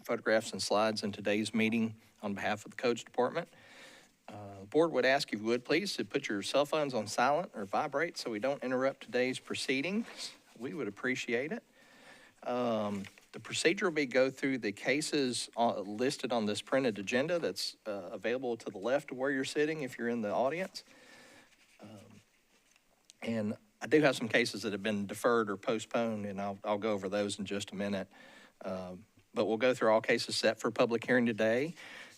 photographs and slides in today's meeting on behalf of the Codes Department. The board would ask if you would please to put your cell phones on silent or vibrate so we don't interrupt today's proceedings. We would appreciate it. The procedure will be go through the cases listed on this printed agenda that's available to the left of where you're sitting if you're in the audience. And I do have some cases that have been deferred or postponed, and I'll go over those in just a minute. But we'll go through all cases set for public hearing today.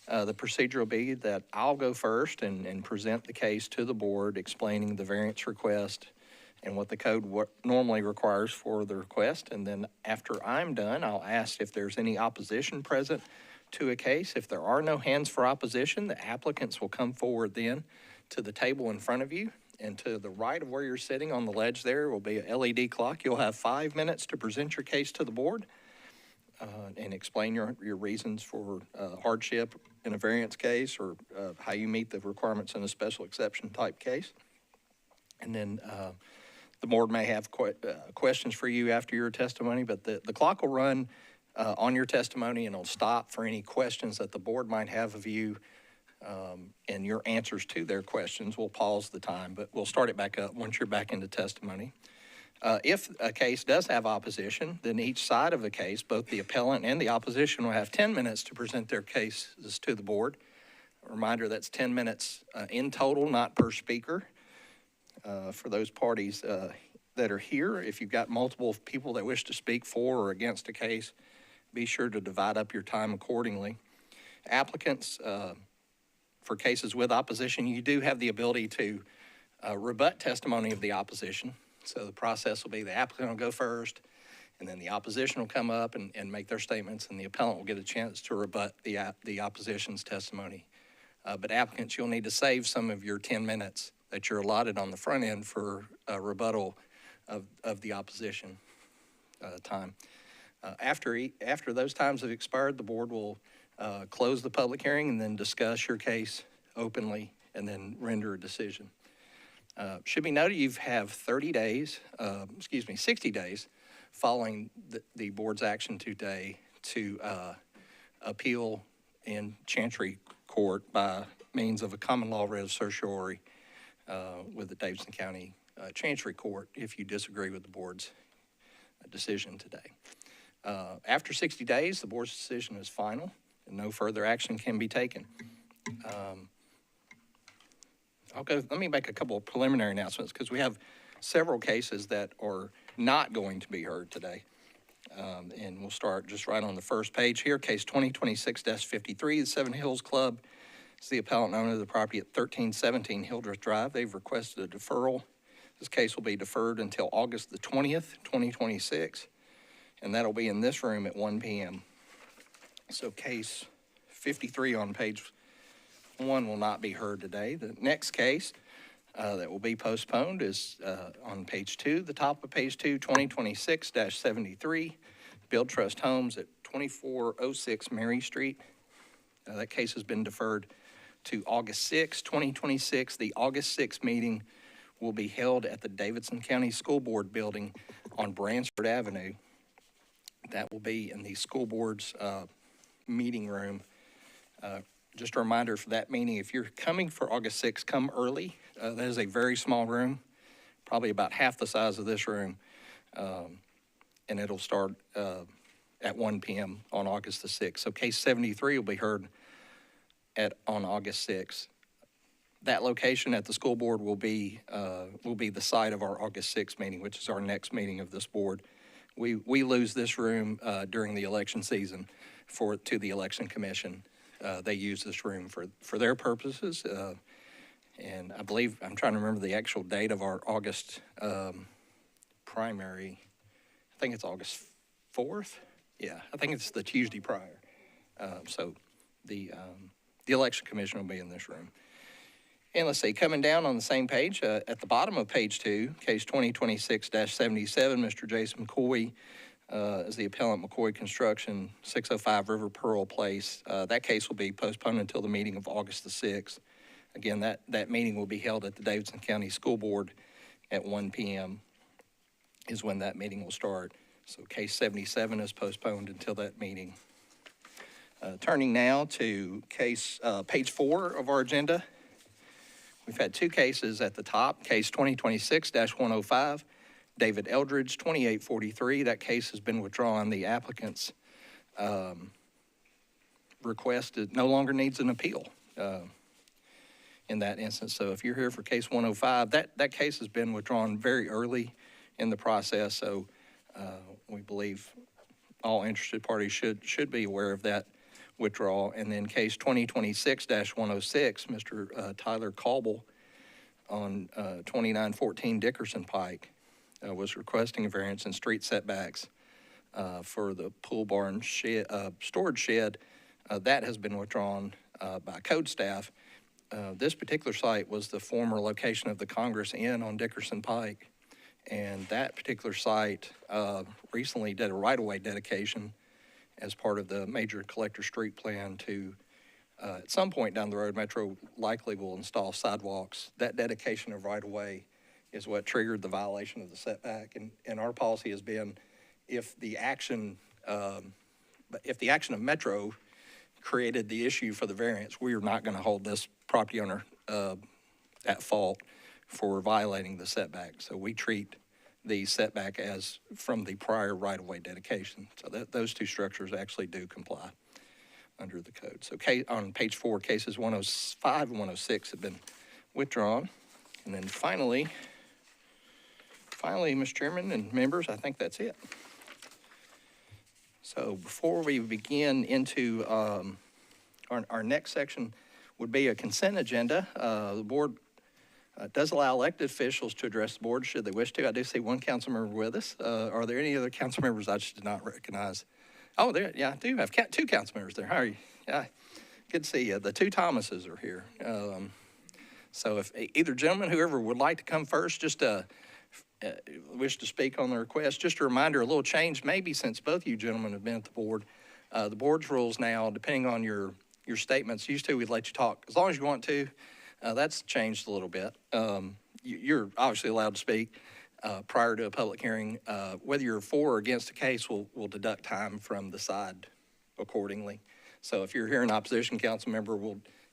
The procedure will be that I'll go first and present the case to the board, explaining the variance request and what the code normally requires for the request. And then after I'm done, I'll ask if there's any opposition present to a case. If there are no hands for opposition, the applicants will come forward then to the table in front of you. And to the right of where you're sitting on the ledge there will be a LED clock. You'll have 5 minutes to present your case to the board and explain your reasons for hardship in a variance case or how you meet the requirements in a special exception type case. And then the board may have questions for you after your testimony, but the clock will run on your testimony and it'll stop for any questions that the board might have of you and your answers to their questions. We'll pause the time, but we'll start it back up once you're back into testimony. If a case does have opposition, then each side of the case, both the appellant and the opposition, will have 10 minutes to present their cases to the board. A reminder, that's 10 minutes in total, not per speaker. For those parties that are here, if you've got multiple people that wish to speak for or against a case, be sure to divide up your time accordingly. Applicants, for cases with opposition, you do have the ability to rebut testimony of the opposition. So the process will be the applicant will go first, and then the opposition will come up and make their statements, and the appellant will get a chance to rebut the opposition's testimony. But applicants, you'll need to save some of your 10 minutes that you're allotted on the front end for a rebuttal of the opposition time. After those times have expired, the board will close the public hearing and then discuss your case openly and then render a decision. Should be noted you have 60 days following the board's action today to appeal in Chancery Court by means of a common law writ of certiorari with the Davidson County Chancery Court if you disagree with the board's decision today. After 60 days, the board's decision is final and no further action can be taken. Let me make a couple of preliminary announcements because we have several cases that are not going to be heard today. And we'll start just right on the first page here. Case 2026-53, the Seven Hills Club. It's the appellant owner of the property at 1317 Hildreth Drive. They've requested a deferral. This case will be deferred until August the 20th, 2026. And that'll be in this room at 1 p.m. So case 53 on page 1 will not be heard today. The next case that will be postponed is on page 2, the top of page 2, 2026-73, Build Trust Homes at 2406 Mary Street. That case has been deferred to August 6, 2026. The August 6 meeting will be held at the Davidson County School Board building on Bransford Avenue. That will be in the school board's meeting room. Just a reminder for that meeting, if you're coming for August 6th, come early. That is a very small room, probably about half the size of this room. And it'll start at 1 p.m. on August the 6th. So case 73 will be heard on August 6th. That location at the school board will be the site of our August 6th meeting, which is our next meeting of this board. We lose this room during the election season to the election commission. They use this room for their purposes. And I believe, I'm trying to remember the actual date of our August primary. I think it's August 4th. Yeah, I think it's the Tuesday prior. So the election commission will be in this room. And let's see, coming down on the same page, at the bottom of page 2, case 2026-77, Mr. Jason McCoy is the appellant, McCoy Construction, 605 River Pearl Place. That case will be postponed until the meeting of August the 6th. Again, that meeting will be held at the Davidson County School Board at 1 p.m. is when that meeting will start. So case 77 is postponed until that meeting. Turning now to page 4 of our agenda. We've had 2 cases at the top. Case 2026-105, David Eldridge, 2843. That case has been withdrawn. The applicant's request no longer needs an appeal in that instance. So if you're here for case 105, that case has been withdrawn very early in the process. So we believe all interested parties should be aware of that withdrawal. And then case 2026-106, Mr. Tyler Cauble on 2914 Dickerson Pike was requesting a variance in street setbacks for the pool barn storage shed. That has been withdrawn by code staff. This particular site was the former location of the Congress Inn on Dickerson Pike. And that particular site recently did a right-of-way dedication as part of the major collector street plan to, at some point down the road, Metro likely will install sidewalks. That dedication of right-of-way is what triggered the violation of the setback. And our policy has been, if the action of Metro created the issue for the variance, we are not going to hold this property owner at fault for violating the setback. So we treat the setback as from the prior right-of-way dedication. So those 2 structures actually do comply under the code. So on page 4, cases 105 and 106 have been withdrawn. And then finally, Mr. Chairman and members, I think that's it. So before we begin into our next section would be a consent agenda. The board does allow elected officials to address the board should they wish to. I do see 1 council member with us. Are there any other council members I did not recognize? Oh, I do have 2 council members there. How are you? Yeah, good to see you. The 2 Thomases are here. So if either gentleman, whoever would like to come first, just wish to speak on the request. Just a reminder, a little change maybe since both of you gentlemen have been at the board. The board's rules now, depending on your statements, used to we'd let you talk as long as you want to. That's changed a little bit. You're obviously allowed to speak prior to a public hearing. Whether you're for or against a case, we'll deduct time from the side accordingly. So if you're here in opposition, council member,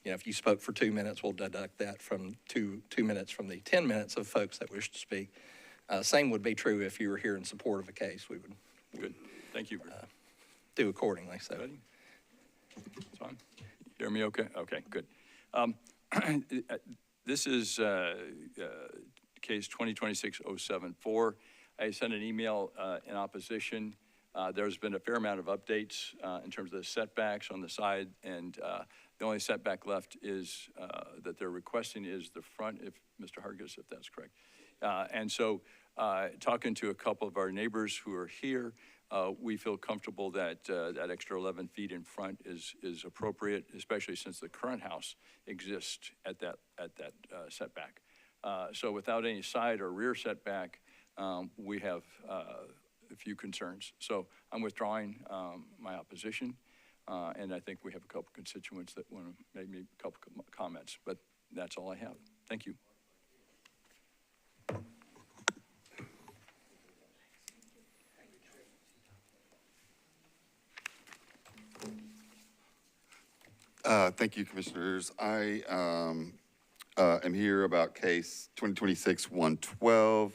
if you spoke for 2 minutes, we'll deduct that from two minutes from the 10 minutes of folks that wish to speak. Same would be true if you were here in support of a case. We would good. Thank you. Do accordingly. So. Ready? It's on. You hear me okay? Okay, good. This is case 2026-074. I sent an email in opposition. There's been a fair amount of updates in terms of the setbacks on the side, and the only setback left is that they're requesting is the front, if Mr. Hargis, if that's correct. And so talking to a couple of our neighbors who are here, we feel comfortable that that extra 11 feet in front is appropriate, especially since the current house exists at that setback. So without any side or rear setback, we have a few concerns. So I'm withdrawing my opposition, and I think we have a couple constituents that want to make me a couple comments, but that's all I have. Thank you. Thank you, commissioners. I am here about case 2026-112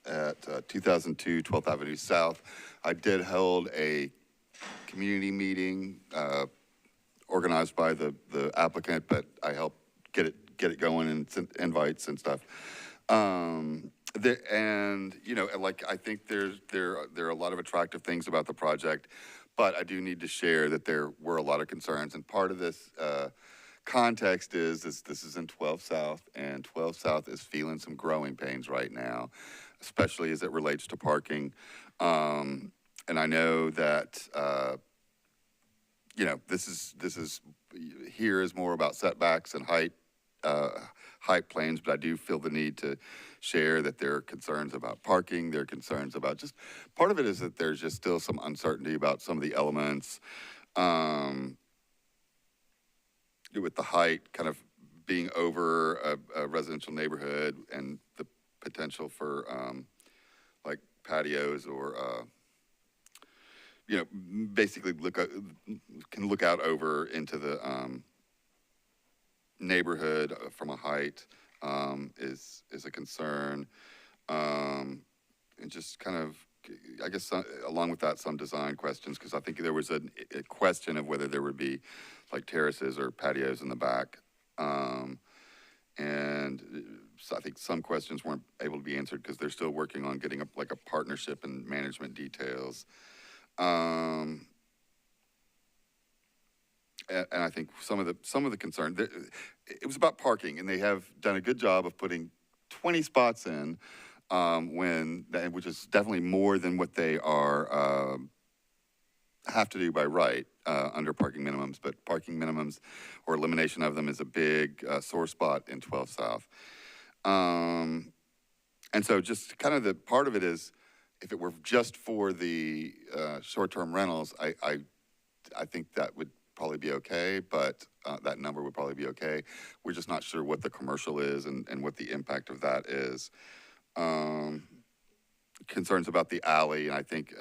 at 2002 12th Avenue South. I did hold a community meeting organized by the applicant, but I helped get it going and sent invites and stuff. And I think there are a lot of attractive things about the project. But I do need to share that there were a lot of concerns, and part of this context is this is in 12 South, and 12 South is feeling some growing pains right now, especially as it relates to parking. And I know that this is here is more about setbacks and height planes, but I do feel the need to share that there are concerns about parking, there are concerns about just, part of it is that there's just still some uncertainty about some of the elements with the height kind of being over a residential neighborhood and the potential for like patios or you know, basically can look out over into the neighborhood from a height is a concern. And just kind of, I guess, along with that, some design questions, because I think there was a question of whether there would be like terraces or patios in the back. And so I think some questions weren't able to be answered because they're still working on getting like a partnership and management details. And I think some of the concern, it was about parking, and they have done a good job of putting 20 spots in, which is definitely more than what they are have to do by right under parking minimums. But parking minimums or elimination of them is a big sore spot in 12 South. And so just kind of the part of it is, if it were just for the short-term rentals, I think that would probably be okay, but that number would probably be okay. We're just not sure what the commercial is and what the impact of that is. Concerns about the alley, and I think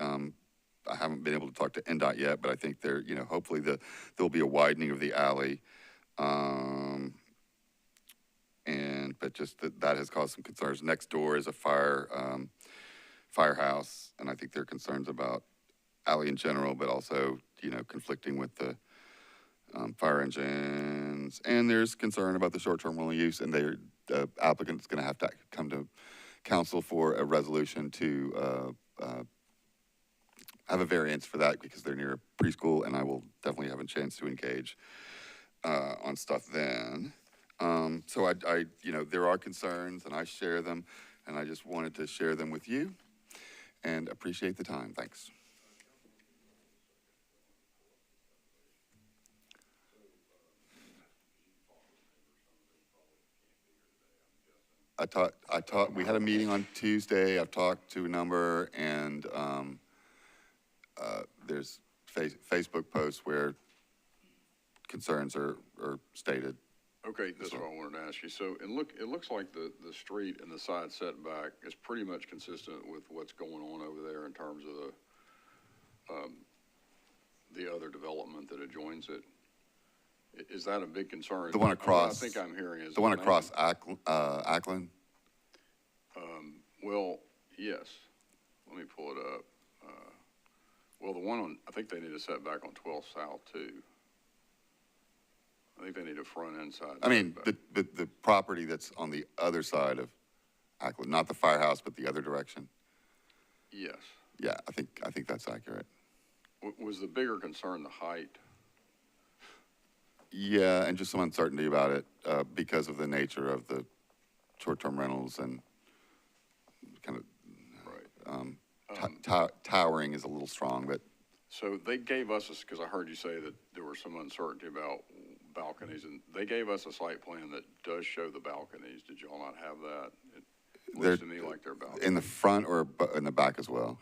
I haven't been able to talk to NDOT yet, but I think hopefully there'll be a widening of the alley. But just that has caused some concerns. Next door is a firehouse, and I think there are concerns about alley in general, but also, conflicting with the fire engines. And there's concern about the short-term rental use, and the applicant's going to have to come to council for a resolution to have a variance for that because they're near a preschool, and I will definitely have a chance to engage on stuff then. So there are concerns, and I share them, and I just wanted to share them with you, and appreciate the time. Thanks. We had a meeting on Tuesday. I've talked to a number, and there's Facebook posts where concerns are stated. Okay, that's what I wanted to ask you. So, it looks like the street and the side setback is pretty much consistent with what's going on over there in terms of the other development that adjoins it. Is that a big concern? The one across. I think I'm hearing is the one across Ackland. Well, yes. Let me pull it up. Well, the one I think they need a setback on 12 South too. I think they need a front end side. I mean, the property that's on the other side of Ackland, not the firehouse, but the other direction. Yes. Yeah, I think that's accurate. Was the bigger concern the height? Yeah, and just some uncertainty about it because of the nature of the short-term rentals and kind of towering is a little strong, but. So they gave us, because I heard you say that there was some uncertainty about balconies, and they gave us a site plan that does show the balconies. Did y'all not have that? It looks to me like they're balconies. In the front or in the back as well?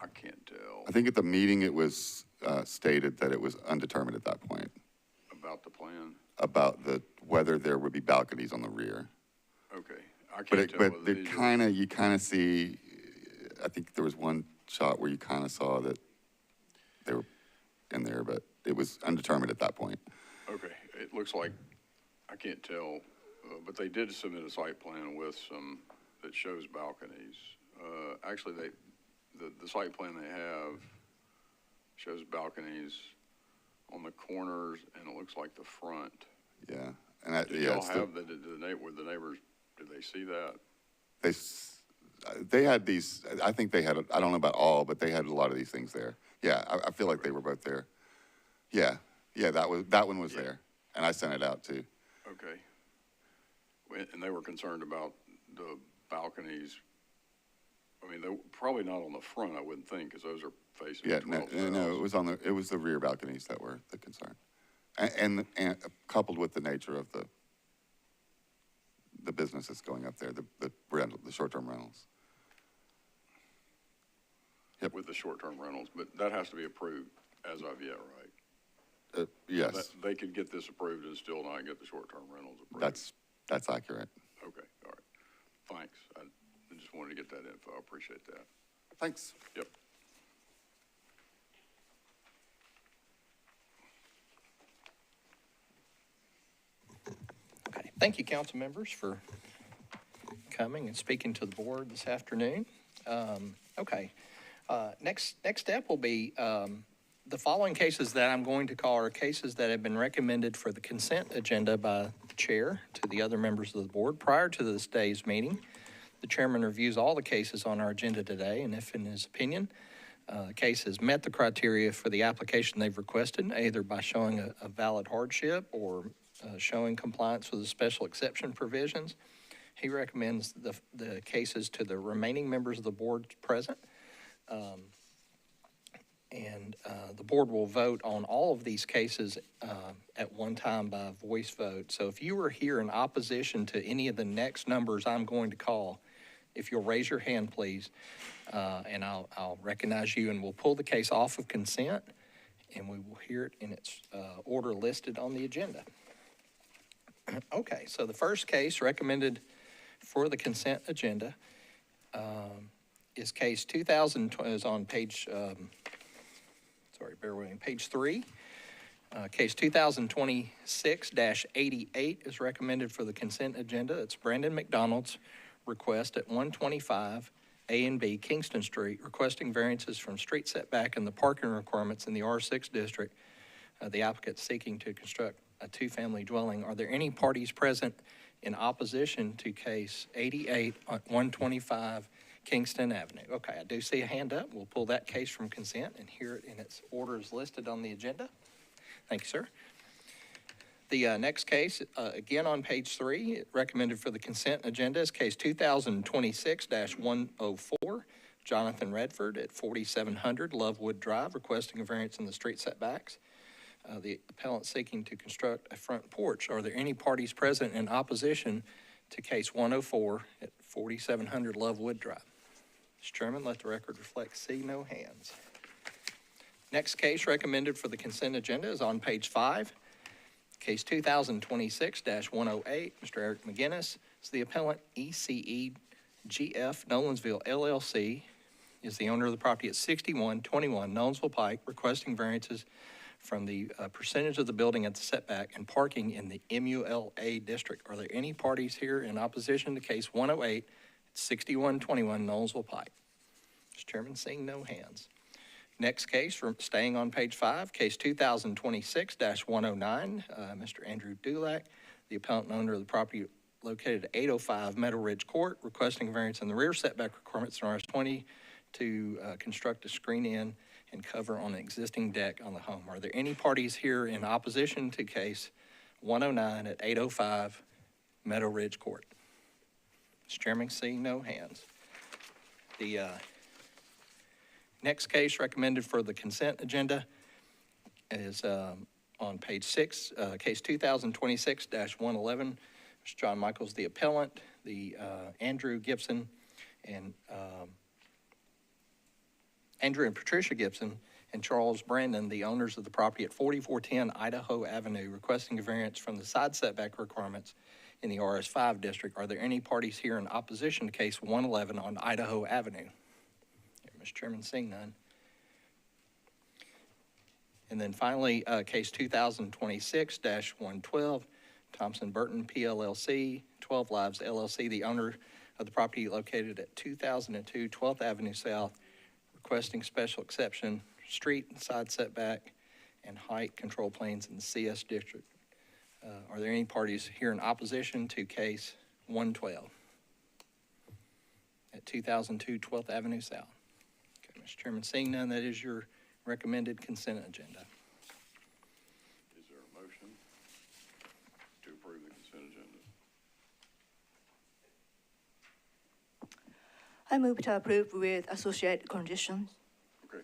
I can't tell. I think at the meeting it was stated that it was undetermined at that point. About the plan? About whether there would be balconies on the rear. Okay. I can't tell. But you kind of see, I think there was one shot where you kind of saw that they were in there, but it was undetermined at that point. Okay. It looks like, I can't tell, but they did submit a site plan with that shows balconies. Actually, the site plan they have shows balconies on the corners, and it looks like the front. Yeah. And did y'all have the neighbors, did they see that? They had these, I think they had, I don't know about all, but they had a lot of these things there. Yeah, I feel like they were both there. Yeah, that one was there, and I sent it out too. Okay. And they were concerned about the balconies. I mean, they're probably not on the front, I wouldn't think, because those are facing. Yeah, no, it was the rear balconies that were the concern, and coupled with the nature of the business that's going up there, the short-term rentals. Yep. With the short-term rentals, but that has to be approved as of yet, right? Yes. So they could get this approved and still not get the short-term rentals approved. That's accurate. Okay, all right. Thanks. I just wanted to get that info. I appreciate that. Thanks. Yep. Thank you, council members, for coming and speaking to the board this afternoon. Okay. Next step will be the following cases that I'm going to call are cases that have been recommended for the consent agenda by the chair to the other members of the board. Prior to this day's meeting, the chairman reviews all the cases on our agenda today, and if in his opinion, the case has met the criteria for the application they've requested, either by showing a valid hardship or showing compliance with the special exception provisions, he recommends the cases to the remaining members of the board present. The board will vote on all of these cases at one time by voice vote. So if you are here in opposition to any of the next numbers I'm going to call, if you'll raise your hand, please, and I'll recognize you, and we'll pull the case off of consent, and we will hear it in its order listed on the agenda. Okay, so the first case recommended for the consent agenda is case 2000, is on page, bear with me, page 3. Case 2026-88 is recommended for the consent agenda. It's Brandon McDonald's request at 125 A and B Kingston Street, requesting variances from street setback and the parking requirements in the R6 district. The applicant seeking to construct a two-family dwelling. Are there any parties present in opposition to case 88 on 125 Kingston Avenue? Okay, I do see a hand up. We'll pull that case from consent and hear it in its orders listed on the agenda. Thank you, sir. The next case, again on page 3, recommended for the consent agenda is case 2026-104, Jonathan Redford at 4700 Lovewood Drive, requesting a variance in the street setbacks. The appellant seeking to construct a front porch. Are there any parties present in opposition to case 104 at 4700 Lovewood Drive? Mr. Chairman, let the record reflect see no hands. Next case recommended for the consent agenda is on page 5. Case 2026-108, Mr. Eric McGinnis is the appellant. ECE GF Nolensville LLC is the owner of the property at 6121 Nolensville Pike, requesting variances from the percentage of the building at the setback and parking in the MULA district. Are there any parties here in opposition to case 108 at 6121 Nolensville Pike? Mr. Chairman, seeing no hands. Next case, staying on page 5, case 2026-109, Mr. Andrew Dulac, the appellant and owner of the property located at 805 Meadow Ridge Court, requesting variance in the rear setback requirements in RS-20 to construct a screen-in and cover on an existing deck on the home. Are there any parties here in opposition to case 109 at 805 Meadow Ridge Court? Mr. Chairman, seeing no hands. The next case recommended for the consent agenda is on page 6, case 2026-111. Mr. John Michaels, the appellant, the Andrew Gibson and Andrew and Patricia Gibson and Charles Brandon, the owners of the property at 4410 Idaho Avenue, requesting a variance from the side setback requirements in the RS5 district. Are there any parties here in opposition to case 111 on Idaho Avenue? Mr. Chairman, seeing none. And then finally, case 2026-112, Thompson Burton PLLC, 12 Lives LLC, the owner of the property located at 2002 12th Avenue South, requesting special exception, street and side setback, and height control planes in the CS district. Are there any parties here in opposition to case 112 at 2002 12th Avenue South? Okay, Mr. Chairman, seeing none, that is your recommended consent agenda. Is there a motion to approve the consent agenda? I move to approve with associated conditions. Okay.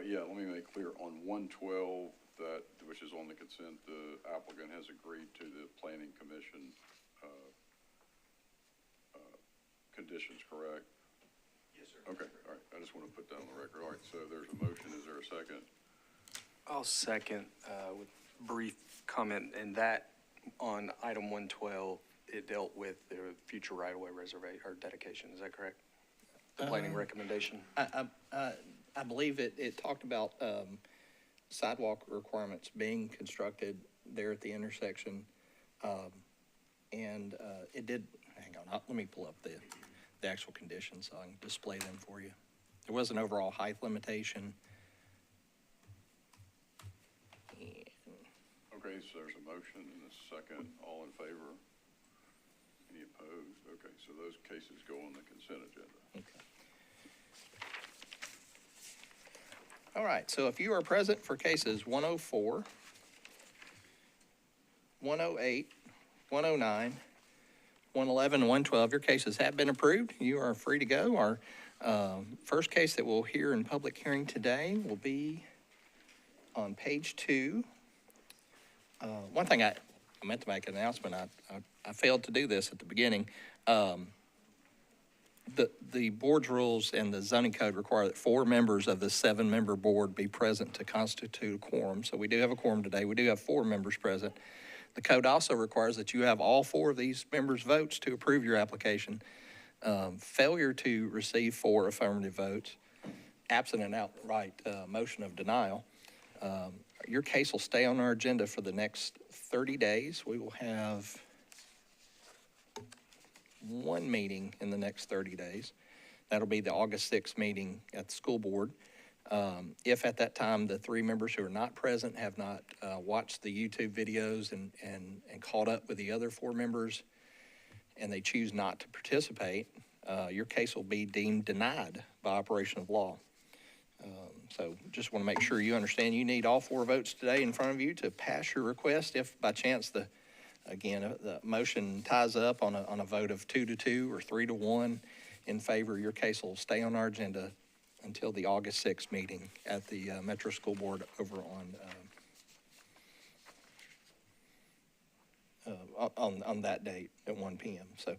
Yeah, let me make clear on 112, that, which is on the consent, the applicant has agreed to the planning commission conditions, correct? Yes, sir. Okay, all right. I just want to put that on the record. All right, so there's a motion. Is there a second? I'll second with brief comment in that on item 112, it dealt with the future right-of-way reservation or dedication. Is that correct? The planning recommendation? I believe it talked about sidewalk requirements being constructed there at the intersection. And it did, hang on, let me pull up the actual conditions so I can display them for you. There was an overall height limitation. Okay, so there's a motion and a second. All in favor? Any opposed? Okay, so those cases go on the consent agenda. Okay. All right, so if you are present for cases 104, 108, 109, 111, and 112, your cases have been approved. You are free to go. Our first case that we'll hear in public hearing today will be on page 2. One thing I meant to make an announcement. I failed to do this at the beginning. The board's rules and the zoning code require that 4 members of the 7-member board be present to constitute a quorum. So we do have a quorum today. We do have 4 members present. The code also requires that you have all 4 of these members' votes to approve your application. Failure to receive 4 affirmative votes, absent an outright motion of denial, your case will stay on our agenda for the next 30 days. We will have 1 meeting in the next 30 days. That'll be the August 6th meeting at the school board. If at that time the 3 members who are not present have not watched the YouTube videos and caught up with the other 4 members and they choose not to participate, your case will be deemed denied by operation of law. So just want to make sure you understand you need all 4 votes today in front of you to pass your request. If by chance the motion ties up on a vote of 2-2 or 3-1 in favor, your case will stay on our agenda until the August 6th meeting at the Metro School Board over on that date at 1 p.m. So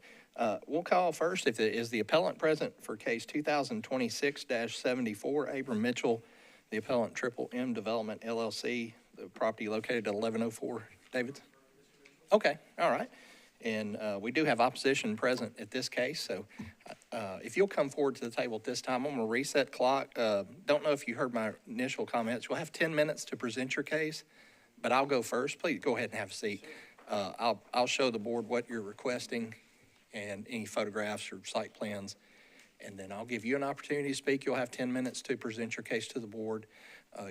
we'll call first, is the appellant present for case 2026-74, Abram Mitchell, the appellant Triple M Development LLC, the property located at 1104 Davidson? Okay, all right. And we do have opposition present at this case, so if you'll come forward to the table at this time, I'm going to reset clock. Don't know if you heard my initial comments. You'll have 10 minutes to present your case, but I'll go first. Please go ahead and have a seat. I'll show the board what you're requesting and any photographs or site plans, and then I'll give you an opportunity to speak. You'll have 10 minutes to present your case to the board.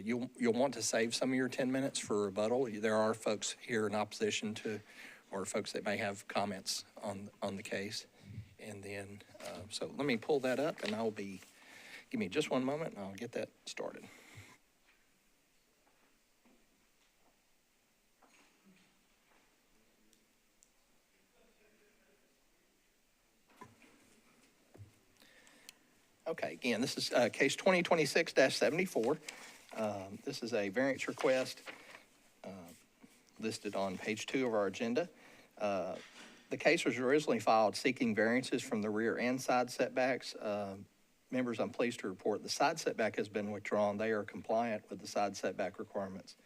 You'll want to save some of your 10 minutes for rebuttal. There are folks here in opposition to, or folks that may have comments on the case. And then, so let me pull that up and give me just one moment and I'll get that started. Okay, again, this is case 2026-74. This is a variance request listed on page 2 of our agenda. The case was originally filed seeking variances from the rear and side setbacks. Members, I'm pleased to report the side setback has been withdrawn. They are compliant with the side setback requirements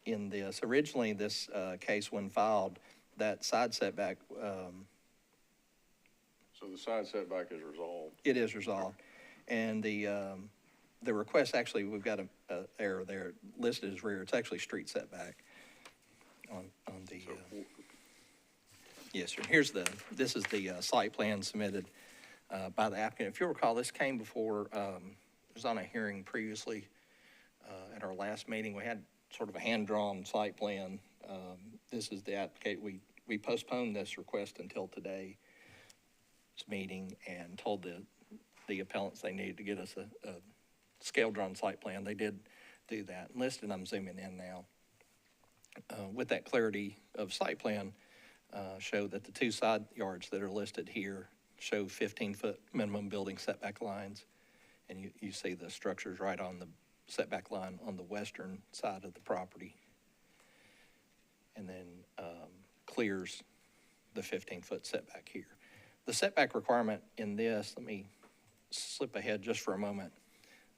in this. Originally, this case, when filed, that side setback So the side setback is resolved. it is resolved. And the request, actually, we've got a error there listed as rear. It's actually street setback on the, yes, sir. This is the site plan submitted by the applicant. If you'll recall, this came before, it was on a hearing previously at our last meeting. We had sort of a hand-drawn site plan. This is the applicant. We postponed this request until today's meeting and told the appellants they needed to get us a scale-drawn site plan. They did do that. Listed, I'm zooming in now. With that clarity of site plan, show that the 2 side yards that are listed here show 15-foot minimum building setback lines. And you see the structures right on the setback line on the western side of the property. And then clears the 15-foot setback here. The setback requirement in this, let me slip ahead just for a moment,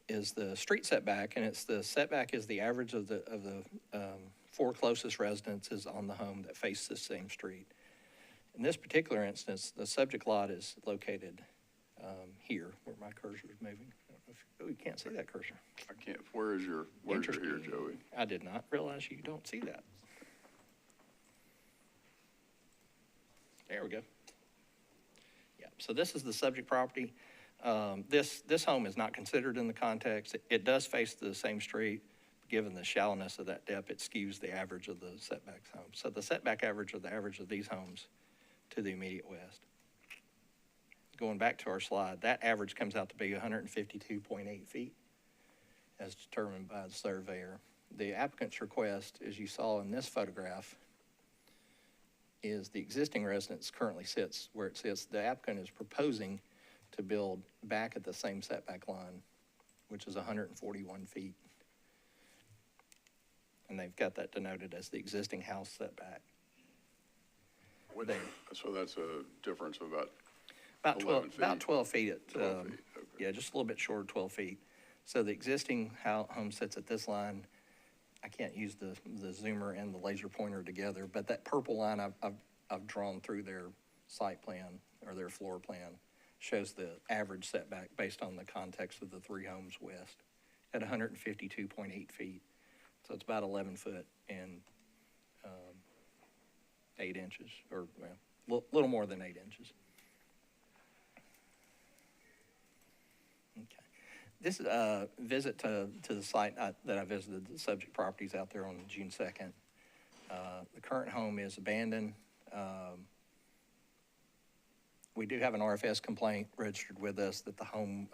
is the street setback, and it's the setback is the average of the 4 closest residences on the home that face the same street. In this particular instance, the subject lot is located here, where my cursor is moving. I don't know if you can't see that cursor. I can't, where's your here, Joey? I did not realize you don't see that. There we go. Yeah, so this is the subject property. This home is not considered in the context. It does face the same street. Given the shallowness of that depth, it skews the average of the setbacks homes. So the setback average of the average of these homes to the immediate west. Going back to our slide, that average comes out to be 152.8 feet as determined by the surveyor. The applicant's request, as you saw in this photograph, is the existing residence currently sits where it sits. The applicant is proposing to build back at the same setback line, which is 141 feet. And they've got that denoted as the existing house setback. So that's a difference of about About 12 11 feet. About 12 feet. 12 feet, okay. Yeah, just a little bit short of 12 feet. So the existing home sits at this line. I can't use the zoomer and the laser pointer together, but that purple line I've drawn through their site plan or their floor plan shows the average setback based on the context of the three homes west at 152.8 feet. So it's about 11 foot and 8 inches, or well, little more than 8 inches. Okay. This is a visit to the site that I visited, the subject properties out there on June 2nd. The current home is abandoned. We do have an RFS complaint registered with us that the home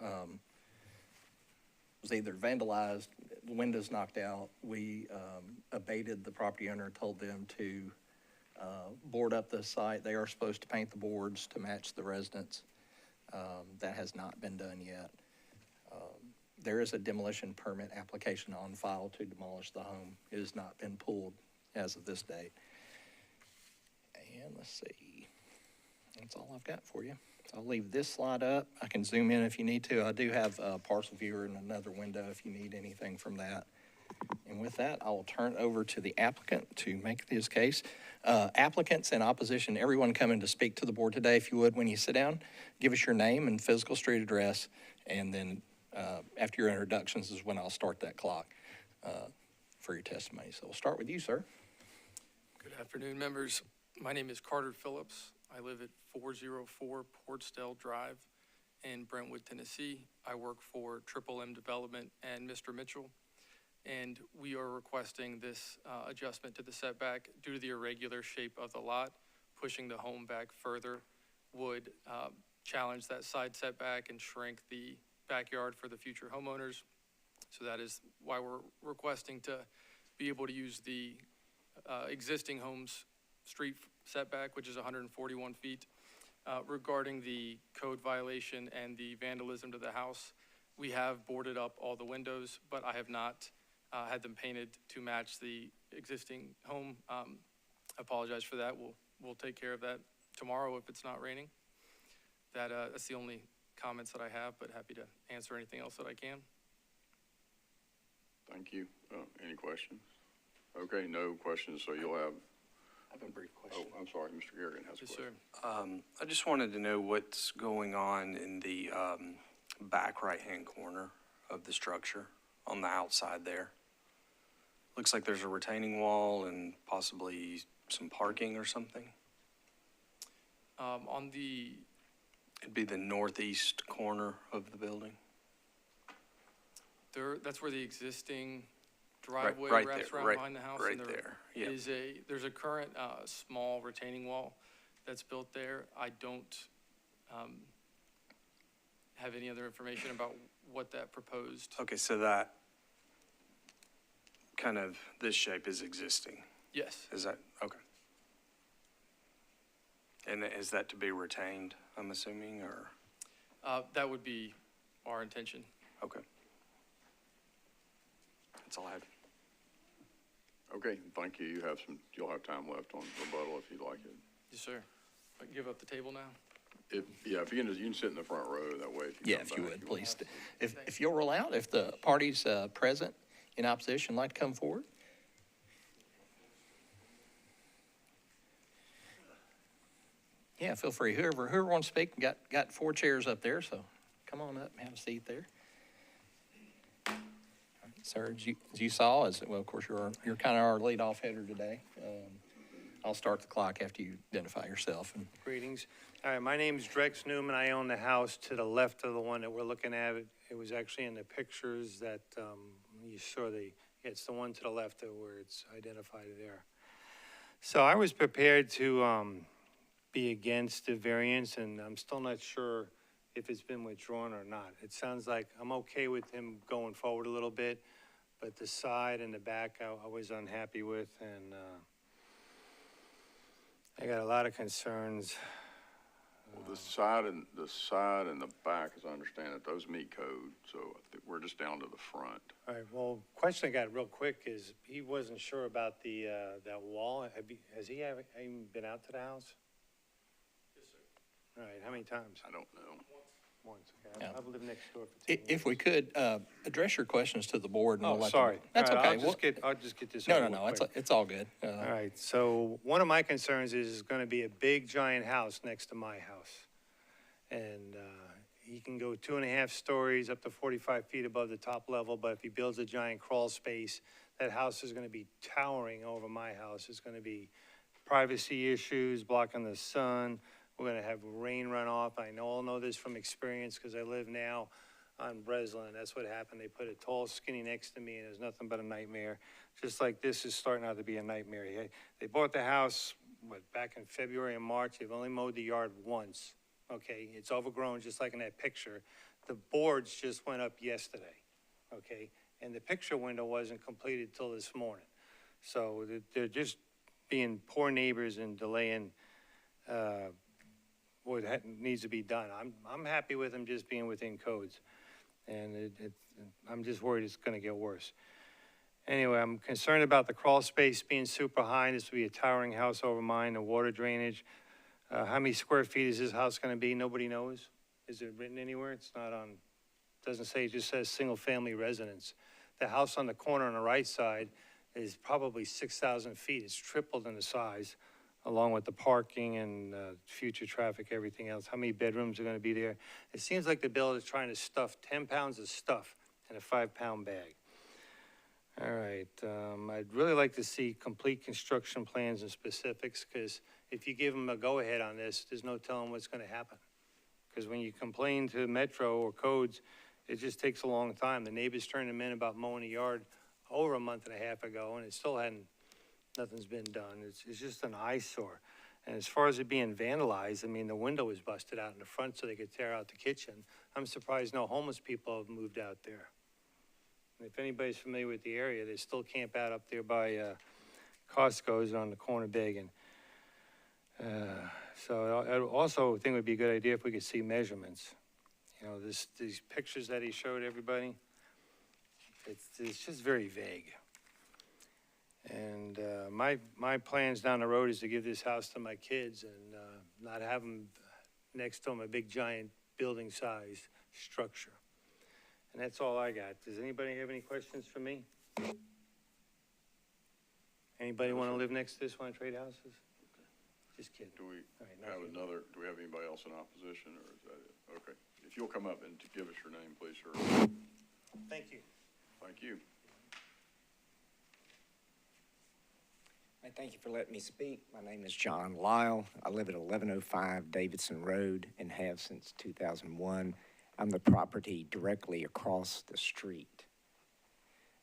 was either vandalized, windows knocked out. We abated the property owner, told them to board up the site. They are supposed to paint the boards to match the residence. That has not been done yet. There is a demolition permit application on file to demolish the home. It has not been pulled as of this date. And let's see, that's all I've got for you. So I'll leave this slide up. I can zoom in if you need to. I do have a parcel viewer in another window if you need anything from that. And with that, I will turn it over to the applicant to make his case. Applicants in opposition, everyone coming to speak to the board today, if you would, when you sit down, give us your name and physical street address, and then after your introductions is when I'll start that clock for your testimony. So we'll start with you, sir. Good afternoon, members. My name is Carter Phillips. I live at 404 Portsdale Drive in Brentwood, Tennessee. I work for Triple M Development and Mr. Mitchell, and we are requesting this adjustment to the setback due to the irregular shape of the lot. Pushing the home back further would challenge that side setback and shrink the backyard for the future homeowners. So that is why we're requesting to be able to use the existing home's street setback, which is 141 feet. Regarding the code violation and the vandalism to the house, we have boarded up all the windows, but I have not had them painted to match the existing home. I apologize for that. We'll take care of that tomorrow if it's not raining. That's the only comments that I have, but happy to answer anything else that I can. Thank you. Any questions? Okay, no questions, so you'll have, I have a brief question. oh, I'm sorry, Mr. Garrigan has a Yes, question. sir. I just wanted to know what's going on in the back right-hand corner of the structure on the outside there. Looks like there's a retaining wall and possibly some parking or something. On the, It'd be the northeast corner of the building. that's where the existing driveway right wraps there, around right- behind the house. right and there, yeah. There's a current small retaining wall that's built there. I don't have any other information about what that proposed. Okay, so that kind of, this shape is existing. Yes, Is that, okay. And is that to be retained, I'm assuming, or, that would be our intention. okay. That's all I have. Okay, thank you. You'll have time left on rebuttal if you'd like it. Yes, sir. I can give up the table now. If you can sit in the front row, that way if you Yeah, come if you back, would, will- please. If you'll roll out, if the parties present in opposition like to come forward. Yeah, feel free. Whoever wants to speak, got 4 chairs up there, so come on up and have a seat there. All right, sir, as you saw, well, of course, you're kind of our lead-off header today. I'll start the clock after you identify yourself. And Greetings. All right, my name's Drex Newman. I own the house to the left of the one that we're looking at. It was actually in the pictures that you saw it's the one to the left of where it's identified there. So I was prepared to be against the variance, and I'm still not sure if it's been withdrawn or not. It sounds like I'm okay with him going forward a little bit, but the side and the back I was unhappy with, and I got a lot of concerns. Well, the side and the back, as I understand it, those meet code, so I think we're just down to the front. All right, well, question I got real quick is, he wasn't sure about the, that wall. Has he even been out to the house? Yes, sir. All right, how many times? I don't know. Once, okay. Yeah. I've lived next door for 10 years. if we could, address your questions to the board. And Oh, we'll let sorry. them- That's All right, okay. I'll just get this No, over no, no, with quick. it's all good. All right, so one of my concerns is going to be a big giant house next to my house. And he can go 2.5 stories up to 45 feet above the top level, but if he builds a giant crawl space, that house is going to be towering over my house. It's going to be privacy issues, blocking the sun. We're going to have rain runoff. I all know this from experience because I live now on Breslin. That's what happened. They put a tall, skinny next to me, and it was nothing but a nightmare. Just like this is starting out to be a nightmare. They bought the house, back in February and March. They've only mowed the yard once. Okay, it's overgrown, just like in that picture. The boards just went up yesterday, okay? And the picture window wasn't completed till this morning. So they're just being poor neighbors and delaying what needs to be done. I'm happy with them just being within codes. And I'm just worried it's gonna get worse. Anyway, I'm concerned about the crawl space being super high. This will be a towering house over mine, the water drainage. How many square feet is this house gonna be? Nobody knows. Is it written anywhere? It's not on, doesn't say, it just says single-family residence. The house on the corner on the right side is probably 6,000 feet. It's tripled in the size, along with the parking and future traffic, everything else. How many bedrooms are gonna be there? It seems like the builder is trying to stuff 10 pounds of stuff in a 5-pound bag. All right, I'd really like to see complete construction plans and specifics, because if you give them a go-ahead on this, there's no telling what's gonna happen. Because when you complain to Metro or codes, it just takes a long time. The neighbors turned them in about mowing the yard over a month and a half ago, and it still nothing's been done. It's just an eyesore. And as far as it being vandalized, I mean, the window was busted out in the front so they could tear out the kitchen. I'm surprised no homeless people have moved out there. And if anybody's familiar with the area, they still camp out up there by Costco's on the corner begging. So I also think it would be a good idea if we could see measurements. You know, these pictures that he showed everybody, it's just very vague. And my plans down the road is to give this house to my kids and not have them next to them, a big giant building size structure. And that's all I got. Does anybody have any questions for me? Anybody want to live next to this, want to trade houses? Just kidding. Do we All right, have nothing. do we have anybody else in opposition, or is that it? Okay. If you'll come up and give us your name, please, sir. Thank you. Thank you. Hey, thank you for letting me speak. My name is John Lyle. I live at 1105 Davidson Road and have since 2001. I'm the property directly across the street.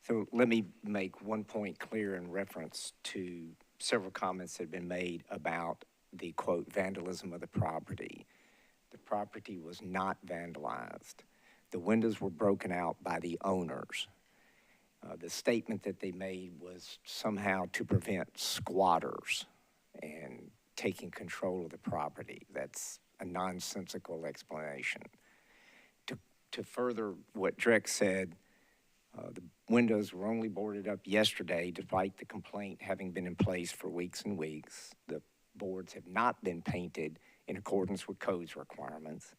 So let me make one point clear in reference to several comments that have been made about the, quote, vandalism of the property. The property was not vandalized. The windows were broken out by the owners. The statement that they made was somehow to prevent squatters and taking control of the property. That's a nonsensical explanation. To further what Drex said, the windows were only boarded up yesterday, despite the complaint having been in place for weeks and weeks. The boards have not been painted in accordance with codes requirements.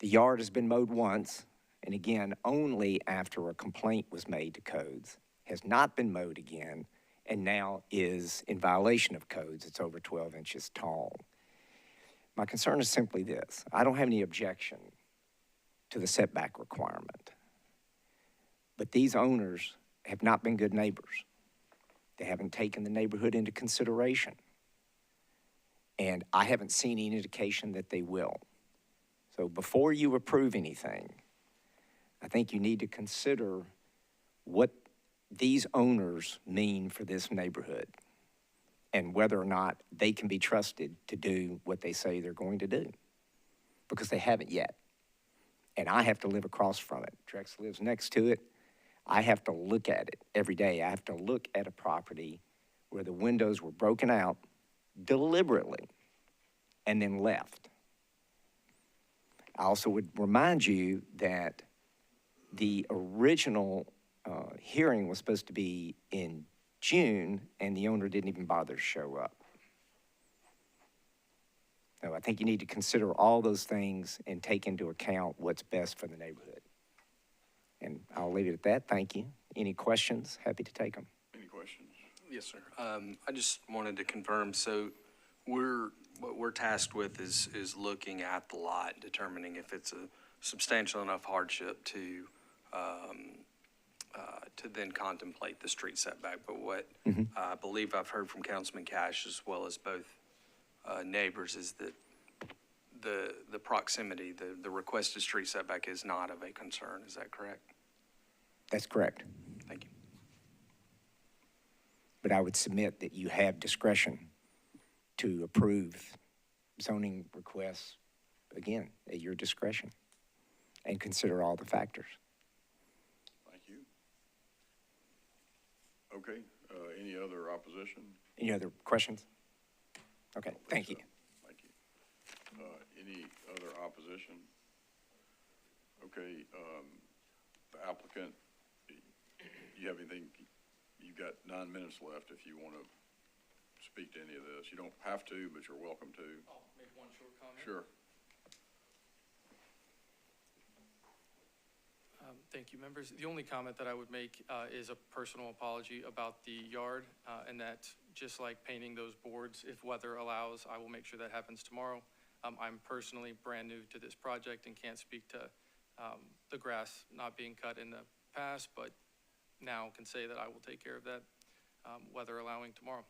The yard has been mowed once, and again, only after a complaint was made to codes, has not been mowed again, and now is in violation of codes. It's over 12 inches tall. My concern is simply this. I don't have any objection to the setback requirement, but these owners have not been good neighbors. They haven't taken the neighborhood into consideration. And I haven't seen any indication that they will. So before you approve anything, I think you need to consider what these owners mean for this neighborhood and whether or not they can be trusted to do what they say they're going to do, because they haven't yet. And I have to live across from it. Trex lives next to it. I have to look at it every day. I have to look at a property where the windows were broken out deliberately and then left. I also would remind you that the original hearing was supposed to be in June, and the owner didn't even bother to show up. So I think you need to consider all those things and take into account what's best for the neighborhood. And I'll leave it at that. Thank you. Any questions? Happy to take them. Any questions? Yes, sir. I just wanted to confirm, so what we're tasked with is looking at the lot, determining if it's a substantial enough hardship to then contemplate the street setback. But what I believe I've heard from Councilman Cash as well as both neighbors is that the proximity, the requested street setback is not of a concern. Is that correct? That's correct. Thank you. But I would submit that you have discretion to approve zoning requests, again, at your discretion, and consider all the factors. Thank you. Okay, any other opposition? Any other questions? Okay, thank you. Thank you. Any other opposition? Okay, the applicant, you have anything? You've got 9 minutes left if you want to speak to any of this. You don't have to, but you're welcome to. I'll make one short comment. Sure. Thank you, members. The only comment that I would make is a personal apology about the yard, and that just like painting those boards, if weather allows, I will make sure that happens tomorrow. I'm personally brand new to this project and can't speak to the grass not being cut in the past, but now can say that I will take care of that, weather allowing tomorrow.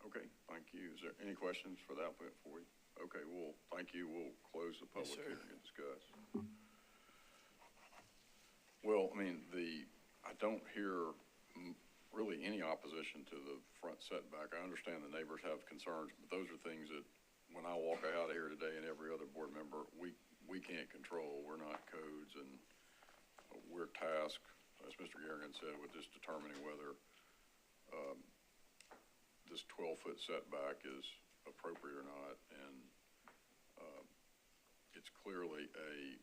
Okay, thank you. Is there any questions for the applicant for you? Okay, well, thank you. We'll close the public hearing and discuss. Well, I mean, I don't hear really any opposition to the front setback. I understand the neighbors have concerns, but those are things that when I walk out of here today and every other board member, we can't control. We're not codes, and we're tasked, as Mr. Garrigan said, with just determining whether this 12-foot setback is appropriate or not. And it's clearly a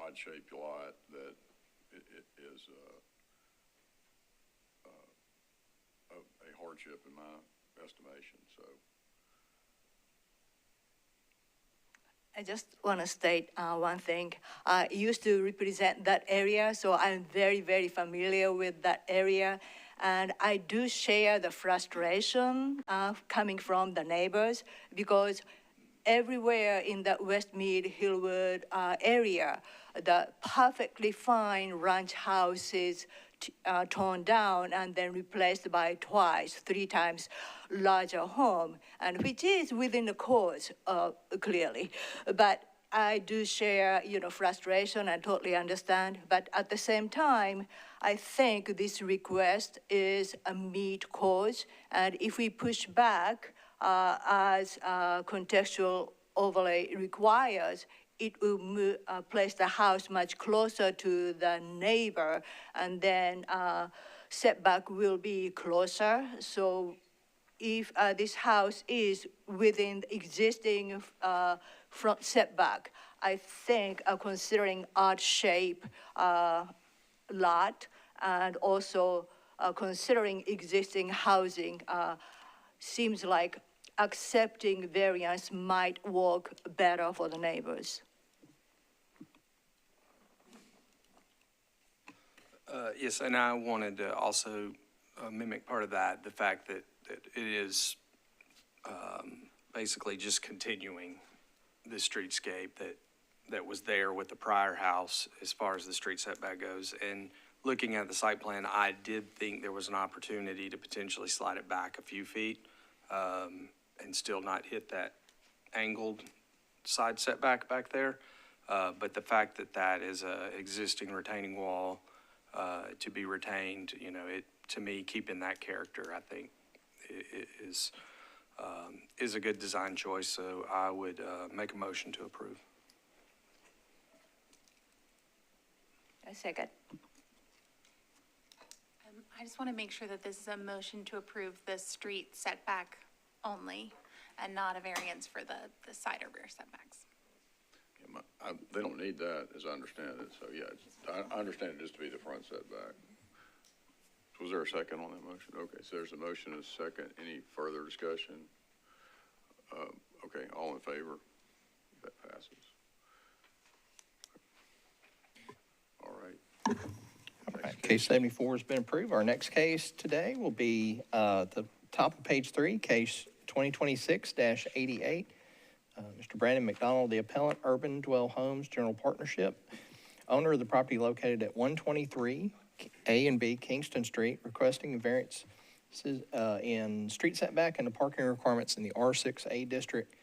odd-shaped lot that it is a hardship in my estimation, so. I just want to state one thing. I used to represent that area, so I'm very, very familiar with that area. And I do share the frustration coming from the neighbors, because everywhere in the Westmead Hillwood area, the perfectly fine ranch houses torn down and then replaced by three times larger home, and which is within the cause, clearly. But I do share, frustration and totally understand. But at the same time, I think this request is a meet cause, and if we push back as contextual overlay requires, it will place the house much closer to the neighbor, and then setback will be closer. So if this house is within the existing front setback, I think considering odd shape lot and also considering existing housing, seems like accepting variance might work better for the neighbors. Yes, and I wanted to also mimic part of that, the fact that it is basically just continuing the streetscape that was there with the prior house as far as the street setback goes. And looking at the site plan, I did think there was an opportunity to potentially slide it back a few feet. and still not hit that angled side setback back there. But the fact that that is a existing retaining wall to be retained, you know, it, to me, keeping that character, I think, is a good design choice. So I would make a motion to approve. A second. I just want to make sure that this is a motion to approve the street setback only and not a variance for the side or rear setbacks. They don't need that, as I understand it, so yeah, I understand it just to be the front setback. Was there a second on that motion? Okay, so there's a motion and a second. Any further discussion? Okay, all in favor? That passes. All right. All right, case 74 has been approved. Our next case today will be the top of page 3, case 2026-88. Mr. Brandon McDonald, the appellant, Urban Dwell Homes General Partnership, owner of the property located at 123 A and B Kingston Street, requesting a variance in street setback and the parking requirements in the R6A district.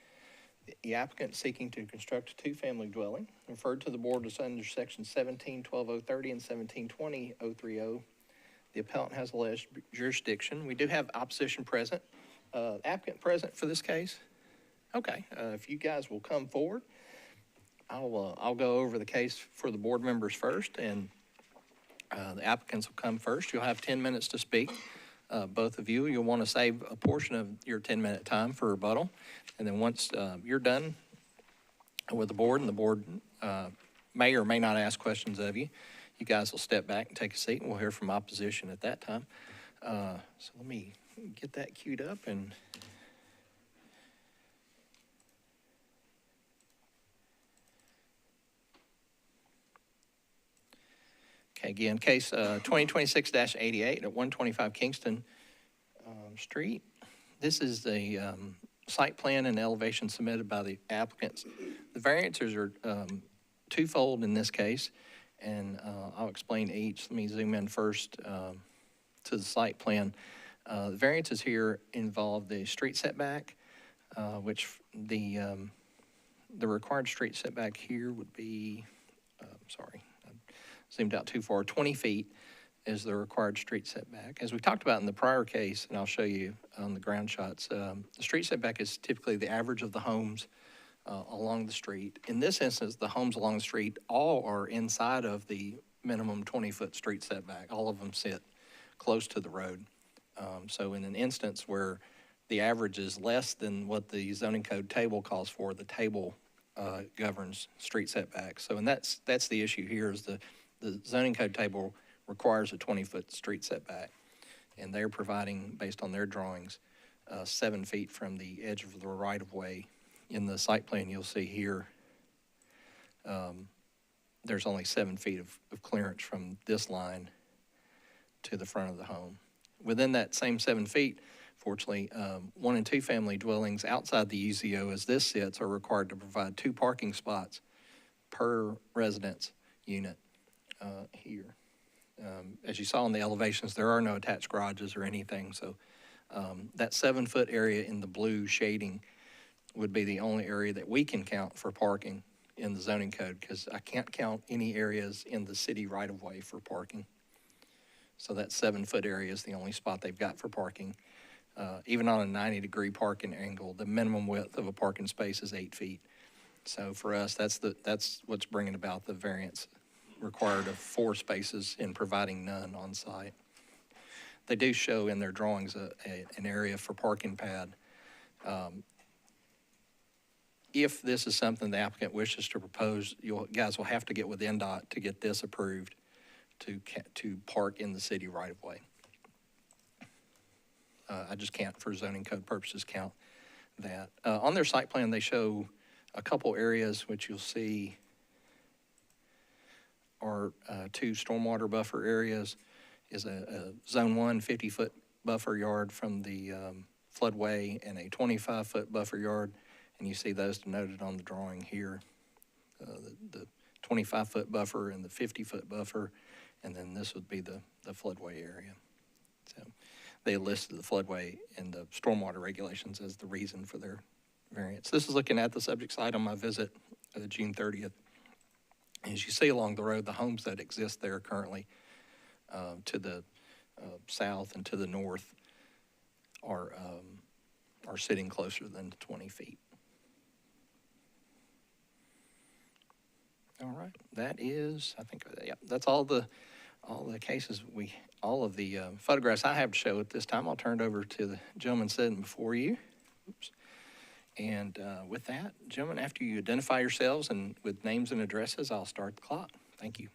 The applicant seeking to construct a two-family dwelling, referred to the board as under section 17-12-030 and 17-20-030. The appellant has alleged jurisdiction. We do have opposition present. Applicant present for this case? Okay, if you guys will come forward, I'll go over the case for the board members first, and the applicants will come first. You'll have 10 minutes to speak. Both of you, you'll want to save a portion of your 10-minute time for rebuttal. And then once you're done with the board, and the board may or may not ask questions of you, you guys will step back and take a seat, and we'll hear from opposition at that time. So let me get that queued up. And okay, again, case 2026-88 at 125 Kingston Street. This is the site plan and elevation submitted by the applicants. The variances are twofold in this case, and I'll explain each. Let me zoom in first to the site plan. The variances here involve the street setback, which the required street setback here would be, sorry, zoomed out too far, 20 feet is the required street setback. As we talked about in the prior case, and I'll show you on the ground shots, the street setback is typically the average of the homes along the street. In this instance, the homes along the street all are inside of the minimum 20-foot street setback. All of them sit close to the road. So in an instance where the average is less than what the zoning code table calls for, the table governs street setbacks. So, and that's the issue here is the zoning code table requires a 20-foot street setback, and they're providing, based on their drawings, 7 feet from the edge of the right-of-way. In the site plan you'll see here, there's only 7 feet of clearance from this line to the front of the home. Within that same 7 feet, fortunately, 1 and 2 family dwellings outside the UZO as this sits are required to provide 2 parking spots per residence unit here. As you saw in the elevations, there are no attached garages or anything, so that 7-foot area in the blue shading would be the only area that we can count for parking in the zoning code, because I can't count any areas in the city right-of-way for parking. So that 7-foot area is the only spot they've got for parking. Even on a 90-degree parking angle, the minimum width of a parking space is 8 feet. So for us, that's what's bringing about the variance required of 4 spaces and providing none on site. They do show in their drawings an area for parking pad. If this is something the applicant wishes to propose, you guys will have to get with NDOT to get this approved to park in the city right of way. I just can't, for zoning code purposes, count that. On their site plan, they show a couple areas which you'll see are 2 stormwater buffer areas, is a zone 1 50-foot buffer yard from the floodway and a 25-foot buffer yard, and you see those denoted on the drawing here. The 25-foot buffer and the 50-foot buffer, and then this would be the floodway area. So they listed the floodway and the stormwater regulations as the reason for their variance. This is looking at the subject site on my visit June 30th. As you see along the road, the homes that exist there currently to the south and to the north are sitting closer than 20 feet. All right, that is, I think, yeah, that's all the cases all of the photographs I have to show at this time. I'll turn it over to the gentleman sitting before you. Oops. And with that, gentlemen, after you identify yourselves and with names and addresses, I'll start the clock. Thank you.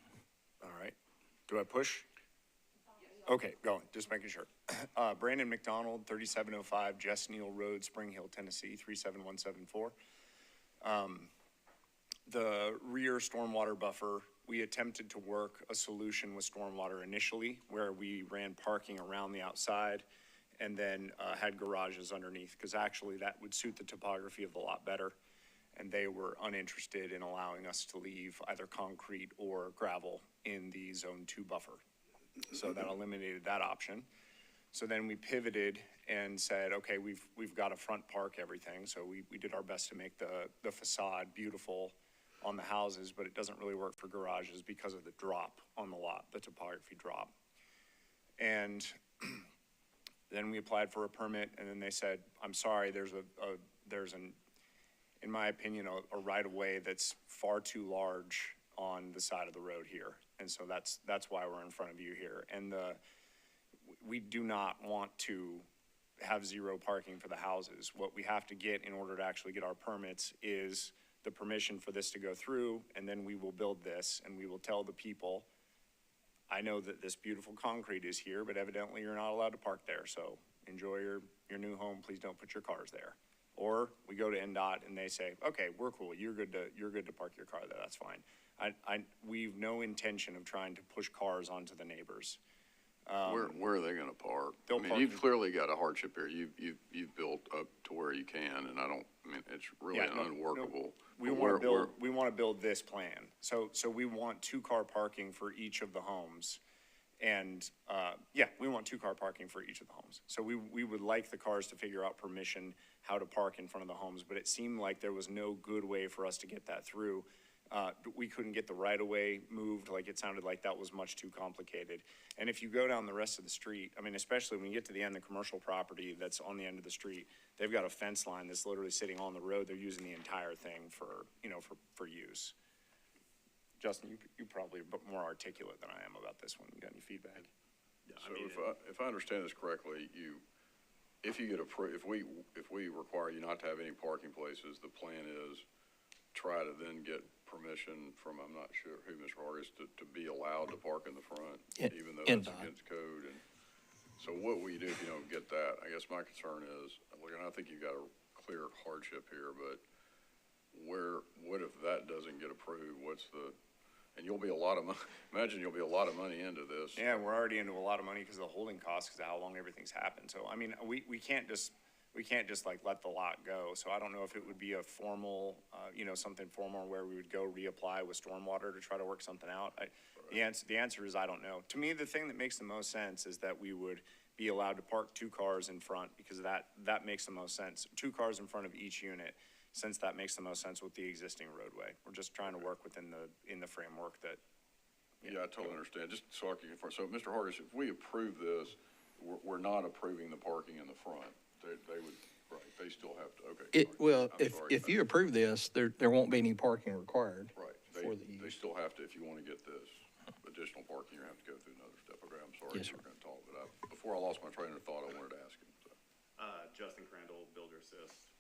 All right. Do I push? Okay, going, just making sure. Brandon McDonald, 3705 Jess Neal Road, Spring Hill, Tennessee, 37174. The rear stormwater buffer, we attempted to work a solution with stormwater initially where we ran parking around the outside and then had garages underneath, because actually that would suit the topography of the lot better. And they were uninterested in allowing us to leave either concrete or gravel in the Zone 2 buffer. So that eliminated that option. So then we pivoted and said, okay, we've got to front park everything. So we did our best to make the facade beautiful on the houses, but it doesn't really work for garages because of the drop on the lot, the topography drop. And then we applied for a permit, and then they said, I'm sorry, there's in my opinion, a right-of-way that's far too large on the side of the road here. And so that's why we're in front of you here. And we do not want to have zero parking for the houses. What we have to get in order to actually get our permits is the permission for this to go through, and then we will build this, and we will tell the people, I know that this beautiful concrete is here, but evidently you're not allowed to park there, so enjoy your new home, please don't put your cars there. Or we go to NDOT and they say, okay, we're cool, you're good to park your car there, that's fine. We've no intention of trying to push cars onto the neighbors. Where are they gonna park? They'll I mean, park you've clearly got a hardship here. You've built up to where you can, and it's really unworkable. We want to build this plan. So we want 2-car parking for each of the homes. And, we want 2-car parking for each of the homes. So we would like the cars to figure out permission, how to park in front of the homes, but it seemed like there was no good way for us to get that through. We couldn't get the right-of-way moved, like it sounded like that was much too complicated. And if you go down the rest of the street, I mean, especially when you get to the end of the commercial property that's on the end of the street, they've got a fence line that's literally sitting on the road. They're using the entire thing for use. Justin, you probably are more articulate than I am about this one. You got any feedback? Yeah, so if I understand this correctly, if you get approved, if we require you not to have any parking places, the plan is try to then get permission from, I'm not sure who, Mr. Hargis, to be allowed to park in the front, even though it's against code. And so what will you do if you don't get that? I guess my concern is, look, and I think you've got a clear hardship here, but what if that doesn't get approved? And you'll be imagine you'll be a lot of money into this. Yeah, we're already into a lot of money because of the holding costs, because of how long everything's happened. So, I mean, we can't just like let the lot go. So I don't know if it would be a formal, something formal where we would go reapply with stormwater to try to work something out. The answer is I don't know. To me, the thing that makes the most sense is that we would be allowed to park 2 cars in front, because that makes the most sense. 2 cars in front of each unit, since that makes the most sense with the existing roadway. We're just trying to work within the framework that. Yeah, I totally understand. Just so I can confirm. So, Mr. Hargis, if we approve this, we're not approving the parking in the front. They would, right, they still have to, okay. Well, if you approve this, there won't be any parking required. Right, they still have to, if you want to get this additional parking, you have to go through another step. Okay, I'm sorry, Yes, you were going to talk, but before I lost my train of thought, I wanted to ask him. So. Justin Crandall, Builder Assist,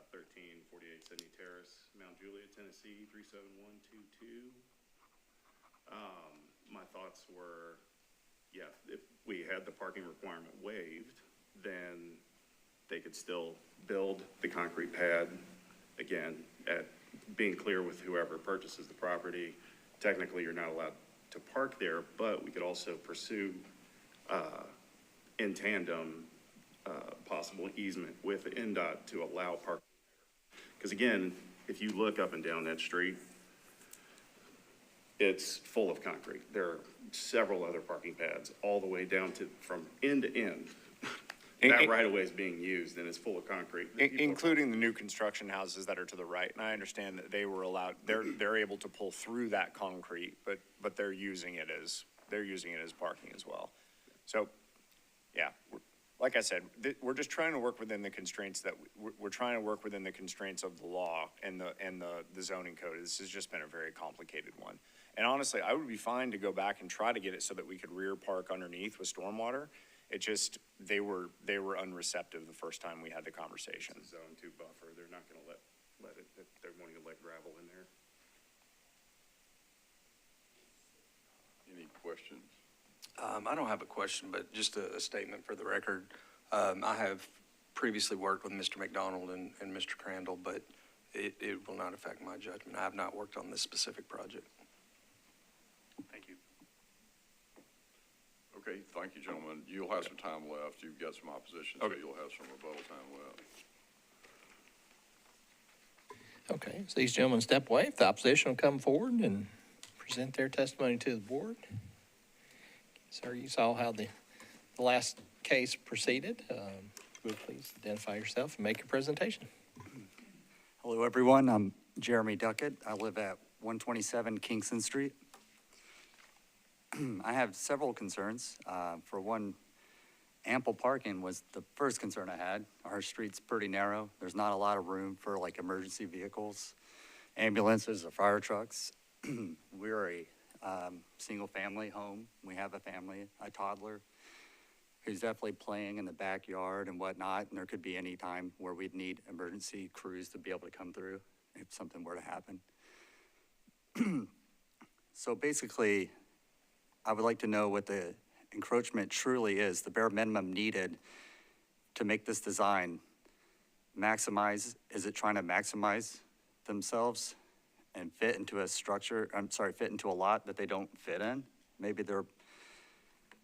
1348 Sydney Terrace, Mount Juliet, Tennessee, 37122. My thoughts were, if we had the parking requirement waived, then they could still build the concrete pad, again, at being clear with whoever purchases the property. Technically, you're not allowed to park there, but we could also pursue in tandem possible easement with NDOT to allow parking. Because again, if you look up and down that street, it's full of concrete. There are several other parking pads all the way down to, from end to end. That right of way is being used and it's full of concrete. Including the new construction houses that are to the right. And I understand that they were allowed, they're able to pull through that concrete, but they're using it as parking as well. So, yeah, like I said, we're just trying to work within the constraints we're trying to work within the constraints of the law and the zoning code. This has just been a very complicated one. And honestly, I would be fine to go back and try to get it so that we could rear park underneath with stormwater. It just, they were unreceptive the first time we had the conversation. It's a zone 2 buffer. They're not gonna let it, they're wanting to let gravel in there. Any questions? I don't have a question, but just a statement for the record. I have previously worked with Mr. McDonald and Mr. Crandall, but it will not affect my judgment. I have not worked on this specific project. Thank you. Okay, thank you, gentlemen. You'll have some time left. You've got some opposition, so you'll have some rebuttal time left. Okay, so these gentlemen step away. If the opposition will come forward and present their testimony to the board. Sir, you saw how the last case proceeded. Would you please identify yourself and make your presentation? Hello, everyone. I'm Jeremy Duckett. I live at 127 Kingston Street. I have several concerns. For one, ample parking was the first concern I had. Our street's pretty narrow. There's not a lot of room for like emergency vehicles, ambulances, or fire trucks. We're a single family home. We have a family, a toddler, who's definitely playing in the backyard and whatnot, and there could be any time where we'd need emergency crews to be able to come through if something were to happen. So basically, I would like to know what the encroachment truly is, the bare minimum needed to make this design maximize. Is it trying to maximize themselves and fit into a structure, fit into a lot that they don't fit in? Maybe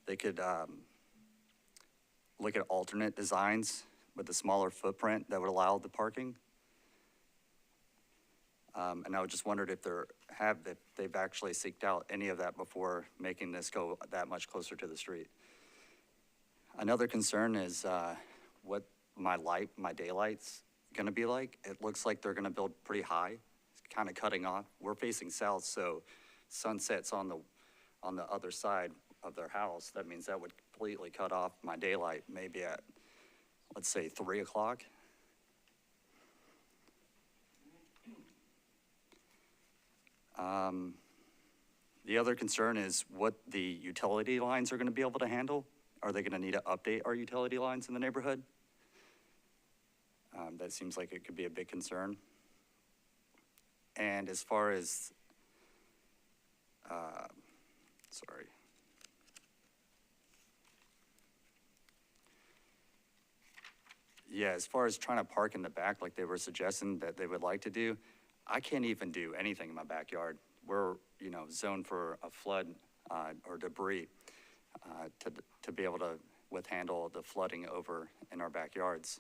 they could look at alternate designs with a smaller footprint that would allow the parking. And I just wondered if they've actually seeked out any of that before making this go that much closer to the street. Another concern is what my daylight's gonna be like. It looks like they're gonna build pretty high, kind of cutting off. We're facing south, so sunset's on the other side of their house. That means that would completely cut off my daylight, maybe at, let's say, 3 o'clock. The other concern is what the utility lines are going to be able to handle. Are they going to need to update our utility lines in the neighborhood? That seems like it could be a big concern. And as far as, as far as trying to park in the back like they were suggesting that they would like to do, I can't even do anything in my backyard. We're, zoned for a flood or debris to be able to withhandle the flooding over in our backyards.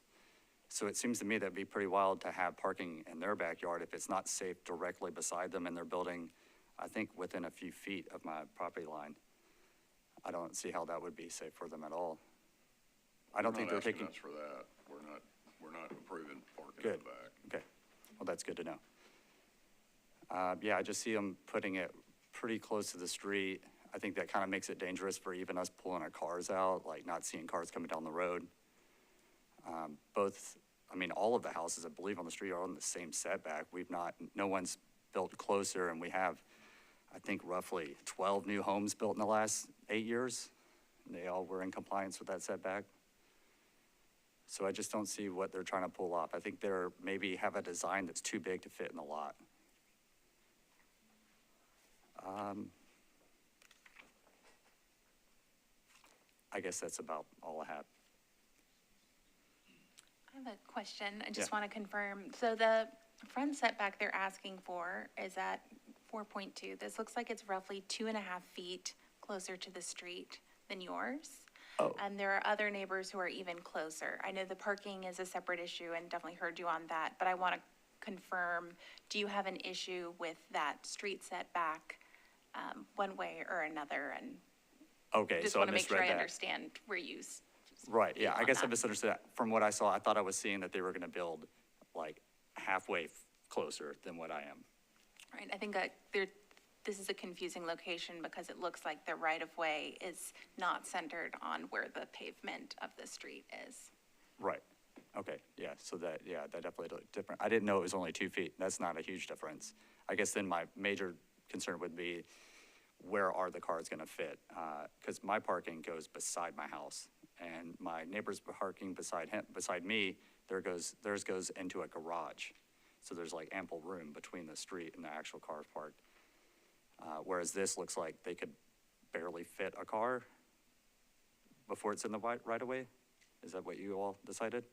So it seems to me that'd be pretty wild to have parking in their backyard if it's not safe directly beside them and they're building, I think, within a few feet of my property line. I don't see how that would be safe for them at all. I don't think they're taking. We're not asking us for that. We're not approving parking in Good. the back. Okay. Well, that's good to know. I just see them putting it pretty close to the street. I think that kind of makes it dangerous for even us pulling our cars out, like not seeing cars coming down the road. All of the houses, I believe, on the street are on the same setback. No one's built closer, and we have, I think, roughly 12 new homes built in the last 8 years. And they all were in compliance with that setback. So I just don't see what they're trying to pull off. I think they're maybe have a design that's too big to fit in the lot. I guess that's about all I have. I have a question. I just Yeah. want to confirm. So the front setback they're asking for is at 4.2. This looks like it's roughly 2.5 feet closer to the street than yours. Oh. And there are other neighbors who are even closer. I know the parking is a separate issue and definitely heard you on that, but I want to confirm, do you have an issue with that street setback one way or another, and Okay, just so I want to make sure misread I that. understand where you. Right, yeah, I on guess I that. misunderstood that. From what I saw, I thought I was seeing that they were gonna build like halfway closer than what I am. Right, I think this is a confusing location because it looks like the right-of-way is not centered on where the pavement of the street is. Right, okay, yeah, so that definitely looked different. I didn't know it was only 2 feet. That's not a huge difference. I guess then my major concern would be, where are the cars gonna fit? Because my parking goes beside my house, and my neighbor's parking beside me, theirs goes into a garage. So there's like ample room between the street and the actual cars parked. Whereas this looks like they could barely fit a car before it's in the right of way? Is that what you all decided?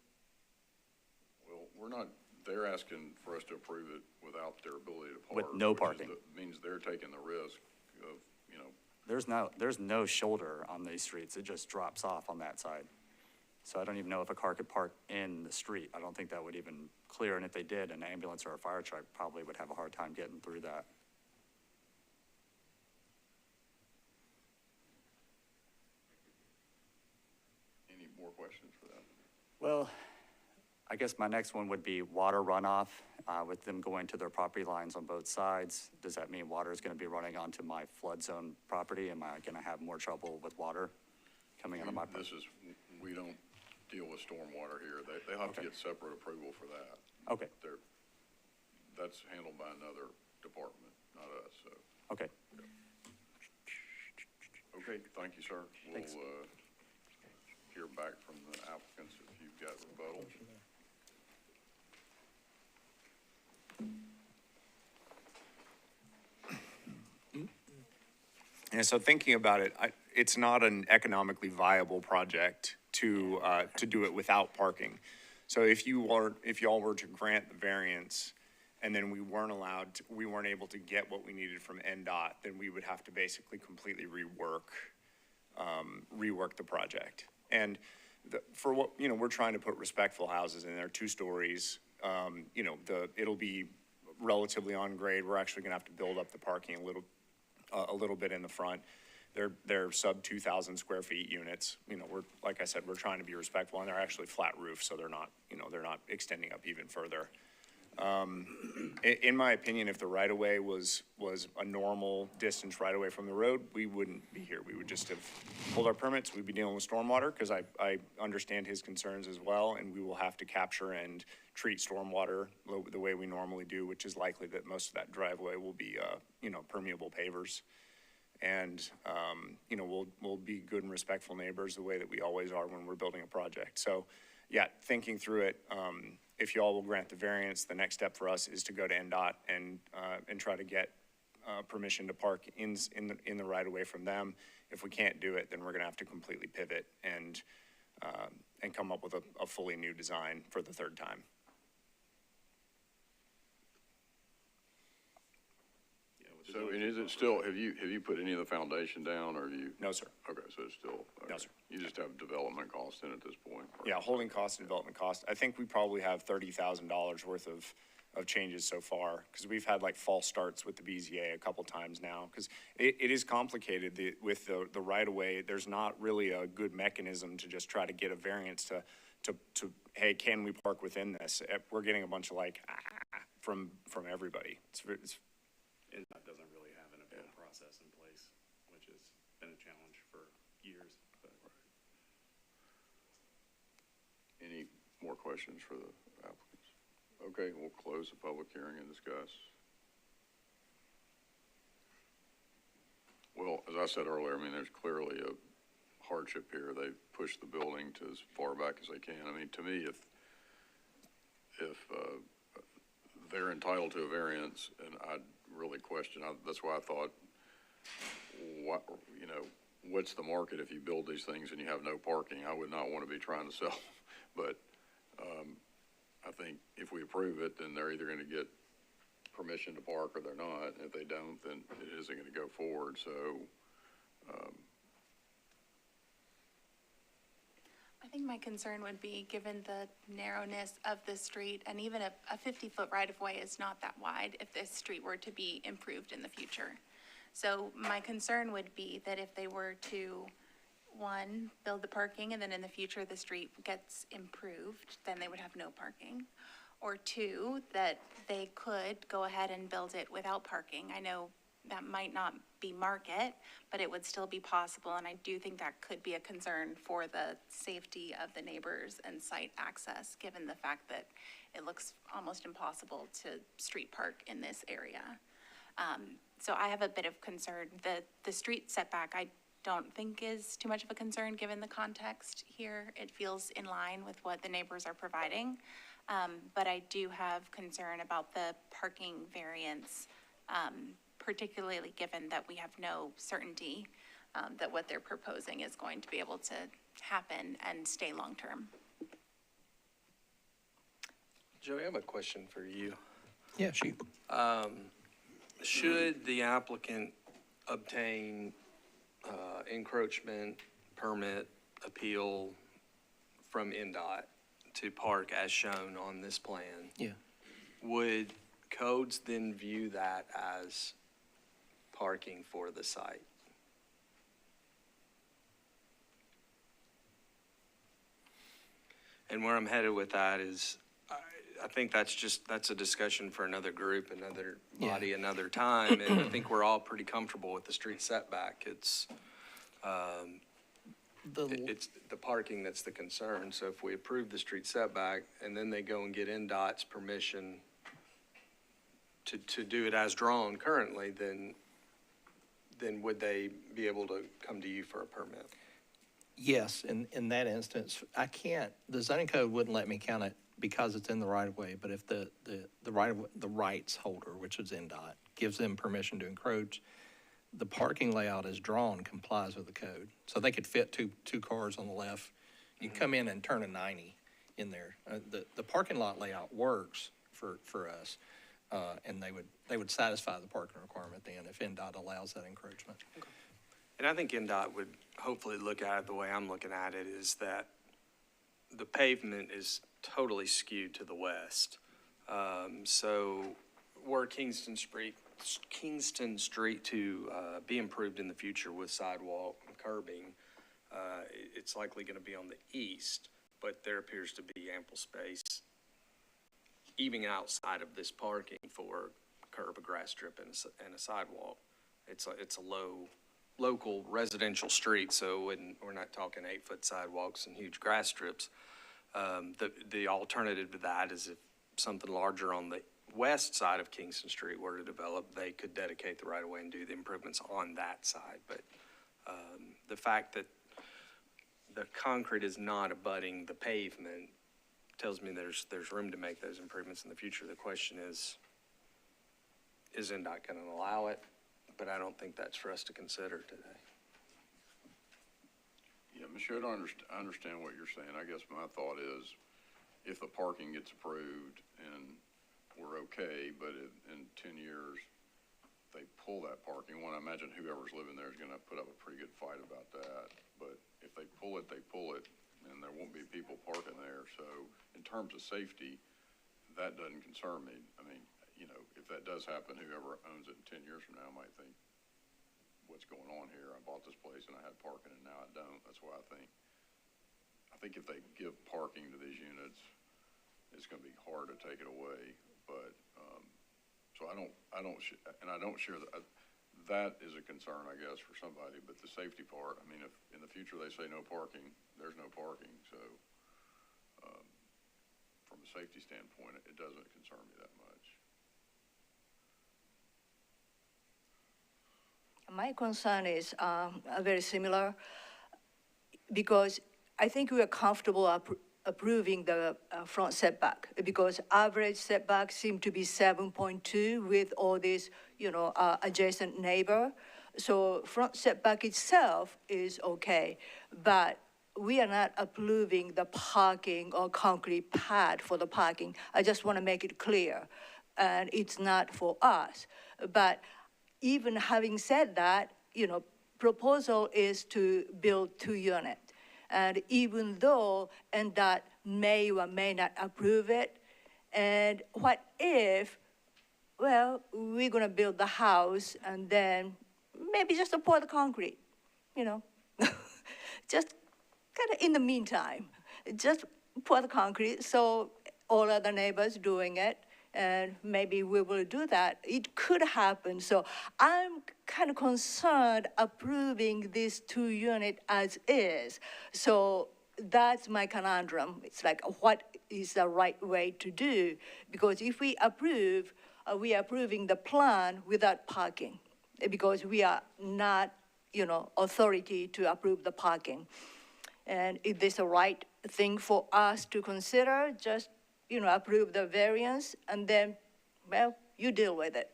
Well, they're asking for us to approve it without their ability to park. With no parking. Means they're taking the risk of, There's no shoulder on these streets. It just drops off on that side. So I don't even know if a car could park in the street. I don't think that would even clear, and if they did, an ambulance or a fire truck probably would have a hard time getting through that. any more questions for that? Well, I guess my next one would be water runoff, with them going to their property lines on both sides. Does that mean water is gonna be running onto my flood zone property? Am I gonna have more trouble with water coming out of my property? We don't deal with stormwater here. They'll have to get separate approval for that. Okay, That's handled by another department, not us, so. okay. Okay, thank you, sir. Thanks. We'll, hear back from the applicants if you've got rebuttals. And so thinking about it, it's not an economically viable project to do it without parking. So if y'all were to grant the variance and then we weren't able to get what we needed from NDOT, then we would have to basically completely rework the project. And for what, we're trying to put respectful houses in there, 2 stories. It'll be relatively on grade. We're actually gonna have to build up the parking a little bit in the front. They're sub 2,000 square feet units. Like I said, we're trying to be respectful, and they're actually flat roof, so they're not extending up even further. In my opinion, if the right-of-way was a normal distance right-of-way from the road, we wouldn't be here. We would just have pulled our permits. We'd be dealing with stormwater, because I understand his concerns as well, and we will have to capture and treat stormwater the way we normally do, which is likely that most of that driveway will be, permeable pavers. And, we'll be good and respectful neighbors the way that we always are when we're building a project. So, yeah, thinking through it, if y'all will grant the variance, the next step for us is to go to NDOT and try to get permission to park in the right of way from them. If we can't do it, then we're gonna have to completely pivot and come up with a fully new design for the 3rd time. So, and is it still, have you put any of the foundation down, or No, sir. Okay, so it's still. Okay. No, sir. You just have development costs in at this point? Yeah, holding costs and development costs. I think we probably have $30,000 worth of changes so far, because we've had like false starts with the BZA a couple times now, because it is complicated with the right-of-way. There's not really a good mechanism to just try to get a variance to hey, can we park within this? We're getting a bunch of from everybody. NDOT doesn't really have an appeal process in place, which has been a challenge for years. But. Any more questions for the applicants? Okay, we'll close the public hearing and discuss. Well, as I said earlier, there's clearly a hardship here. They've pushed the building to as far back as they can. To me, if they're entitled to a variance, and I'd really question, that's why I thought, what's the market if you build these things and you have no parking? I would not want to be trying to sell, but I think if we approve it, then they're either going to get permission to park or they're not. If they don't, then it isn't going to go forward. So I think my concern would be, given the narrowness of the street, and even a 50-foot right-of-way is not that wide if this street were to be improved in the future. So my concern would be that if they were to, one, build the parking, and then in the future the street gets improved, then they would have no parking. Or two, that they could go ahead and build it without parking. I know that might not be market, but it would still be possible, and I do think that could be a concern for the safety of the neighbors and site access, given the fact that it looks almost impossible to street park in this area. So I have a bit of concern. The street setback, I don't think is too much of a concern, given the context here. It feels in line with what the neighbors are providing. But I do have concern about the parking variance, particularly given that we have no certainty that what they're proposing is going to be able to happen and stay long-term. Joey, I have a question for you. Yeah, shoot. Should the applicant obtain encroachment permit appeal from NDOT to park as shown on this plan? Yeah. Would codes then view that as parking for the site? And where I'm headed with that is, I think that's a discussion for another group, another body, another time. And I think we're all pretty comfortable with the street setback. It's the parking that's the concern. So if we approve the street setback and then they go and get NDOT's permission to do it as drawn currently, then would they be able to come to you for a permit? Yes, in that instance, the zoning code wouldn't let me count it because it's in the right of way, but if the rights holder, which is NDOT, gives them permission to encroach, the parking layout as drawn complies with the code. So they could fit two cars on the left. You come in and turn a 90 in there. The parking lot layout works for us, and they would satisfy the parking requirement then if NDOT allows that encroachment. Okay. And I think NDOT would hopefully look at it the way I'm looking at it, is that the pavement is totally skewed to the west. So were Kingston Street to be improved in the future with sidewalk and curbing, it's likely going to be on the east, but there appears to be ample space even outside of this parking for curb, a grass strip, and a sidewalk. It's a local residential street, so we're not talking 8-foot sidewalks and huge grass strips. The alternative to that is if something larger on the west side of Kingston Street were to develop, they could dedicate the right-of-way and do the improvements on that side. But the fact that the concrete is not abutting the pavement tells me there's room to make those improvements in the future. The question is NDOT going to allow it? But I don't think that's for us to consider today. Yeah, Michelle, I understand what you're saying. I guess my thought is if the parking gets approved and we're okay, but in 10 years, they pull that parking. One, I imagine whoever's living there is going to put up a pretty good fight about that. But if they pull it, and there won't be people parking there. So in terms of safety, that doesn't concern me. I mean, you know, if that does happen, whoever owns it in 10 years from now might think, what's going on here? I bought this place and I had parking and now I don't. That's why I think if they give parking to these units, it's going to be hard to take it away. But, so I don't share that. That is a concern, I guess, for somebody, but the safety part, I mean, if in the future they say no parking, there's no parking. So, from a safety standpoint, it doesn't concern me that much. My concern is very similar because I think we are comfortable approving the front setback because average setback seem to be 7.2 with all these, adjacent neighbor. So front setback itself is okay, but we are not approving the parking or concrete pad for the parking. I just want to make it clear, and it's not for us. But even having said that, proposal is to build 2 units. And even though NDOT may or may not approve it, and what if, we're going to build the house and then maybe just pour the concrete, you know. Just kind of in the meantime, just pour the concrete, so all other neighbors doing it, and maybe we will do that. It could happen, so I'm kind of concerned approving this 2-unit as is. So that's my conundrum. It's like, what is the right way to do? Because if we approve, we are approving the plan without parking, because we are not, you know, authority to approve the parking. And is this the right thing for us to consider? Just, you know, approve the variance and then, well, you deal with it.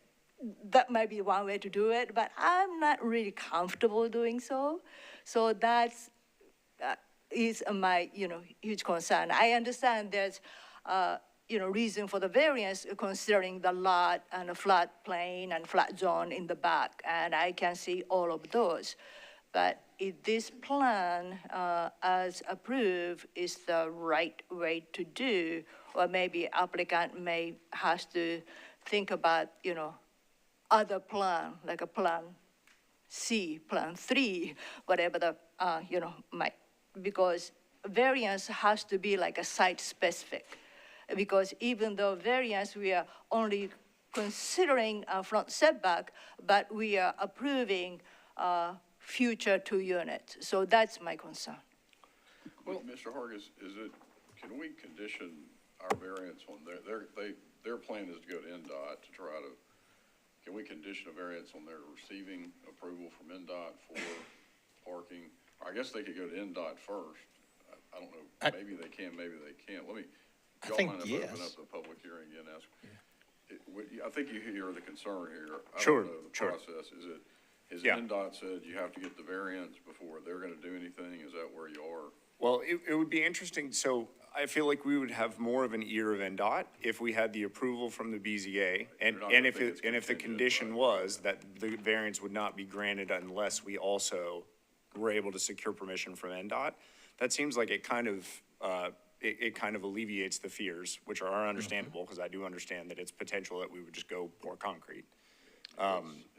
That might be one way to do it, but I'm not really comfortable doing so. So that's, is my, you know, huge concern. I understand there's, you know, reason for the variance considering the lot and a flat plane and flat zone in the back, and I can see all of those. But if this plan, as approved, is the right way to do, or maybe applicant may has to think about, you know, other plan, like a plan C, plan 3, whatever the, you know, might, because variance has to be like a site-specific. Because even though variance, we are only considering a front setback, but we are approving future 2 units. So that's my concern. Well, Mr. Hargis, can we condition our variance on their plan is to go to NDOT to try to, can we condition a variance on their receiving approval from NDOT for parking? I guess they could go to NDOT first. I don't know, maybe they can, maybe they can't. Let me, y'all mind if I open up the public hearing again, ask? I think you hear the concern here. I don't know the process. Has NDOT said you have to get the variance before they're gonna do anything? Is that where you are? Well, it would be interesting. So I feel like we would have more of an ear of NDOT if we had the approval from the BZA, and if the condition was that the variance would not be granted unless we also were able to secure permission from NDOT. That seems like it kind of it kind of alleviates the fears, which are understandable, because I do understand that it's potential that we would just go pour concrete.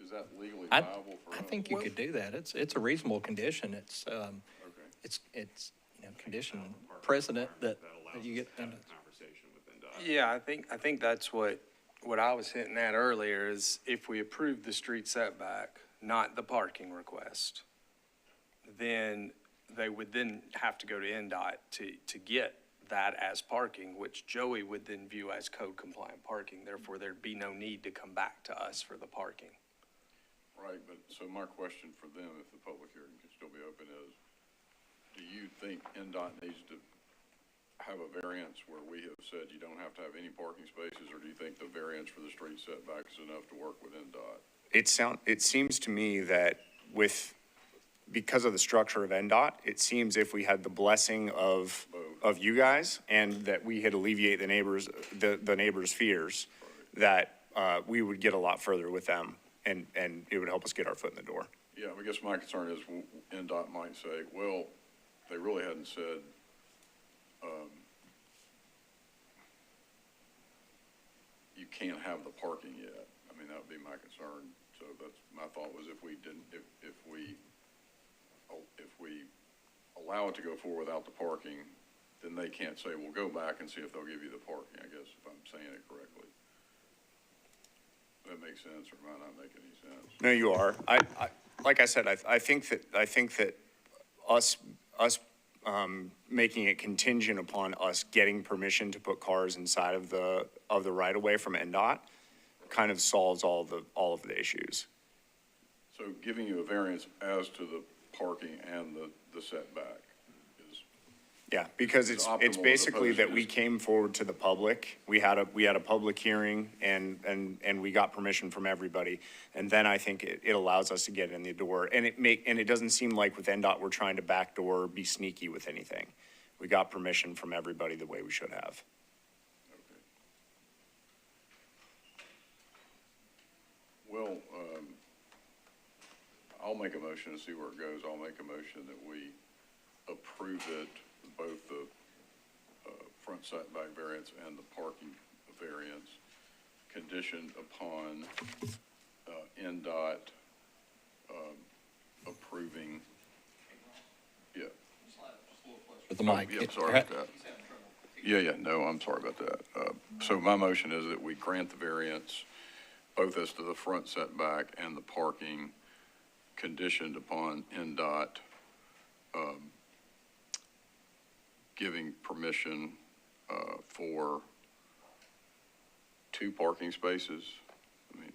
Is that legally viable for us? I think you could do that. It's a reasonable condition. It's, it's, you know, condition precedent that you get. Yeah, I think that's what I was hinting at earlier is if we approve the street setback, not the parking request, then they would then have to go to NDOT to get that as parking, which Joey would then view as code compliant parking. Therefore, there'd be no need to come back to us for the parking. Right, but so my question for them, if the public hearing can still be open, is do you think NDOT needs to have a variance where we have said you don't have to have any parking spaces, or do you think the variance for the street setback is enough to work with NDOT? It seems to me that because of the structure of NDOT, it seems if we had the blessing of you guys and that we had alleviate the neighbors' fears, that we would get a lot further with them, and it would help us get our foot in the door. Yeah, I guess my concern is NDOT might say, well, they really hadn't said, you can't have the parking yet. I mean, that would be my concern. So that's, my thought was if we allow it to go forward without the parking, then they can't say, well, go back and see if they'll give you the parking, I guess, if I'm saying it correctly. That makes sense, or might not make any sense. No, you are. Like I said, I think that us making it contingent upon us getting permission to put cars inside of the right of way from NDOT kind of solves all of the issues. So giving you a variance as to the parking and the setback is. Yeah, because it's basically that we came forward to the public. We had a public hearing and we got permission from everybody. And then I think it allows us to get in the door. And it doesn't seem like with NDOT we're trying to backdoor or be sneaky with anything. We got permission from everybody the way we should have. Okay. Well, I'll make a motion to see where it goes. I'll make a motion that we approve it, both the front setback variance and the parking variance, conditioned upon NDOT approving, yeah. With the mic. Yeah, sorry about that. Yeah, no, I'm sorry about that. So my motion is that we grant the variance both as to the front setback and the parking, conditioned upon NDOT giving permission for 2 parking spaces. I mean,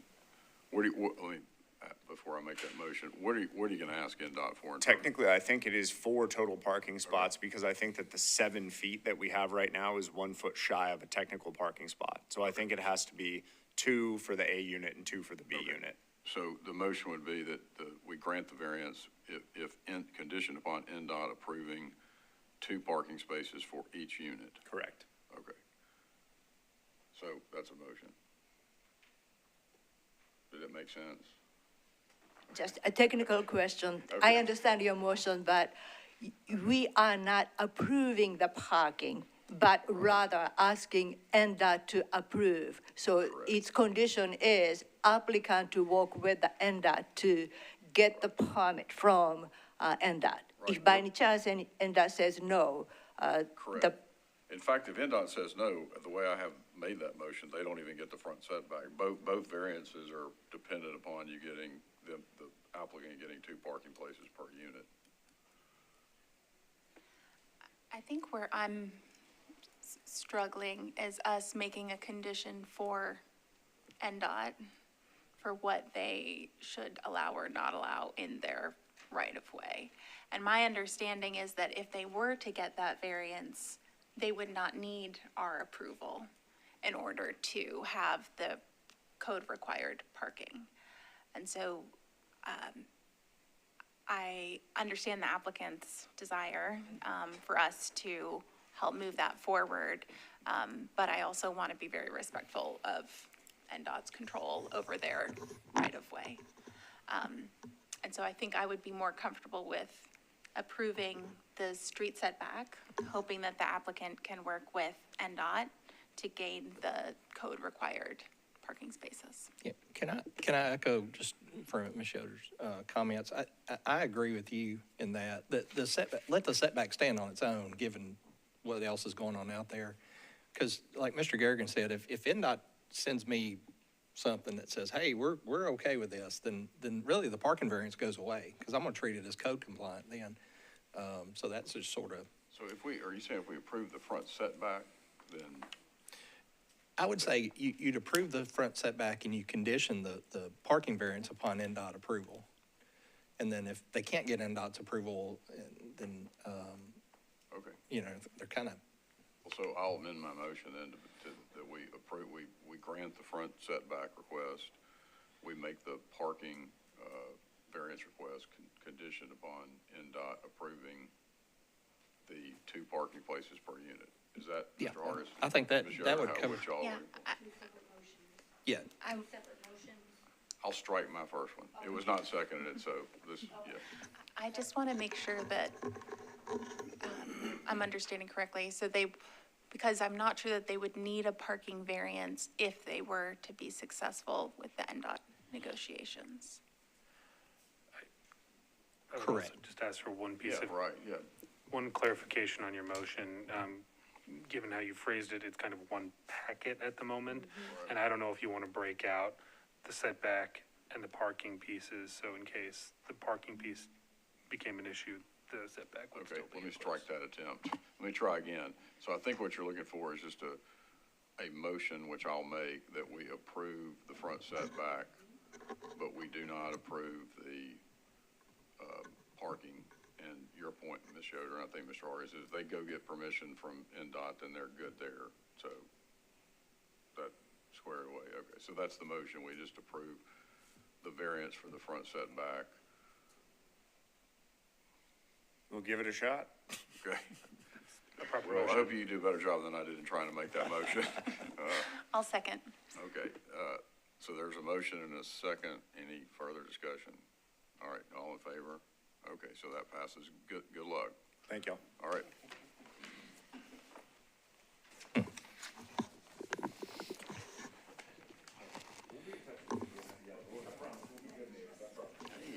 before I make that motion, what are you going to ask NDOT for? Technically, I think it is 4 total parking spots because I think that the 7 feet that we have right now is 1 foot shy of a technical parking spot. So I think it has to be 2 for the A unit and 2 for the B unit. So the motion would be that we grant the variance if conditioned upon NDOT approving 2 parking spaces for each unit. Correct. Okay. So that's a motion. Did it make sense? Just a technical question. Okay. I understand your motion, but we are not approving the parking, but rather asking NDOT to approve. So its condition is applicant to work with the NDOT to get the permit from NDOT. If by any chance NDOT says no, Correct. In fact, if NDOT says no, the way I have made that motion, they don't even get the front setback. Both variances are dependent upon you getting, the applicant getting 2 parking places per unit. I think where I'm struggling is us making a condition for NDOT for what they should allow or not allow in their right-of-way. And my understanding is that if they were to get that variance, they would not need our approval in order to have the code-required parking. And so I understand the applicant's desire for us to help move that forward, but I also want to be very respectful of NDOT's control over their right-of-way. And so I think I would be more comfortable with approving the street setback, hoping that the applicant can work with NDOT to gain the code-required parking spaces. Yeah, can I echo just from Ms. Yoder's comments? I agree with you in that the setback, let the setback stand on its own, given what else is going on out there. Because like Mr. Garrigan said, if NDOT sends me something that says, hey, we're okay with this, then really the parking variance goes away, because I'm going to treat it as code compliant then. So that's just sort of. So are you saying if we approve the front setback, then? I would say you'd approve the front setback and you condition the parking variance upon NDOT approval. And then if they can't get NDOT's approval, then, Okay. you know, they're kind of. Well, so I'll amend my motion then that we approve, we grant the front setback request. We make the parking variance request conditioned upon NDOT approving the 2 parking places per unit. Is that, Yeah, Mr. Harris? I think that would cover. Yeah, Yeah, I'll strike my first one. It was not seconded, so this, yeah. I just want to make sure that I'm understanding correctly. So because I'm not sure that they would need a parking variance if they were to be successful with the NDOT negotiations. I would Correct. also just ask for one piece Yeah, of, right, yeah. one clarification on your motion. Given how you phrased it, it's kind of one packet at the moment. And I don't know if you want to break out the setback and the parking pieces, so in case the parking piece became an issue, the setback would Okay, still be let me in strike place. that attempt. Let me try again. So I think what you're looking for is just a motion, which I'll make, that we approve the front setback, but we do not approve the parking. And your point, Ms. Yoder, and I think Mr. Harris, is they go get permission from NDOT, then they're good there. So that squared away. Okay, so that's the motion. We just approve the variance for the front setback. We'll give it a shot. Okay. A proper Well, I motion. hope you do a better job than I did in trying to make that motion. I'll second. Okay, so there's a motion and a second. Any further discussion? All right, all in favor? Okay, so that passes. Good luck. Thank y'all. All right. Hey,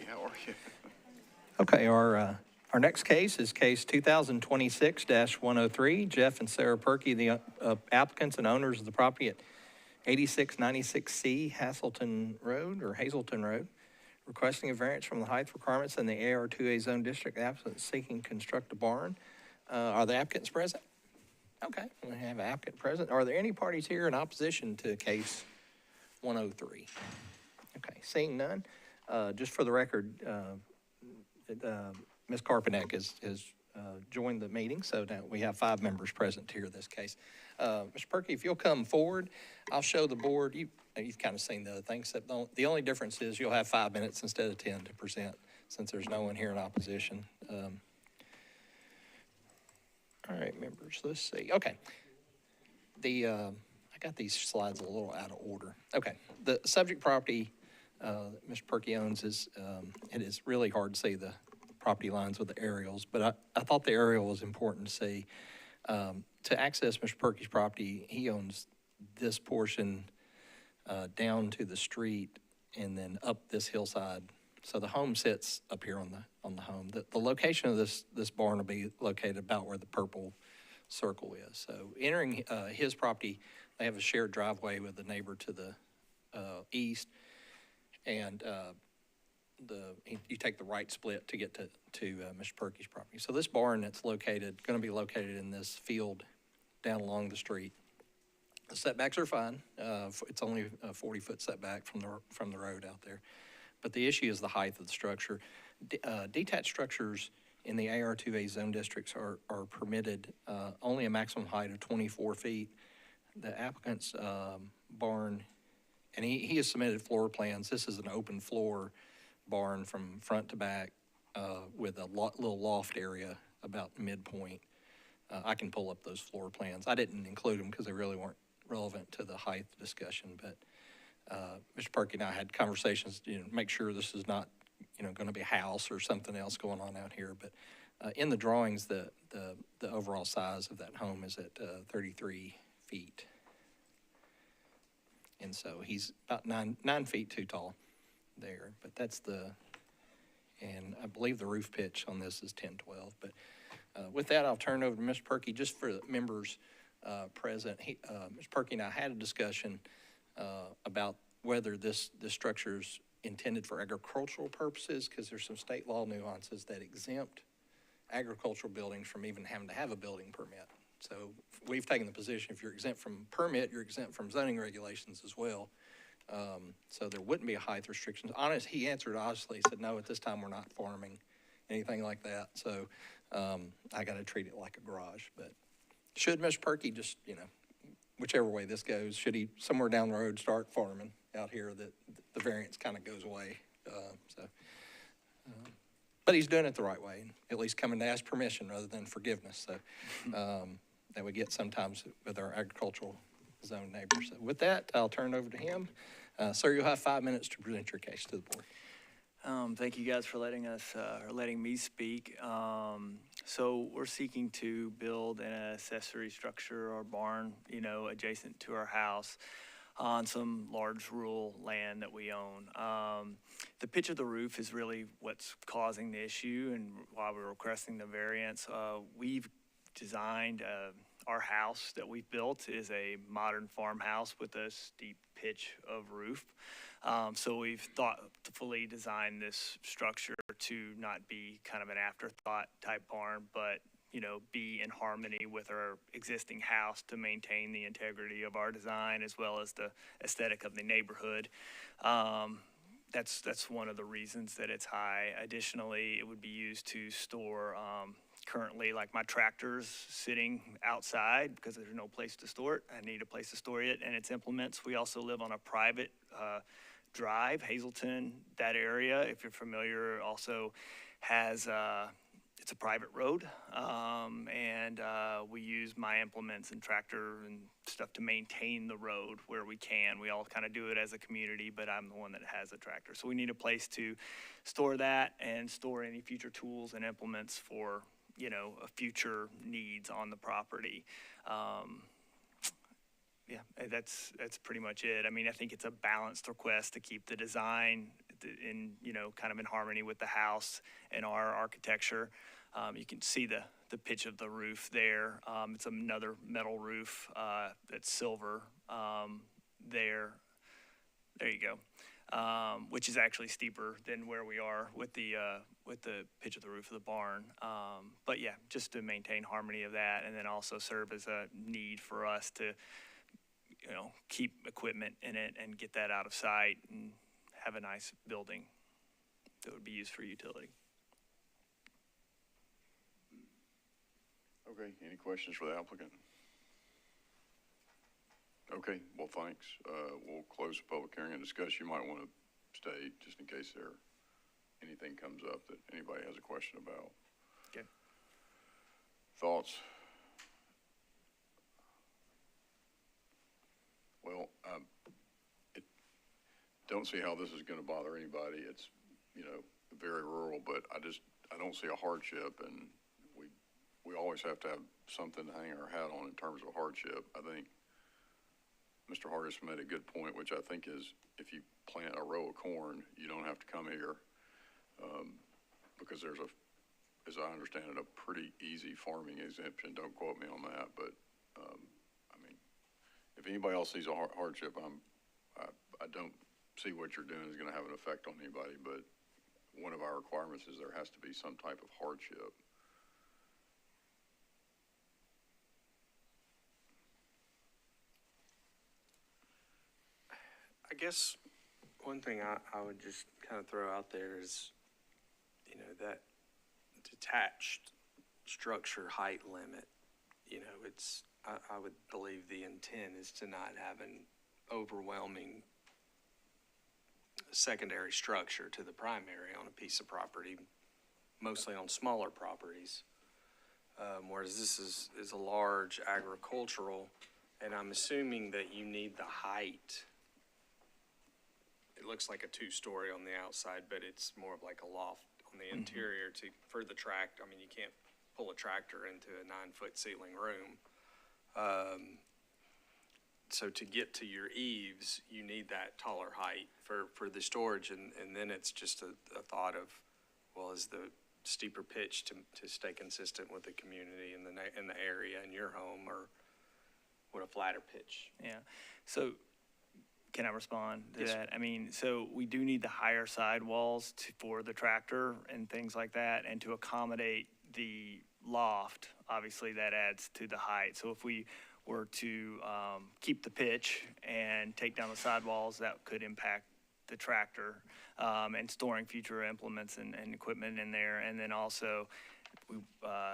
how are you? Okay, our next case is case 2026-103. Jeff and Sarah Perkey, the applicants and owners of the property at 8696 C Haselton Road, requesting a variance from the height requirements in the AR2A zone district. The applicant seeking to construct a barn. Are the applicants present? Okay, we have an applicant present. Are there any parties here in opposition to case 103? Okay, seeing none. Just for the record, Ms. Carpenek has joined the meeting, so now we have 5 members present to hear this case. Mr. Perkey, if you'll come forward, I'll show the board. You've kind of seen the other things. The only difference is you'll have 5 minutes instead of 10 to present, since there's no one here in opposition. All right, members, let's see. Okay. I got these slides a little out of order. Okay, the subject property that Mr. Perkey owns is, it is really hard to see the property lines with the aerials, but I thought the aerial was important to see. To access Mr. Perkey's property, he owns this portion down to the street and then up this hillside. So the home sits up here on the home. The location of this barn will be located about where the purple circle is. So entering his property, they have a shared driveway with the neighbor to the east, and you take the right split to get to Mr. Perkey's property. So this barn that's going to be located in this field down along the street. The setbacks are fine. It's only a 40-foot setback from the road out there. But the issue is the height of the structure. Detached structures in the AR2A zone districts are permitted only a maximum height of 24 feet. The applicant's barn, and he has submitted floor plans. This is an open floor barn from front to back with a little loft area about midpoint. I can pull up those floor plans. I didn't include them because they really weren't relevant to the height discussion, but Mr. Perkey and I had conversations, make sure this is not, going to be a house or something else going on out here. But in the drawings, the overall size of that home is at 33 feet. And so he's about 9 feet too tall there. But and I believe the roof pitch on this is 10-12. But with that, I'll turn over to Mr. Perkey. Just for the members present, Mr. Perkey and I had a discussion about whether this structure is intended for agricultural purposes, because there's some state law nuances that exempt agricultural buildings from even having to have a building permit. So we've taken the position, if you're exempt from permit, you're exempt from zoning regulations as well. So there wouldn't be a height restrictions. He answered honestly, he said, no, at this time we're not farming anything like that. So I got to treat it like a garage. But should Mr. Perkey just, whichever way this goes, should he somewhere down the road start farming out here, that the variance kind of goes away. But he's doing it the right way, at least coming to ask permission rather than forgiveness. So that we get sometimes with our agricultural zone neighbors. So with that, I'll turn it over to him. Sir, you'll have 5 minutes to present your case to the board. Thank you guys for letting me speak. So we're seeking to build an accessory structure or barn, adjacent to our house on some large rural land that we own. The pitch of the roof is really what's causing the issue and why we're requesting the variance. We've designed our house that we've built is a modern farmhouse with a steep pitch of roof. So we've thoughtfully designed this structure to not be kind of an afterthought type barn, but be in harmony with our existing house to maintain the integrity of our design as well as the aesthetic of the neighborhood. That's one of the reasons that it's high. Additionally, it would be used to store currently, like my tractor's sitting outside because there's no place to store it. I need a place to store it and its implements. We also live on a private drive. Haselton, that area, if you're familiar, also has it's a private road, and we use my implements and tractor and stuff to maintain the road where we can. We all kind of do it as a community, but I'm the one that has a tractor. So we need a place to store that and store any future tools and implements for, future needs on the property. Yeah, that's pretty much it. I mean, I think it's a balanced request to keep the design in, you know, kind of in harmony with the house and our architecture. You can see the pitch of the roof there. It's another metal roof that's silver there. There you go. Which is actually steeper than where we are with the pitch of the roof of the barn. But yeah, just to maintain harmony of that, and then also serve as a need for us to, you know, keep equipment in it and get that out of sight and have a nice building that would be used for utility. Okay, any questions for the applicant? Okay, well, thanks. We'll close the public hearing and discuss. You might want to stay just in case anything comes up that anybody has a question about. Okay. Thoughts? Well, don't see how this is going to bother anybody. It's, you know, very rural, but I don't see a hardship, and we always have to have something to hang our hat on in terms of hardship. I think Mr. Hargis made a good point, which I think is if you plant a row of corn, you don't have to come here because there's as I understand it, a pretty easy farming exemption. Don't quote me on that, but I mean, if anybody else sees a hardship, I don't see what you're doing is going to have an effect on anybody, but one of our requirements is there has to be some type of hardship. I guess one thing I would just kind of throw out there is, you know, that detached structure height limit, you know, I would believe the intent is to not have an overwhelming secondary structure to the primary on a piece of property, mostly on smaller properties. Whereas this is a large agricultural, and I'm assuming that you need the height. It looks like a two-story on the outside, but it's more of like a loft on the interior for the tract. I mean, you can't pull a tractor into a 9-foot ceiling room. So to get to your eaves, you need that taller height for the storage, and then it's just a thought of, well, is the steeper pitch to stay consistent with the community and the area in your home, or would a flatter pitch? Yeah. So can I respond to Yes, that? I mean, so we do need the higher sidewalls for the tractor and things like that, and to accommodate the loft, obviously that adds to the height. So if we were to keep the pitch and take down the sidewalls, that could impact the tractor and storing future implements and equipment in there. And then also,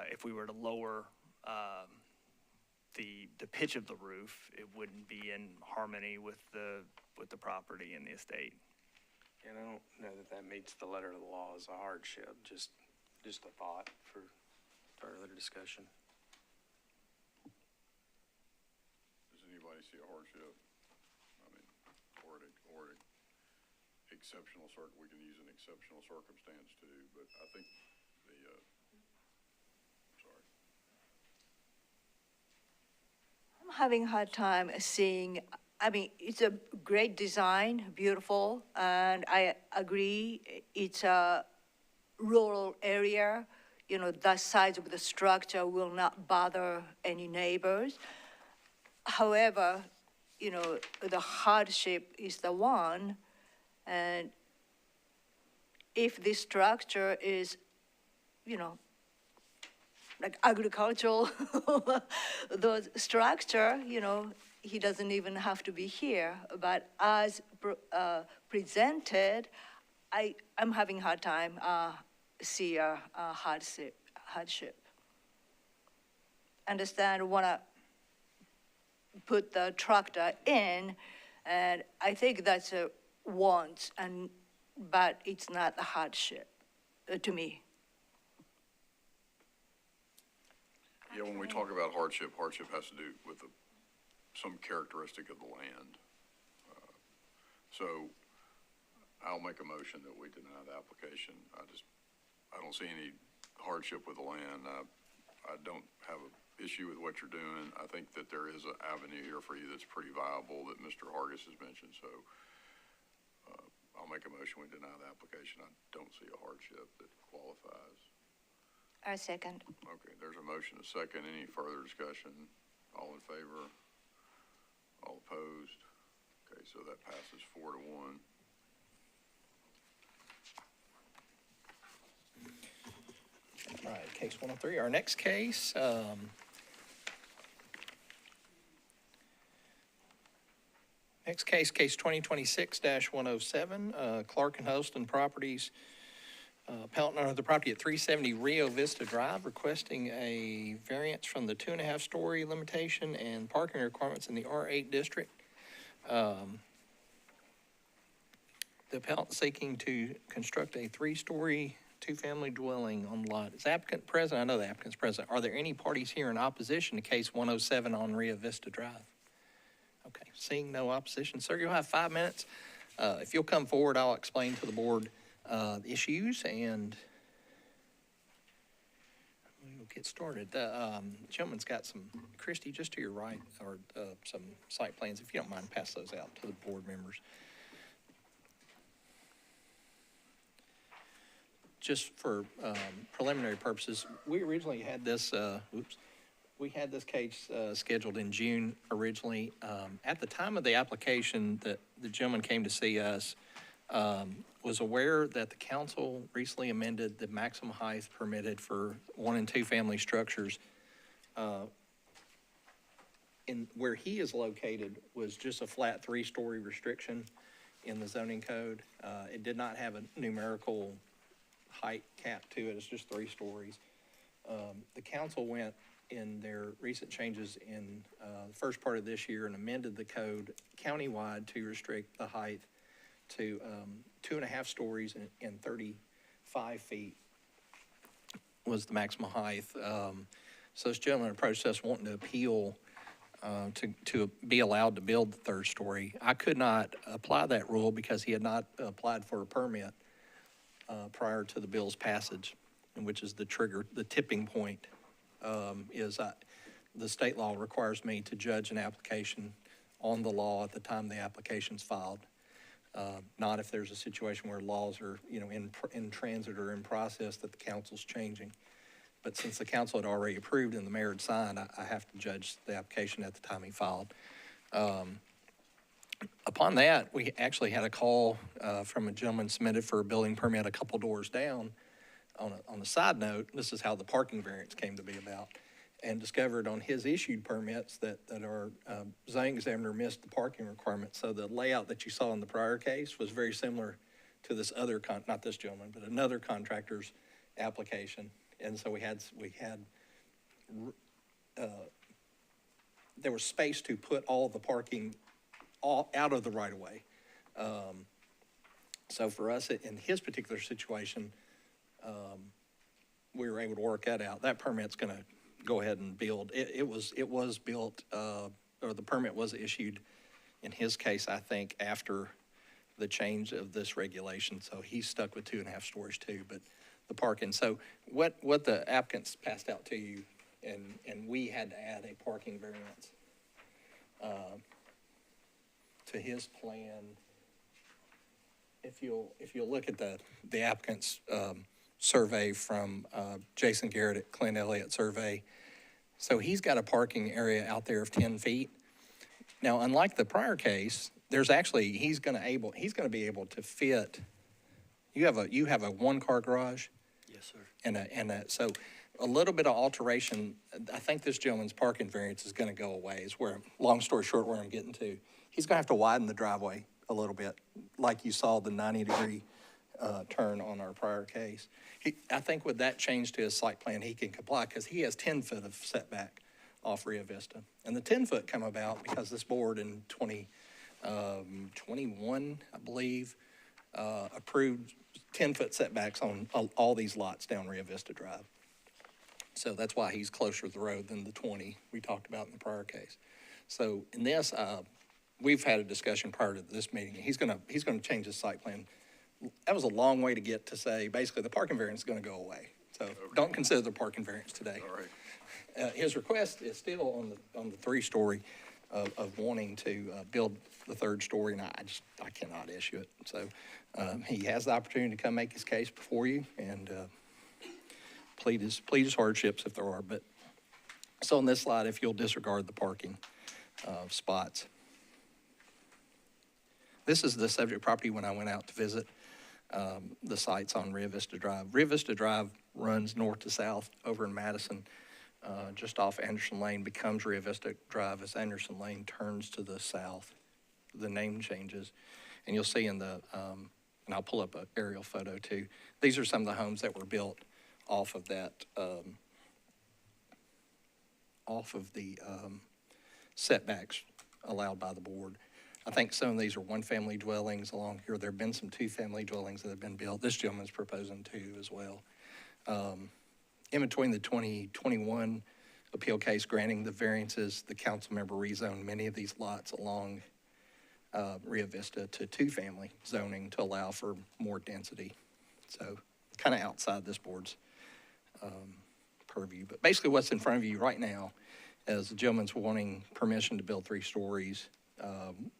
if we were to lower the pitch of the roof, it wouldn't be in harmony with the property and the estate. And I don't know that meets the letter of the law as a hardship, just a thought for further discussion. Does anybody see a hardship? I mean, or an exceptional we can use an exceptional circumstance too, but I think I'm having a hard time seeing, I mean, it's a great design, beautiful, and I agree it's a rural area. You know, that size of the structure will not bother any neighbors. However, you know, the hardship is the one, and if this structure is, you know, like agricultural, those structure, you know, he doesn't even have to be here. But as presented, I'm having a hard time see a hardship. Understand, want to put the tractor in, and I think that's a want, but it's not a hardship to me. Yeah, when we talk about hardship has to do with some characteristic of the land. So I'll make a motion that we deny the application. I don't see any hardship with the land. I don't have an issue with what you're doing. I think that there is an avenue here for you that's pretty viable that Mr. Hargis has mentioned. So I'll make a motion, we deny the application. I don't see a hardship that qualifies. I second. Okay, there's a motion, a second. Any further discussion? All in favor? All opposed? Okay, so that passes 4-1. All right, case 103. Our next case, case 2026-107, Clark and Haselton Properties, appellant owner of the property at 370 Rio Vista Drive, requesting a variance from the 2.5-story limitation and parking requirements in the R8 district. The appellant seeking to construct a 3-story, 2-family dwelling on the lot. Is the applicant present? I know the applicant's present. Are there any parties here in opposition to case 107 on Rio Vista Drive? Okay, seeing no opposition. Sir, you'll have 5 minutes. If you'll come forward, I'll explain to the board the issues, and we'll get started. The gentleman's got some, Christie, just to your right, or some site plans. If you don't mind, pass those out to the board members. Just for preliminary purposes, we originally had this, we had this case scheduled in June originally. At the time of the application that the gentleman came to see us, was aware that the council recently amended the maximum height permitted for 1- and 2-family structures. In where he is located was just a flat 3-story restriction in the zoning code. It did not have a numerical height cap to it. It's just 3 stories. The council went in their recent changes in the first part of this year and amended the code countywide to restrict the height to 2.5 stories and 35 feet was the maximum height. So this gentleman approached us wanting to appeal to be allowed to build the 3rd story. I could not apply that rule because he had not applied for a permit prior to the bill's passage, which is the trigger, the tipping point. The state law requires me to judge an application on the law at the time the application's filed. Not if there's a situation where laws are, in transit or in process that the council's changing. But since the council had already approved and the mayor had signed, I have to judge the application at the time he filed. Upon that, we actually had a call from a gentleman submitted for a building permit a couple doors down. On a side note, this is how the parking variance came to be about, and discovered on his issued permits that our zoning examiner missed the parking requirement. So the layout that you saw in the prior case was very similar to this other, not this gentleman, but another contractor's application. And so there was space to put all the parking all out of the right of way. So for us, in his particular situation, we were able to work that out. That permit's going to go ahead and build. It was built, or the permit was issued in his case, I think, after the change of this regulation. So he's stuck with 2.5 stories too, but the parking. So what the applicants passed out to you, and we had to add a parking variance to his plan. If you'll look at the applicant's survey from Jason Garrett at Clint Elliott Survey. So he's got a parking area out there of 10 feet. Now, unlike the prior case, there's actually, he's going to be able to fit, you have a 1-car garage? Yes, sir. So a little bit of alteration. I think this gentleman's parking variance is going to go away, is where, long story short, where I'm getting to. He's going to have to widen the driveway a little bit, like you saw the 90-degree turn on our prior case. I think with that change to his site plan, he can comply because he has 10 foot of setback off Rio Vista. And the 10 foot come about because this board in 2021, I believe, approved 10-foot setbacks on all these lots down Rio Vista Drive. So that's why he's closer to the road than the 20 we talked about in the prior case. So in this, we've had a discussion prior to this meeting. He's gonna change his site plan. That was a long way to get to say, basically, the parking variance is gonna go away. So don't consider the parking variance today. All right. His request is still on the 3-story. of wanting to build the third story, and I cannot issue it. So he has the opportunity to come make his case before you and plead his hardships if there are. But so on this slide, if you'll disregard the parking spots. This is the subject property when I went out to visit the sites on Rio Vista Drive. Rio Vista Drive runs north to south over in Madison, just off Anderson Lane, becomes Rio Vista Drive as Anderson Lane turns to the south. The name changes. And you'll see in the, and I'll pull up an aerial photo too. These are some of the homes that were built off of that, off of the setbacks allowed by the board. I think some of these are one-family dwellings along here. There have been some two-family dwellings that have been built. This gentleman's proposing two as well. In between the 2021 appeal case granting the variances, the council member rezoned many of these lots along Rio Vista to two-family zoning to allow for more density. So kind of outside this board's purview. But basically what's in front of you right now is the gentleman's wanting permission to build 3 stories.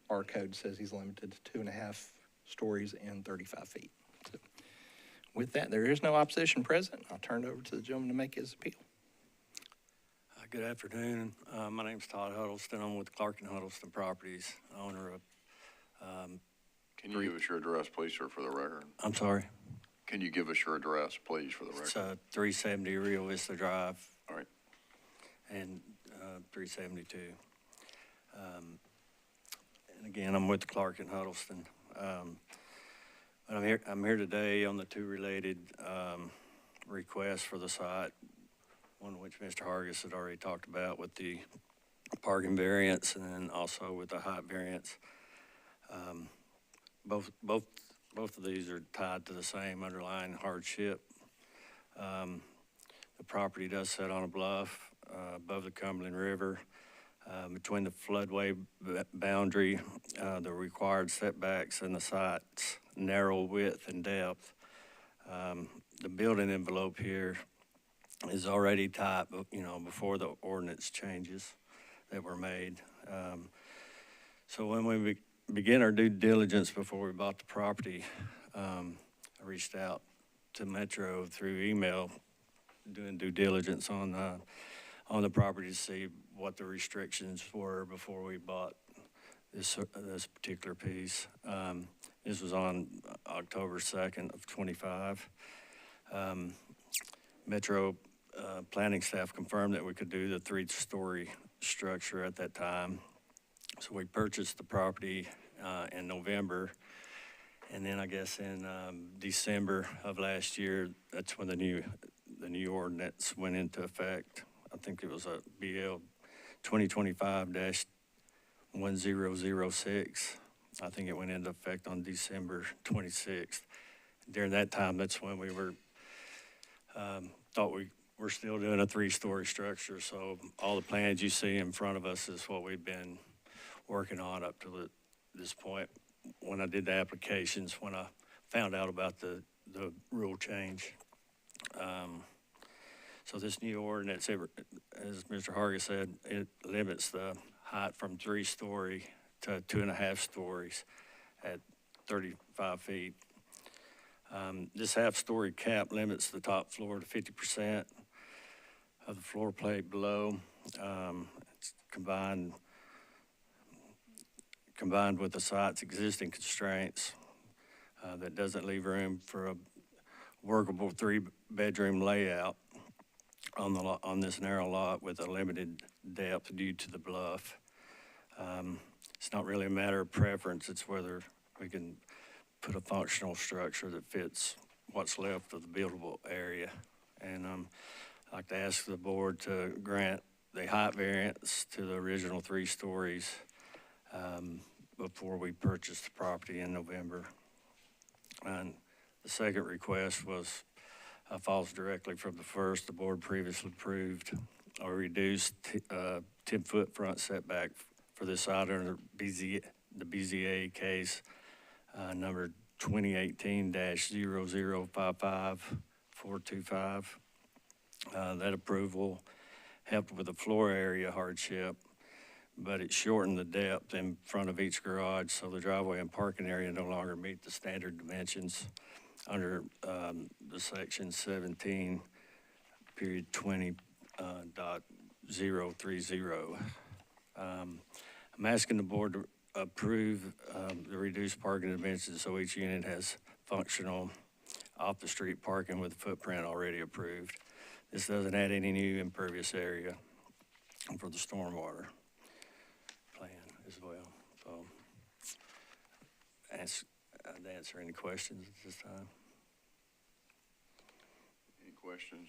Our code says he's limited to 2.5 stories and 35 feet. So with that, there is no opposition present. I'll turn it over to the gentleman to make his appeal. Good afternoon. My name's Todd Huddleston. I'm with Clark and Huddleston Properties, owner of. Can you give us your address, please, sir, for the record? I'm sorry. Can you give us your address, please, for the record? It's 370 Rio Vista Drive. All right. And 372. And again, I'm with Clark and Huddleston. But I'm here today on the 2 related requests for the site. One of which Mr. Hargis had already talked about with the parking variance, and then also with the height variance. Both of these are tied to the same underlying hardship. The property does sit on a bluff above the Cumberland River. Between the floodway boundary, the required setbacks, and the site's narrow width and depth. The building envelope here is already tight, before the ordinance changes that were made. So when we began our due diligence before we bought the property, I reached out to Metro through email, doing due diligence on the property to see what the restrictions were before we bought this particular piece. This was on October 2nd of 25. Metro planning staff confirmed that we could do the 3-story structure at that time. So we purchased the property in November. And then I guess in December of last year, that's when the new ordinance went into effect. I think it was a BL 2025-1006. I think it went into effect on December 26th. During that time, that's when we were, thought we were still doing a 3-story structure. So all the plans you see in front of us is what we've been working on up to this point. When I did the applications, when I found out about the rule change. So this new ordinance, as Mr. Hargis said, it limits the height from 3-story to 2.5 stories at 35 feet. This half-story cap limits the top floor to 50% of the floor plate below. It's combined with the site's existing constraints, that doesn't leave room for a workable 3-bedroom layout on this narrow lot with a limited depth due to the bluff. It's not really a matter of preference. It's whether we can put a functional structure that fits what's left of the buildable area. And I'd like to ask the board to grant the height variance to the original 3 stories before we purchased the property in November. And the second request falls directly from the first. The board previously approved a reduced 10-foot front setback for this site under the BZA case number 2018-0055425. That approval helped with the floor area hardship but it shortened the depth in front of each garage, so the driveway and parking area no longer meet the standard dimensions under the section 17, period 20, dot 030. I'm asking the board to approve the reduced parking dimensions so each unit has functional off-the-street parking with footprint already approved. This doesn't add any new impervious area for the stormwater plan as well. So, I'd answer any questions at this time. Any questions?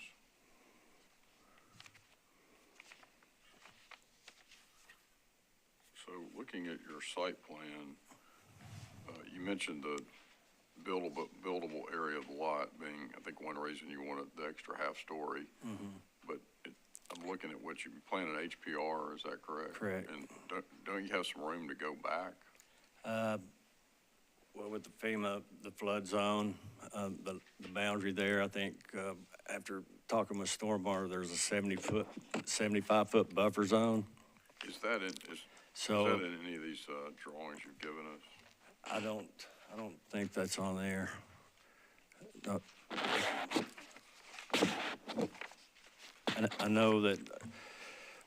So looking at your site plan, you mentioned the buildable area of the lot being, I think, one reason you wanted the extra half story. But I'm looking at what you plan at HPR, is that correct? Correct. And don't you have some room to go back? Well, with the FEMA, the flood zone, the boundary there, I think, after talking with Stormwater, there's a 75-foot buffer zone. Is that in any of these drawings you've given us? I don't think that's on there. No. And I know that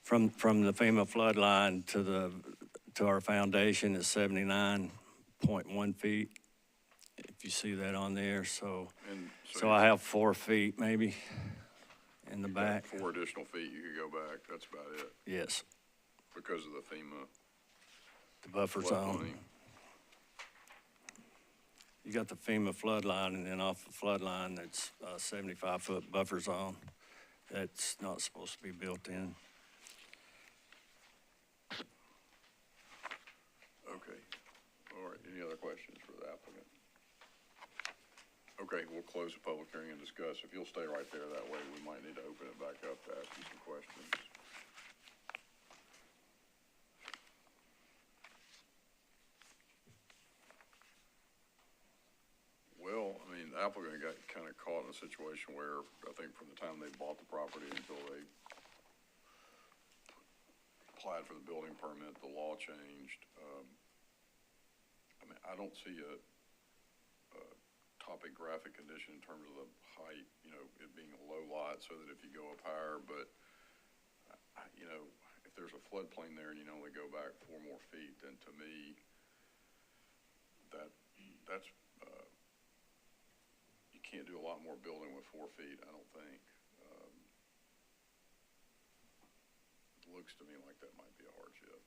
from the FEMA flood line to our foundation is 79.1 feet. If you see that on there, so I have 4 feet maybe in the back. 4 additional feet you could go back, that's about it, Yes, because of the FEMA. the buffer flood zone. money. You got the FEMA flood line, and then off the flood line, that's a 75-foot buffer zone. That's not supposed to be built in. Okay, all right, any other questions for the applicant? Okay, we'll close the public hearing and discuss. If you'll stay right there, that way we might need to open it back up to ask you some questions. Well, I mean, the applicant got kind of caught in a situation where I think from the time they bought the property until they applied for the building permit, the law changed. I mean, I don't see a topographic condition in terms of the height, you know, it being a low lot so that if you go up higher, but, you know, if there's a floodplain there and you can only go back 4 more feet, then to me, that's, you can't do a lot more building with 4 feet, I don't think. It looks to me like that might be a hardship.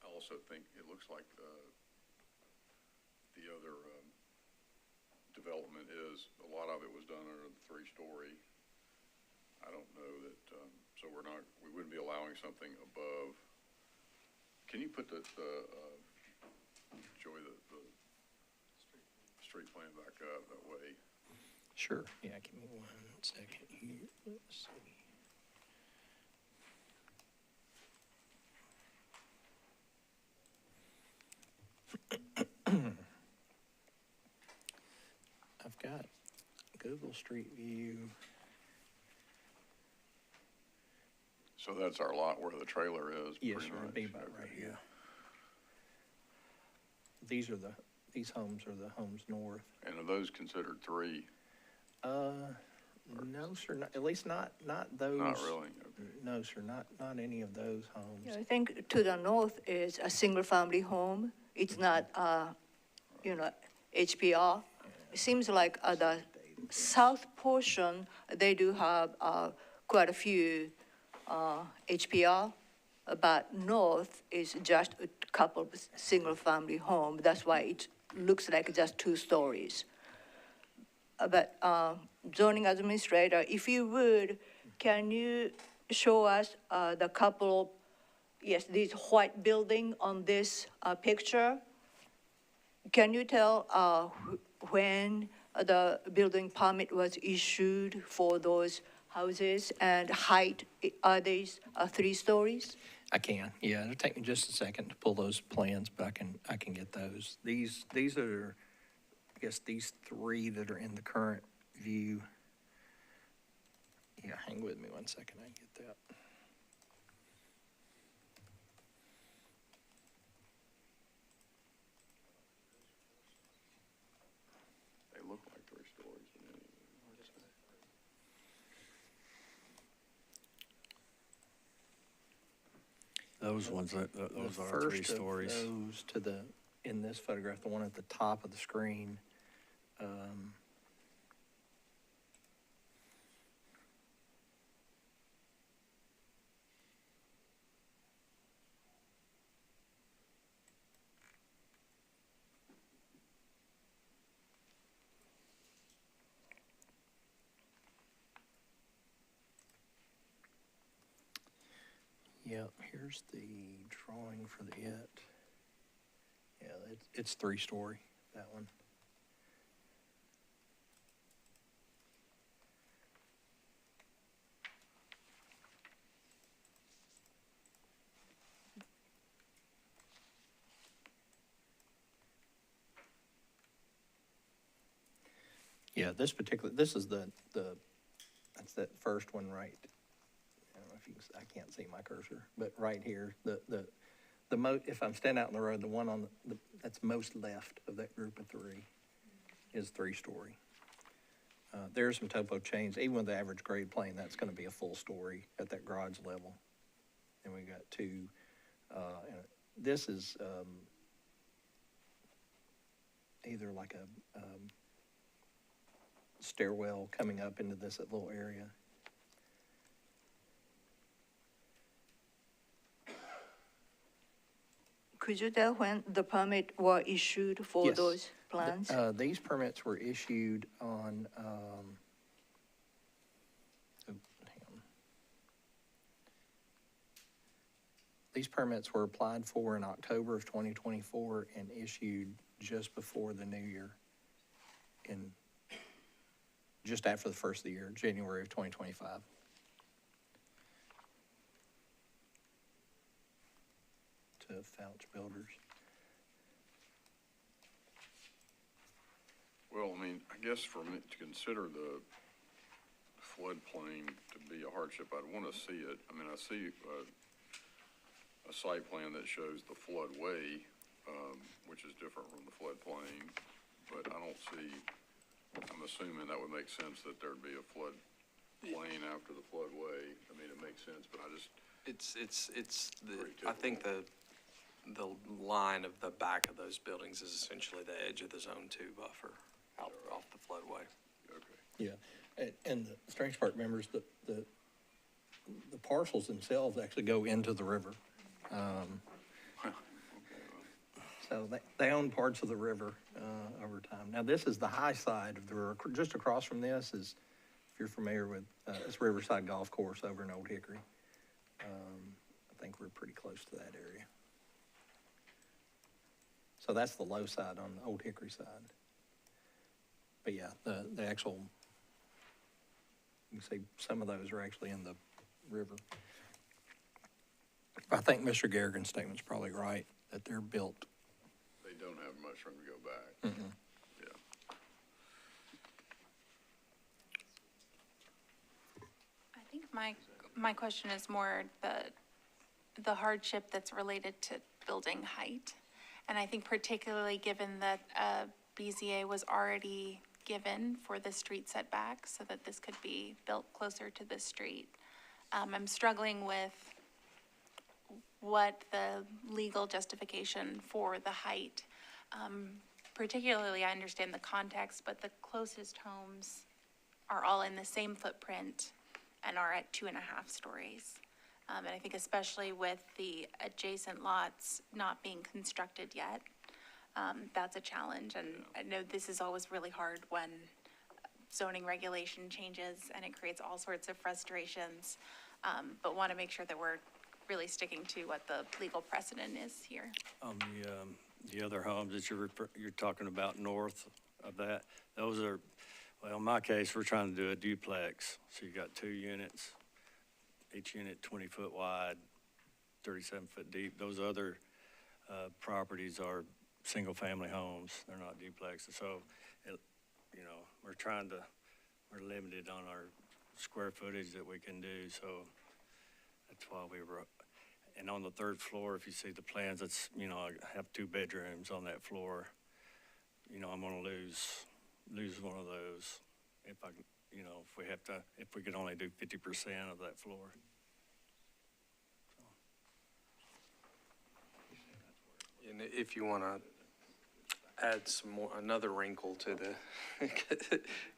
I also think it looks like the other development is, a lot of it was done under the 3-story. I don't know that, so we wouldn't be allowing something above. Can you put Joey, the street plan back up that way? Sure. Yeah, give me 1 second here. Let's see. I've got Google Street View. So that's our lot where the trailer is, Yes, pretty sir, much. it'd be about right here. These homes are the homes north. And are those considered 3? No, sir, at least not those. Not really? Okay. No, sir, not any of those homes. Yeah, I think to the north is a single-family home. It's not, you know, HPR. It seems like the south portion, they do have quite a few HPR, but north is just a couple of single-family home. That's why it looks like just 2 stories. But zoning administrator, if you would, can you show us the couple, yes, this white building on this picture? Can you tell when the building permit was issued for those houses and height? Are these 3 stories? I can, yeah, it'll take me just a second to pull those plans, but I can get those. These are, I guess, these 3 that are in the current view. Yeah, hang with me 1 second, I can get that. Those ones, those The are first three of stories. those to the, in this photograph, the one at the top of the screen, yep, here's the drawing for the it. Yeah, it's three-story, that one. Yeah, this is that's that first one right. I don't know if you can, I can't see my cursor, but right here, if I'm standing out in the road, the one on that's most left of that group of three is three-story. There's some topo change, even with the average grade plane, that's gonna be a full story at that garage level. And we got two, and this is, either like a, stairwell coming up into this little area. Could you tell when the permit were issued for Yes. those plans? These permits were issued on, hang on. These permits were applied for in October of 2024 and issued just before the new year, just after the first of the year, January of 2025. To Fouch Builders. Well, I mean, I guess for me to consider the floodplain to be a hardship, I'd want to see it. I mean, I see a site plan that shows the floodway, which is different from the floodplain, but I don't see, I'm assuming that would make sense that there'd be a floodplain after the floodway. I mean, it makes sense, but I just. I think the line of the back of those buildings is essentially the edge of the Zone 2 buffer out off the floodway. Okay. Yeah, and the strange part, members, the parcels themselves actually go into the river. So they own parts of the river over time. Now, this is the high side of the river. Just across from this is, if you're familiar with, it's Riverside Golf Course over in Old Hickory. I think we're pretty close to that area. So that's the low side on the Old Hickory side. But yeah, the actual, you can see some of those are actually in the river. I think Mr. Garrigan's statement's probably right, that they're built. They don't have much room to go back. Mm-mm. Yeah. I think my question is more the hardship that's related to building height. And I think particularly given that BZA was already given for the street setback so that this could be built closer to the street. I'm struggling with what the legal justification for the height. Particularly, I understand the context, but the closest homes are all in the same footprint and are at 2.5 stories. And I think especially with the adjacent lots not being constructed yet, that's a challenge. And I know this is always really hard when zoning regulation changes and it creates all sorts of frustrations, but want to make sure that we're really sticking to what the legal precedent is here. The other homes that you're talking about north of that, those are, well, in my case, we're trying to do a duplex. So you got 2 units, each unit 20 foot wide, 37 foot deep. Those other properties are single family homes. They're not duplexes. So, we're limited on our square footage that we can do. So that's why we were, and on the 3rd floor, if you see the plans, it's, I have 2 bedrooms on that floor. I'm gonna lose one of those. if I, can, you know, if we could only do 50% of that floor. And if you want to add another wrinkle to the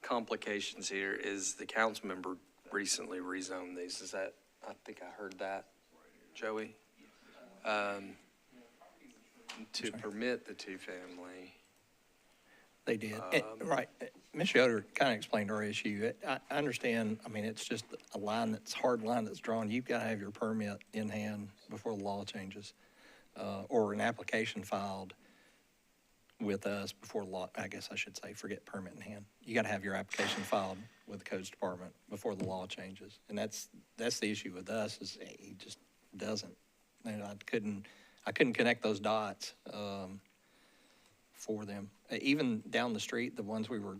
complications here, is the council member recently rezoned these. Is that, I think I heard that, Joey? To permit the two-family. They did. Right. Ms. Yoder kind of explained our issue. I understand, I mean, it's just a line hard line that's drawn. You've got to have your permit in hand before the law changes, or an application filed with us before law, I guess I should say, forget permit in hand. You got to have your application filed with the codes department before the law changes. And that's the issue with us, is he just doesn't. And I couldn't connect those dots for them. Even down the street, the ones we were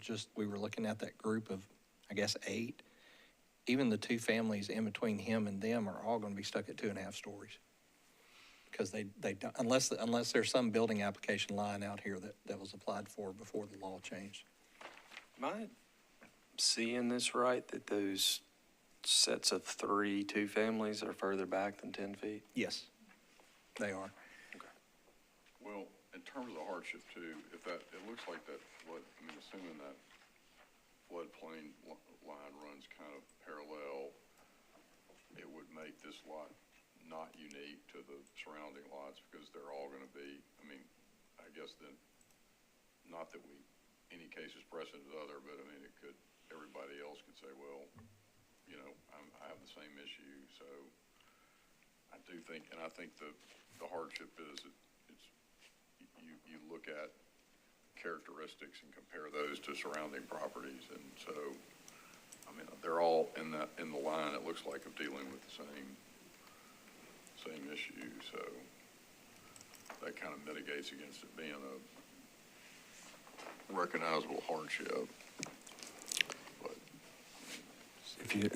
looking at, that group of, I guess, 8, even the 2 families in between him and them are all going to be stuck at 2.5 stories. Because they don't, unless there's some building application line out here that was applied for before the law changed. Am I seeing this right, that those sets of 3 two-families are further back than 10 feet? Yes, they are. Okay. Well, in terms of the hardship too, it looks like that flood, I mean, assuming that floodplain line runs kind of parallel, it would make this lot not unique to the surrounding lots, because they're all going to be, I mean, I guess then, not that any case is precedent to the other, but I mean, everybody else could say, well, you know, I have the same issue. So I do think, and I think the hardship is you look at characteristics and compare those to surrounding properties. And so, I mean, they're all in the line, it looks like, of dealing with the same issue. So that kind of mitigates against it being a recognizable hardship. But If you,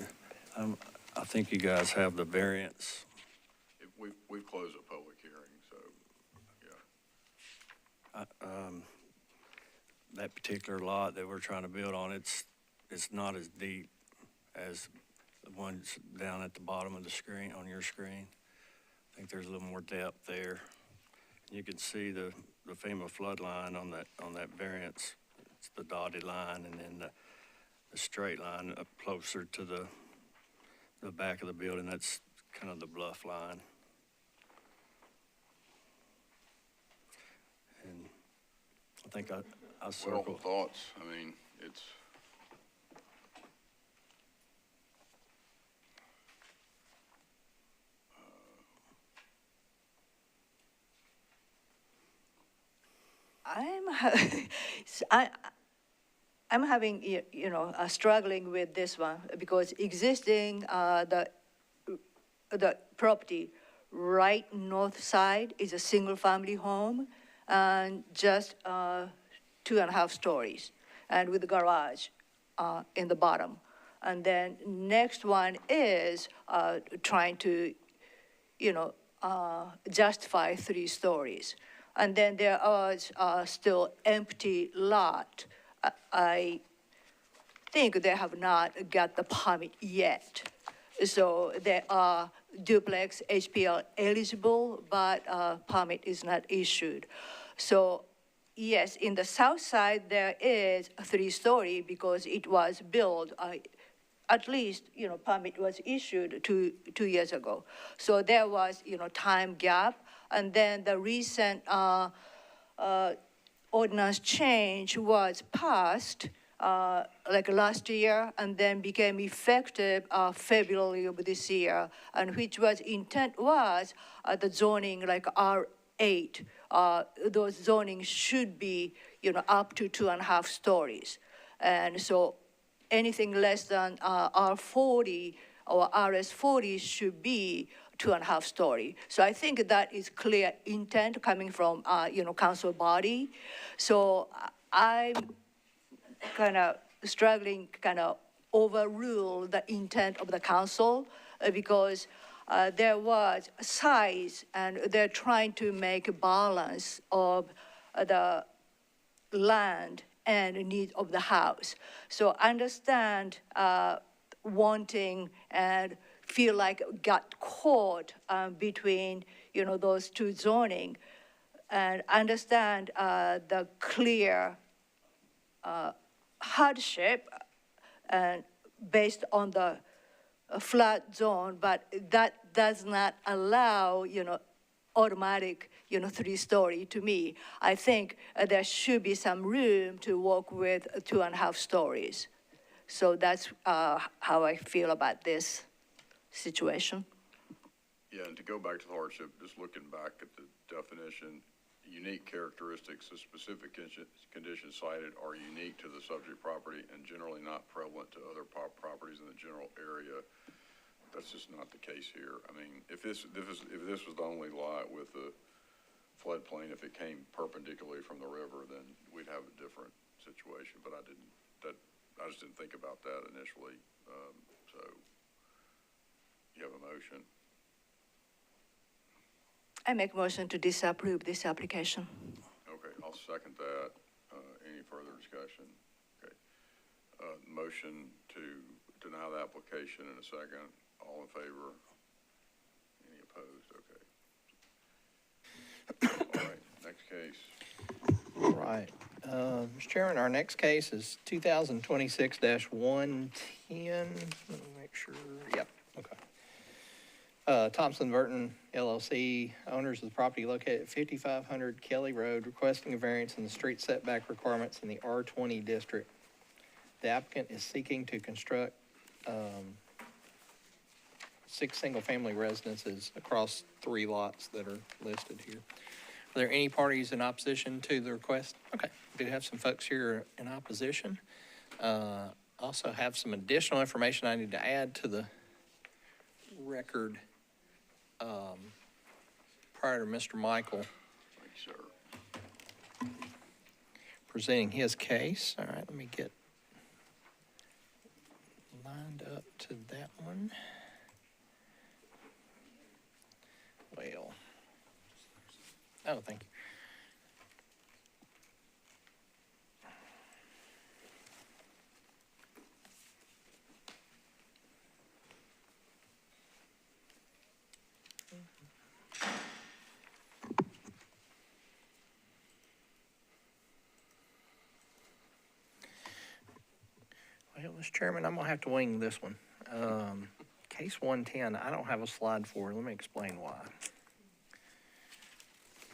I think you guys have the variance. We've closed a public hearing, so yeah. That particular lot that we're trying to build on, it's not as deep as the ones down at the bottom of the screen, on your screen. I think there's a little more depth there. You can see the FEMA flood line on that variance. It's the dotted line, and then the straight line up closer to the back of the building. That's kind of the bluff line. And I think I circled. Well, thoughts, I mean, it's, I'm having, struggling with this one, because existing, the property right north side is a single-family home, and just 2.5 stories, and with a garage in the bottom. And then next one is trying to, justify 3 stories. And then there is still empty lot. I think they have not got the permit yet. So they are duplex HPL eligible, but permit is not issued. So yes, in the south side, there is a 3-story because it was built, at least, permit was issued two years ago. So there was, time gap. And then the recent ordinance change was passed like last year, and then became effective February of this year, and which was intent was the zoning like R8. Those zoning should be, up to 2.5 stories. And so anything less than R40 or RS40 should be 2.5 story. So I think that is clear intent coming from, council body. So I'm kind of struggling, kind of overrule the intent of the council because there was size, and they're trying to make a balance of the land and need of the house. So understand wanting and feel like got caught between, those two zoning, and understand the clear hardship based on the flood zone, but that does not allow, automatic, 3-story to me. I think there should be some room to work with 2.5 stories. So that's how I feel about this situation. Yeah, and to go back to the hardship, just looking back at the definition, unique characteristics of specific conditions cited are unique to the subject property and generally not prevalent to other properties in the general area. That's just not the case here. I mean, if this was the only lot with the floodplain, if it came perpendicularly from the river, then we'd have a different situation. But I just didn't think about that initially. So you have a motion. I make motion to disapprove this application. Okay, I'll second that. Any further discussion? Okay. Motion to deny the application in a second. All in favor? Any opposed? Okay. All right, next case. All right. Mr. Chairman, our next case is 2026-110. Let me make sure. Yep, okay. Thompson Burton LLC, owners of the property located at 5500 Kelly Road, requesting a variance in the street setback requirements in the R20 district. The applicant is seeking to construct 6 single-family residences across 3 lots that are listed here. Are there any parties in opposition to the request? Okay, we do have some folks here in opposition. Also have some additional information I need to add to the record prior to Mr. Michael presenting his case. All right, let me get lined up to that one. Well, oh, thank you. Well, Mr. Chairman, I'm gonna have to wing this one. Case 110, I don't have a slide for. Let me explain why.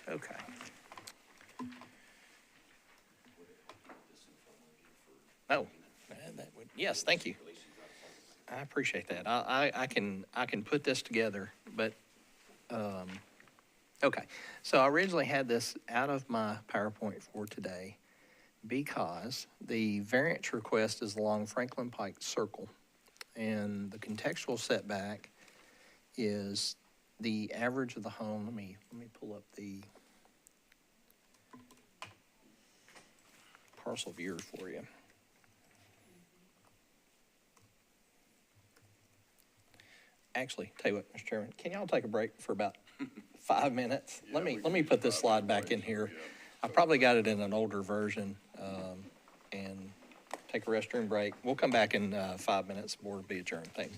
Okay. Oh, that would, yes, thank you. I appreciate that. I can put this together, but, okay. So I originally had this out of my PowerPoint for today because the variance request is along Franklin Pike Circle, and the contextual setback is the average of the home. Let me pull up the parcel viewer for you. Actually, tell you what, Mr. Chairman, can y'all take a break for about 5 minutes? Yeah, Let me put this slide back in here. I probably got it in an older version, and take a restroom break. We'll come back in 5 minutes. Board will be adjourned. Thanks.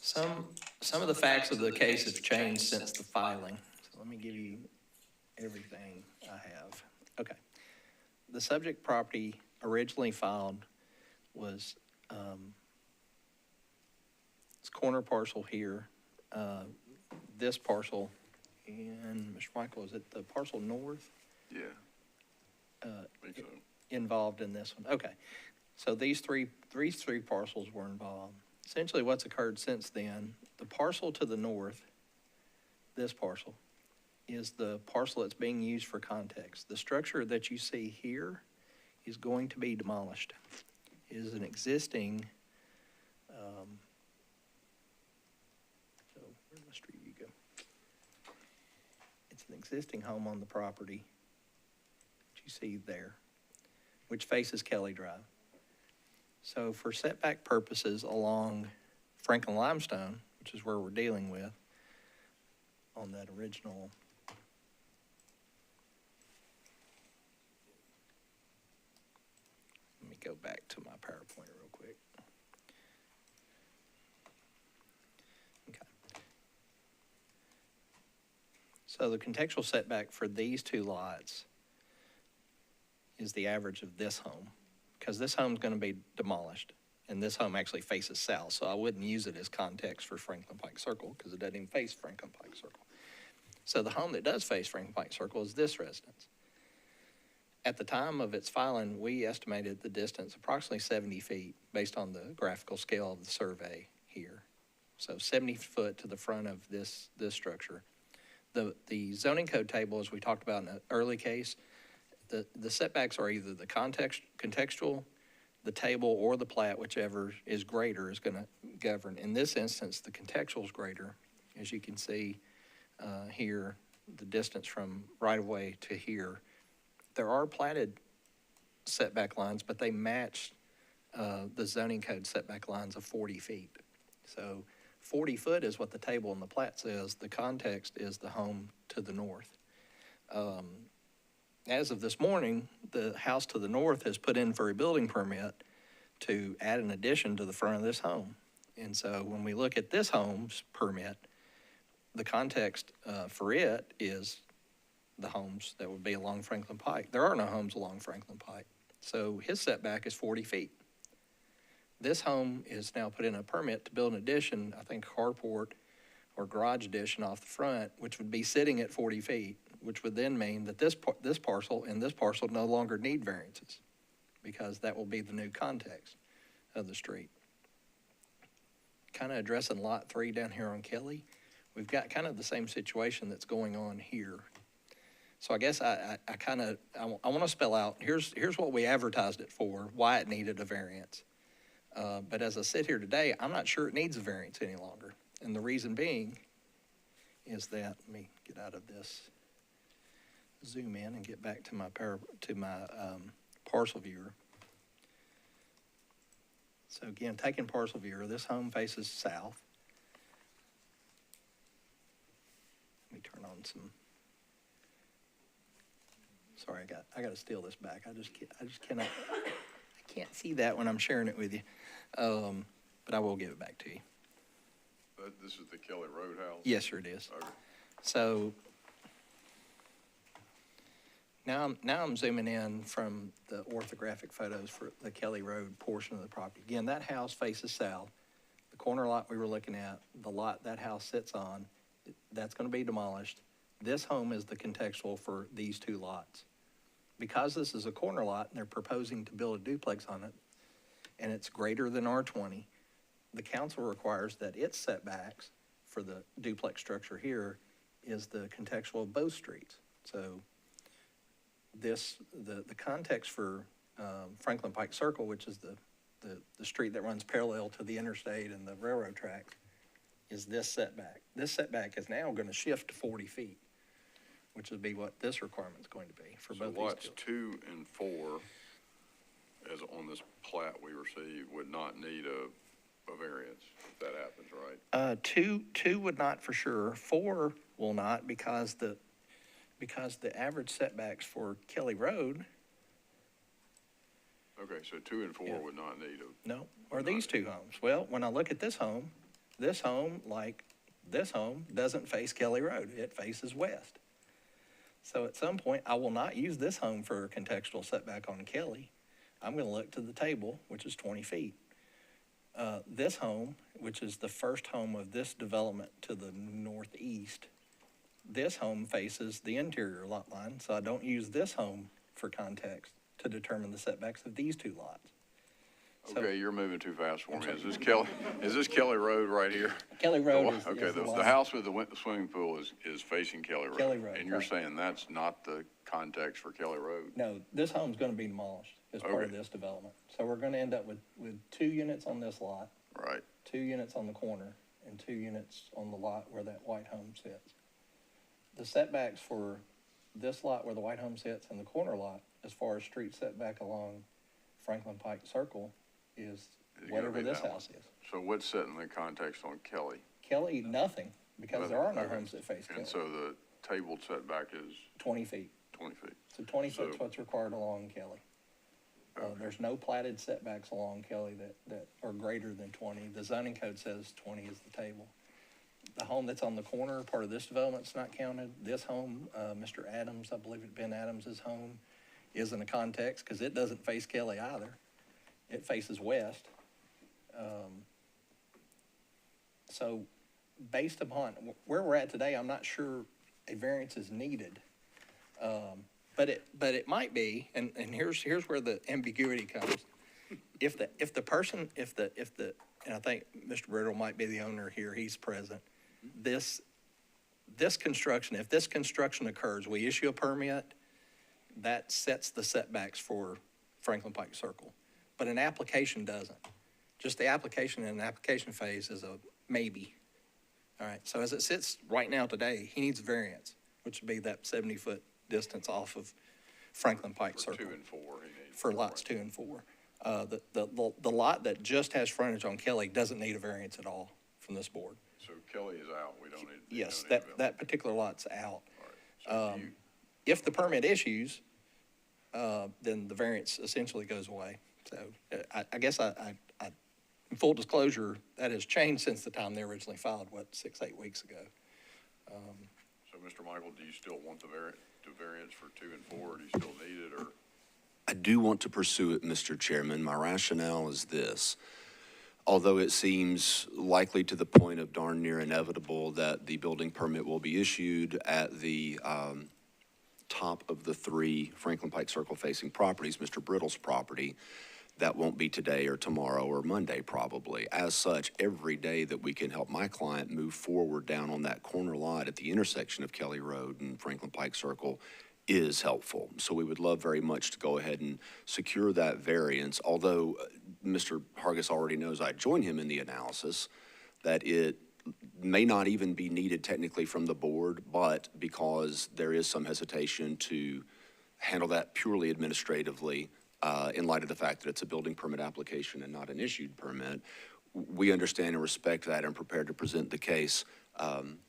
Some of the facts of the case have changed since the filing. So let me give you everything I have. Okay. The subject property originally filed was, this corner parcel here, this parcel, and Mr. Michael, is it the parcel north? Yeah. I think so. Involved in this one? Okay. So these three parcels were involved. Essentially what's occurred since then, the parcel to the north, this parcel, is the parcel that's being used for context. The structure that you see here is going to be demolished. It is an existing, so where'd my street view go? It's an existing home on the property that you see there, which faces Kelly Drive. So for setback purposes along Franklin Limestone, which is where we're dealing with on that original, let me go back to my PowerPoint real quick. Okay. So the contextual setback for these two lots is the average of this home, because this home's going to be demolished, and this home actually faces south, so I wouldn't use it as context for Franklin Pike Circle, because it doesn't even face Franklin Pike Circle. So the home that does face Franklin Pike Circle is this residence. At the time of its filing, we estimated the distance approximately 70 feet based on the graphical scale of the survey here. So 70 foot to the front of this structure. The zoning code table, as we talked about in an early case, the setbacks are either the contextual, the table, or the plat, whichever is greater is going to govern. In this instance, the contextual is greater. As you can see here, the distance from right-of-way to here. There are platted setback lines, but they match the zoning code setback lines of 40 feet. So 40 foot is what the table and the plat says. The context is the home to the north. As of this morning, the house to the north has put in for a building permit to add an addition to the front of this home. And so when we look at this home's permit, the context for it is the homes that would be along Franklin Pike. There are no homes along Franklin Pike. So his setback is 40 feet. This home is now put in a permit to build an addition, I think carport or garage addition off the front, which would be sitting at 40 feet, which would then mean that this parcel and this parcel no longer need variances, because that will be the new context of the street. Kind of addressing lot 3 down here on Kelly, we've got kind of the same situation that's going on here. So I guess I want to spell out, here's what we advertised it for, why it needed a variance. But as I sit here today, I'm not sure it needs a variance any longer. And the reason being is that, let me get out of this, zoom in and get back to my parcel viewer. So again, taking parcel viewer, this home faces south. Let me turn on some. Sorry, I got to steal this back. I just cannot. I can't see that when I'm sharing it with you, but I will give it back to you. But this is the Kelly Road house? Yes, sir, it is. Okay. So now I'm zooming in from the orthographic photos for the Kelly Road portion of the property. Again, that house faces south. The corner lot we were looking at, the lot that house sits on, that's going to be demolished. This home is the contextual for these two lots. Because this is a corner lot and they're proposing to build a duplex on it, and it's greater than R20, the council requires that its setbacks for the duplex structure here is the contextual of both streets. So the context for Franklin Pike Circle, which is the street that runs parallel to the interstate and the railroad tracks, is this setback. This setback is now going to shift to 40 feet, which would be what this requirement is going to be for both these lots two. 2 and 4, as on this plat we received, would not need a variance if that happens, right? Two would not for sure. 4 will not because the average setbacks for Kelly Road. Okay, so 2 and 4 would not need a. No, or these two homes. Well, when I look at this home, This home, like this home, doesn't face Kelly Road. It faces west. So at some point, I will not use this home for a contextual setback on Kelly. I'm going to look to the table, which is 20 feet. This home, which is the first home of this development to the northeast, this home faces the interior lot line, so I don't use this home for context to determine the setbacks of these two lots. So- Okay, you're moving too fast for me. Is this Kelly Road right here? Kelly Road is Okay, the the lot. house with the swimming pool is facing Kelly Road. Kelly Road, And you're right. saying that's not the context for Kelly Road? No, this home's gonna be demolished as part of Okay. this development. So we're gonna end up with 2 units on this lot, Right. 2 units on the corner, and 2 units on the lot where that white home sits. The setbacks for this lot where the white home sits and the corner lot, as far as street setback along Franklin Pike Circle, is Is gonna whatever be this that one. house is. So what's setting the context on Kelly? Kelly, nothing, because there are no Okay. homes that face Kelly. And so the tabled setback is 20 feet. 20 feet. So 20 foot's So- what's required along Kelly. There's no platted setbacks along Kelly that are greater than 20. The zoning code says 20 is the table. The home that's on the corner, part of this development's not counted. This home, Mr. Adams, I believe it Ben Adams's home, isn't a context because it doesn't face Kelly either. It faces west. So based upon where we're at today, I'm not sure a variance is needed. But it might be, and here's where the ambiguity comes. If the and I think Mr. Brittle might be the owner here, he's present. This construction, if this construction occurs, we issue a permit, that sets the setbacks for Franklin Pike Circle. But an application doesn't. Just the application in an application phase is a maybe. All right, so as it sits right now today, he needs a variance, which would be that 70-foot distance off of Franklin Pike For Circle. 2 and 4, he needs. For lots 2 and 4. The lot that just has frontage on Kelly doesn't need a variance at all from this board. So Kelly is out, we don't need. we Yes, don't need that particular lot's out. All right. So do you, If the permit issues, then the variance essentially goes away. So I guess in full disclosure, that has changed since the time they originally filed, 6-8 weeks ago. so Mr. Michael, do you still want the variance for 2 and 4, or do you still need it, or? I do want to pursue it, Mr. Chairman. My rationale is this. Although it seems likely to the point of darn near inevitable that the building permit will be issued at the top of the 3 Franklin Pike Circle facing properties, Mr. Brittle's property, that won't be today or tomorrow or Monday probably. As such, every day that we can help my client move forward down on that corner lot at the intersection of Kelly Road and Franklin Pike Circle is helpful. So we would love very much to go ahead and secure that variance, although Mr. Hargis already knows I join him in the analysis that it may not even be needed technically from the board, but because there is some hesitation to handle that purely administratively, in light of the fact that it's a building permit application and not an issued permit, we understand and respect that and prepared to present the case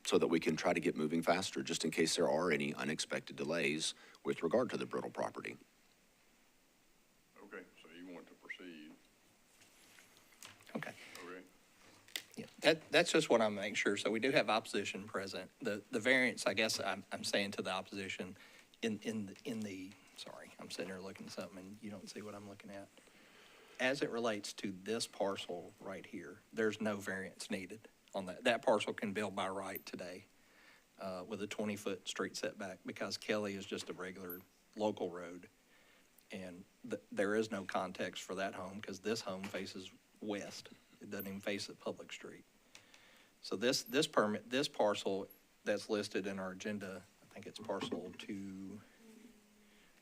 so that we can try to get moving faster, just in case there are any unexpected delays with regard to the Brittle property. Okay, so you want to proceed, Okay. okay? Yeah, that's just what I'm making sure. So we do have opposition present. The variance, I guess I'm saying to the opposition sorry, I'm sitting here looking at something and you don't see what I'm looking at. As it relates to this parcel right here, there's no variance needed on that. That parcel can build by right today with a 20-foot street setback because Kelly is just a regular local road. And there is no context for that home because this home faces west. It doesn't even face a public street. So this parcel that's listed in our agenda, I think it's parcel 2,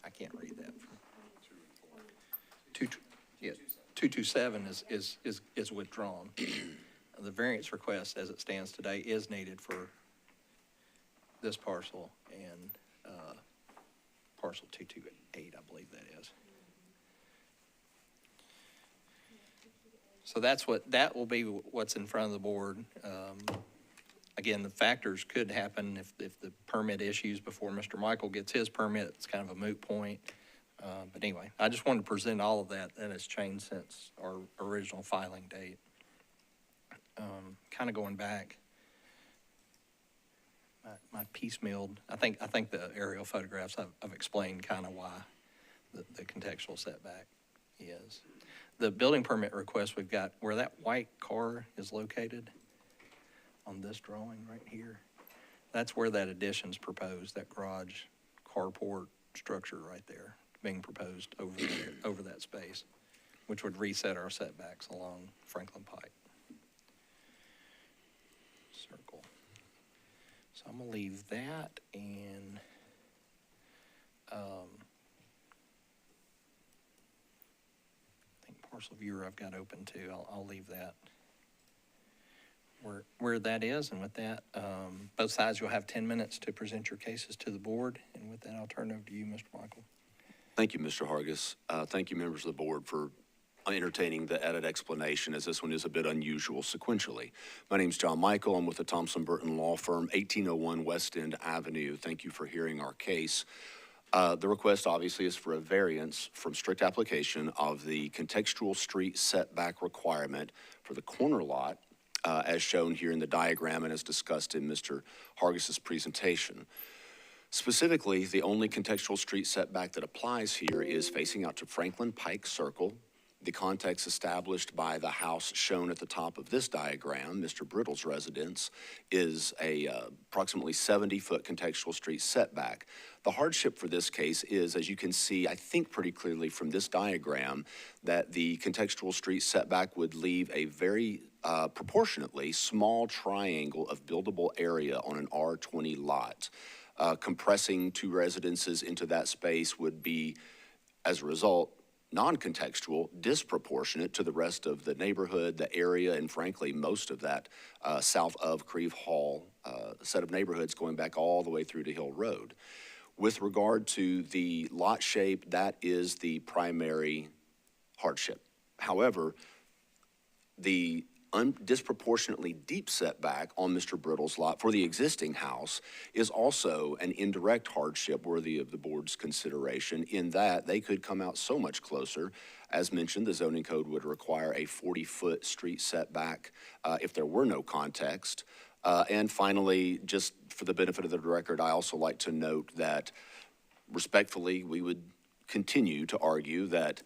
I can't read that. 227 is withdrawn. The variance request as it stands today is needed for this parcel and parcel 228, I believe that is. So that will be what's in front of the board. Again, the factors could happen if the permit issues before Mr. Michael gets his permit. It's kind of a moot point. But anyway, I just wanted to present all of that, and it's changed since our original filing date. kind of going back, my piecemealed, I think the aerial photographs I've explained kind of why the contextual setback is. The building permit request we've got, where that white car is located on this drawing right here, that's where that addition's proposed, that garage carport structure right there being proposed over that space, which would reset our setbacks along Franklin Pike Circle. So I'm gonna leave that, and I think parcel viewer I've got open too. I'll leave that where that is, and with that, both sides, you'll have 10 minutes to present your cases to the board, and with that, I'll turn it over to you, Mr. Michael. Thank you, Mr. Hargis. Thank you, members of the board, for entertaining the added explanation, as this one is a bit unusual sequentially. My name's John Michael. I'm with the Thompson Burton Law Firm, 1801 West End Avenue. Thank you for hearing our case. The request obviously is for a variance from strict application of the contextual street setback requirement for the corner lot, as shown here in the diagram and as discussed in Mr. Hargis's presentation. Specifically, the only contextual street setback that applies here is facing out to Franklin Pike Circle. The context established by the house shown at the top of this diagram, Mr. Brittle's residence, is a approximately 70-foot contextual street setback. The hardship for this case is, as you can see, I think pretty clearly from this diagram, that the contextual street setback would leave a very proportionately small triangle of buildable area on an R20 lot. Compressing two residences into that space would be, as a result, non-contextual, disproportionate to the rest of the neighborhood, the area, and frankly, most of that south of Creve Hall set of neighborhoods going back all the way through to Hill Road. With regard to the lot shape, that is the primary hardship. However, the disproportionately deep setback on Mr. Brittle's lot for the existing house is also an indirect hardship worthy of the board's consideration, in that they could come out so much closer. As mentioned, the zoning code would require a 40-foot street setback if there were no context. And finally, just for the benefit of the record, I also like to note that respectfully, we would continue to argue that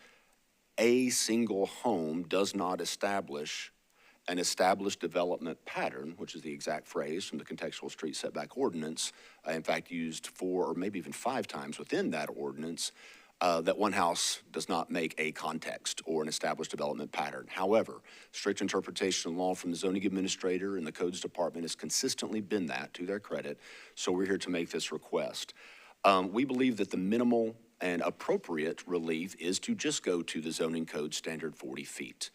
a single home does not establish an established development pattern, which is the exact phrase from the contextual street setback ordinance, in fact used 4 or maybe even 5 times within that ordinance, that one house does not make a context or an established development pattern. However, strict interpretation of law from the zoning administrator and the codes department has consistently been that, to their credit, so we're here to make this request. We believe that the minimal and appropriate relief is to just go to the zoning code standard 40 feet.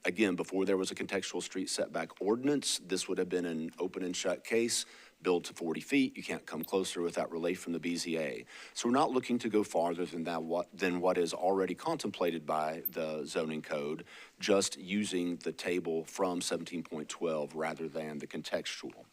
Again, before there was a contextual street setback ordinance, this would have been an open and shut case, build to 40 feet. You can't come closer without relief from the BZA. So we're not looking to go farther than what is already contemplated by the zoning code, just using the table from 17.12 rather than the contextual.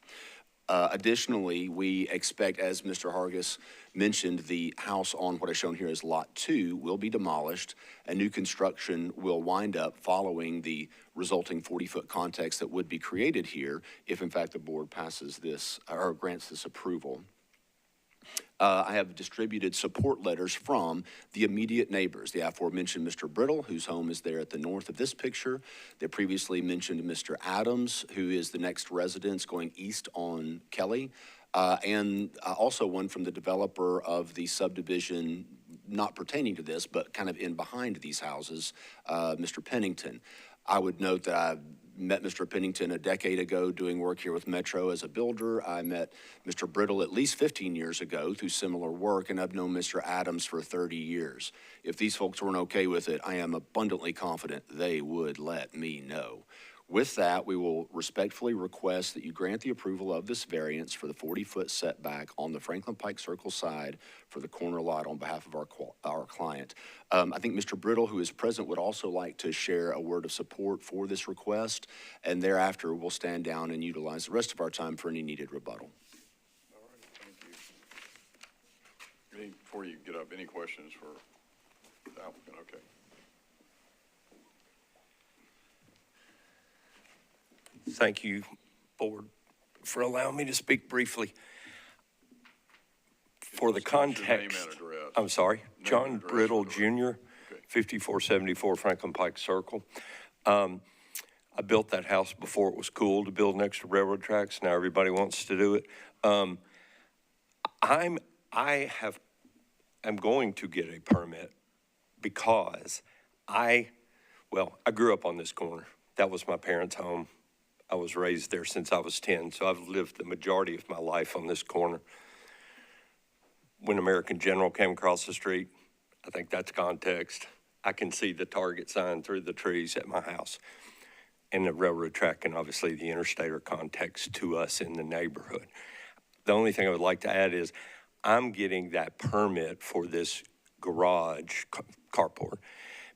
Additionally, we expect, as Mr. Hargis mentioned, the house on what is shown here as Lot 2 will be demolished, and new construction will wind up following the resulting 40-foot context that would be created here if, in fact, the board passes this or grants this approval. I have distributed support letters from the immediate neighbors, the aforementioned Mr. Brittle, whose home is there at the north of this picture. The previously mentioned Mr. Adams, who is the next residence going east on Kelly, and also one from the developer of the subdivision not pertaining to this, but kind of in behind these houses, Mr. Pennington. I would note that I met Mr. Pennington a decade ago doing work here with Metro as a builder. I met Mr. Brittle at least 15 years ago through similar work, and I've known Mr. Adams for 30 years. If these folks weren't okay with it, I am abundantly confident they would let me know. With that, we will respectfully request that you grant the approval of this variance for the 40-foot setback on the Franklin Pike Circle side for the corner lot on behalf of our client. I think Mr. Brittle, who is present, would also like to share a word of support for this request, and thereafter we'll stand down and utilize the rest of our time for any needed rebuttal. All right, thank you. Before you get up, any questions for the applicant? Okay. Thank you, Board, for allowing me to speak briefly. For the context, I'm sorry, John Brittle Jr., 5474 Franklin Pike Circle. I built that house before it was cool to build next to railroad tracks. Now everybody wants to do it. I'm going to get a permit because I grew up on this corner. That was my parents' home. I was raised there since I was 10, so I've lived the majority of my life on this corner. When American General came across the street, I think that's context. I can see the Target sign through the trees at my house. And the railroad track and obviously the interstate are context to us in the neighborhood. The only thing I would like to add is I'm getting that permit for this garage carport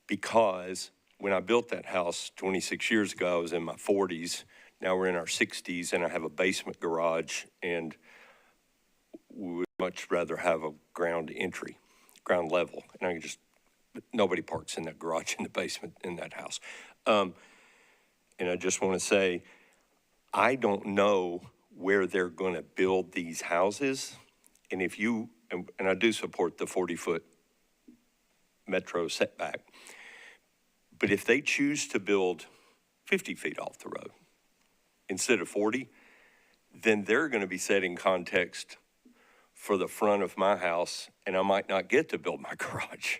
because when I built that house 26 years ago, I was in my 40s. Now we're in our 60s and I have a basement garage and we would much rather have a ground level. And nobody parks in that garage in the basement in that house. And I just want to say, I don't know where they're going to build these houses. And and I do support the 40-foot metro setback. But if they choose to build 50 feet off the road instead of 40, then they're going to be setting context for the front of my house, and I might not get to build my garage.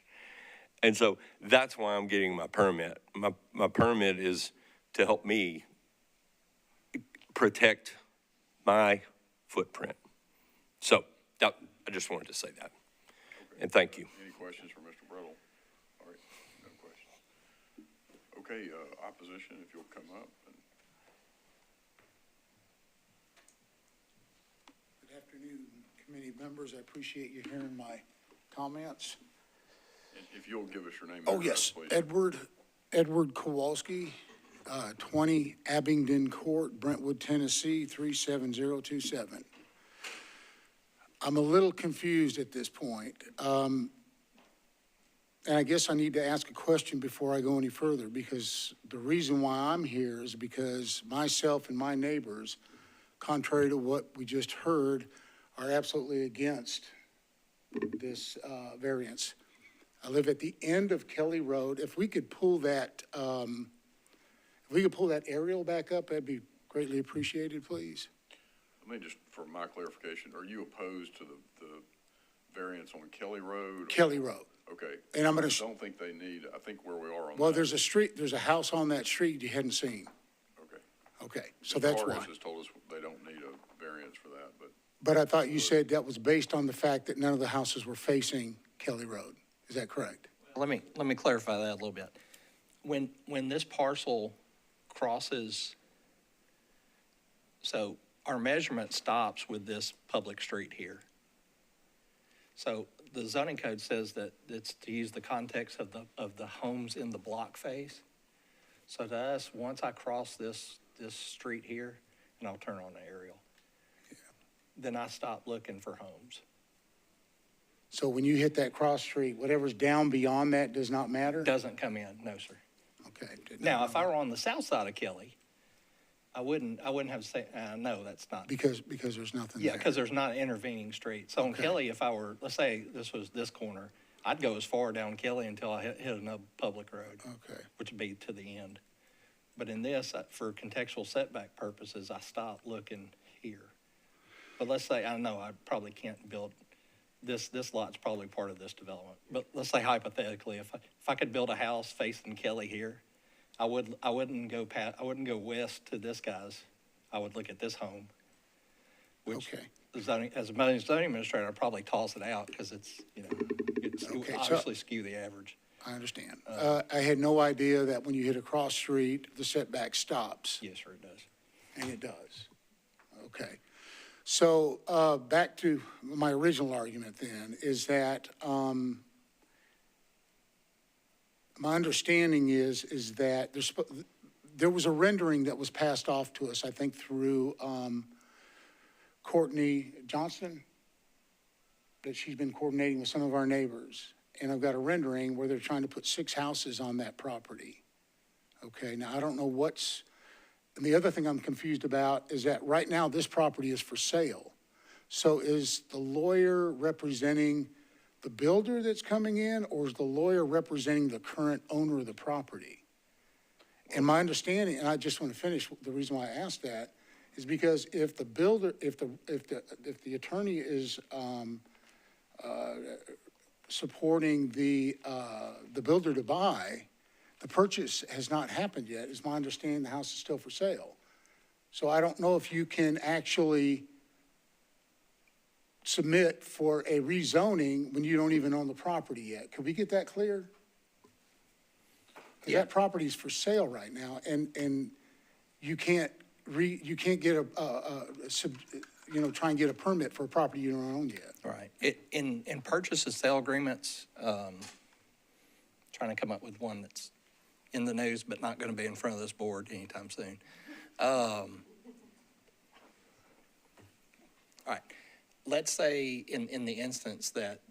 And so that's why I'm getting my permit. My permit is to help me protect my footprint. So I just wanted to say that. Okay. And thank you. Any questions for Mr. Brittle? All right, no questions. Okay, opposition, if you'll come up. Good afternoon, committee members. I appreciate you hearing my comments. And if you'll give us your name. Oh, and yes, address, please. Edward Kowalski, 20 Abingdon Court, Brentwood, Tennessee, 37027. I'm a little confused at this point. And I guess I need to ask a question before I go any further, because the reason why I'm here is because myself and my neighbors, contrary to what we just heard, are absolutely against this variance. I live at the end of Kelly Road. If we could pull that, aerial back up, that'd be greatly appreciated, please. Let me just, for my clarification, are you opposed to the variance on Kelly Road? Kelly Road. Okay. And I'm gonna. I don't think they need, I think where we are on. Well, that, there's a house on that street you hadn't seen. Okay. Okay, so that's why. Vargas has told us they don't need a variance for that, but. But I thought you said that was based on the fact that none of the houses were facing Kelly Road. Is that correct? Let me clarify that a little bit. When this parcel crosses, so our measurement stops with this public street here. So the zoning code says that it's to use the context of the homes in the block face. So to us, once I cross this street here, and I'll turn on the aerial, then I stop looking for homes. So when you hit that cross street, whatever's down beyond that does not matter? Doesn't come in, no, sir. Okay. Now, if I were on the south side of Kelly, I wouldn't have to say, no, that's not. Because there's nothing there. Yeah, because there's not an intervening street. So on Kelly, if I were, let's say this was this corner, I'd go as far down Kelly until I hit another public road. Okay. Which would be to the end. But in this, for contextual setback purposes, I stopped looking here. But let's say, I know I probably can't build, this lot's probably part of this development. But let's say hypothetically, if I could build a house facing Kelly here, I wouldn't go west to this guy's. I would look at this home, which as a zoning administrator, I'd probably toss it out because it's obviously skew the average. I understand. I had no idea that when you hit a cross street, the setback stops. Yes, sir, it does. And it does. Okay. So back to my original argument then is that my understanding is that there was a rendering that was passed off to us, I think, through Courtney Johnston, that she's been coordinating with some of our neighbors. And I've got a rendering where they're trying to put 6 houses on that property. Okay, now I don't know what's And the other thing I'm confused about is that right now this property is for sale. So is the lawyer representing the builder that's coming in, or is the lawyer representing the current owner of the property? And my understanding, and I just want to finish, the reason why I asked that is because if the builder, if the attorney is supporting the builder to buy, the purchase has not happened yet. Is my understanding the house is still for sale. So I don't know if you can actually submit for a rezoning when you don't even own the property yet. Could we get that clear? Because that property is for sale right now, and you can't get try and get a permit for a property you don't own yet. Right. In purchase and sale agreements, trying to come up with one that's in the news but not going to be in front of this board anytime soon. All right. Let's say in the instance that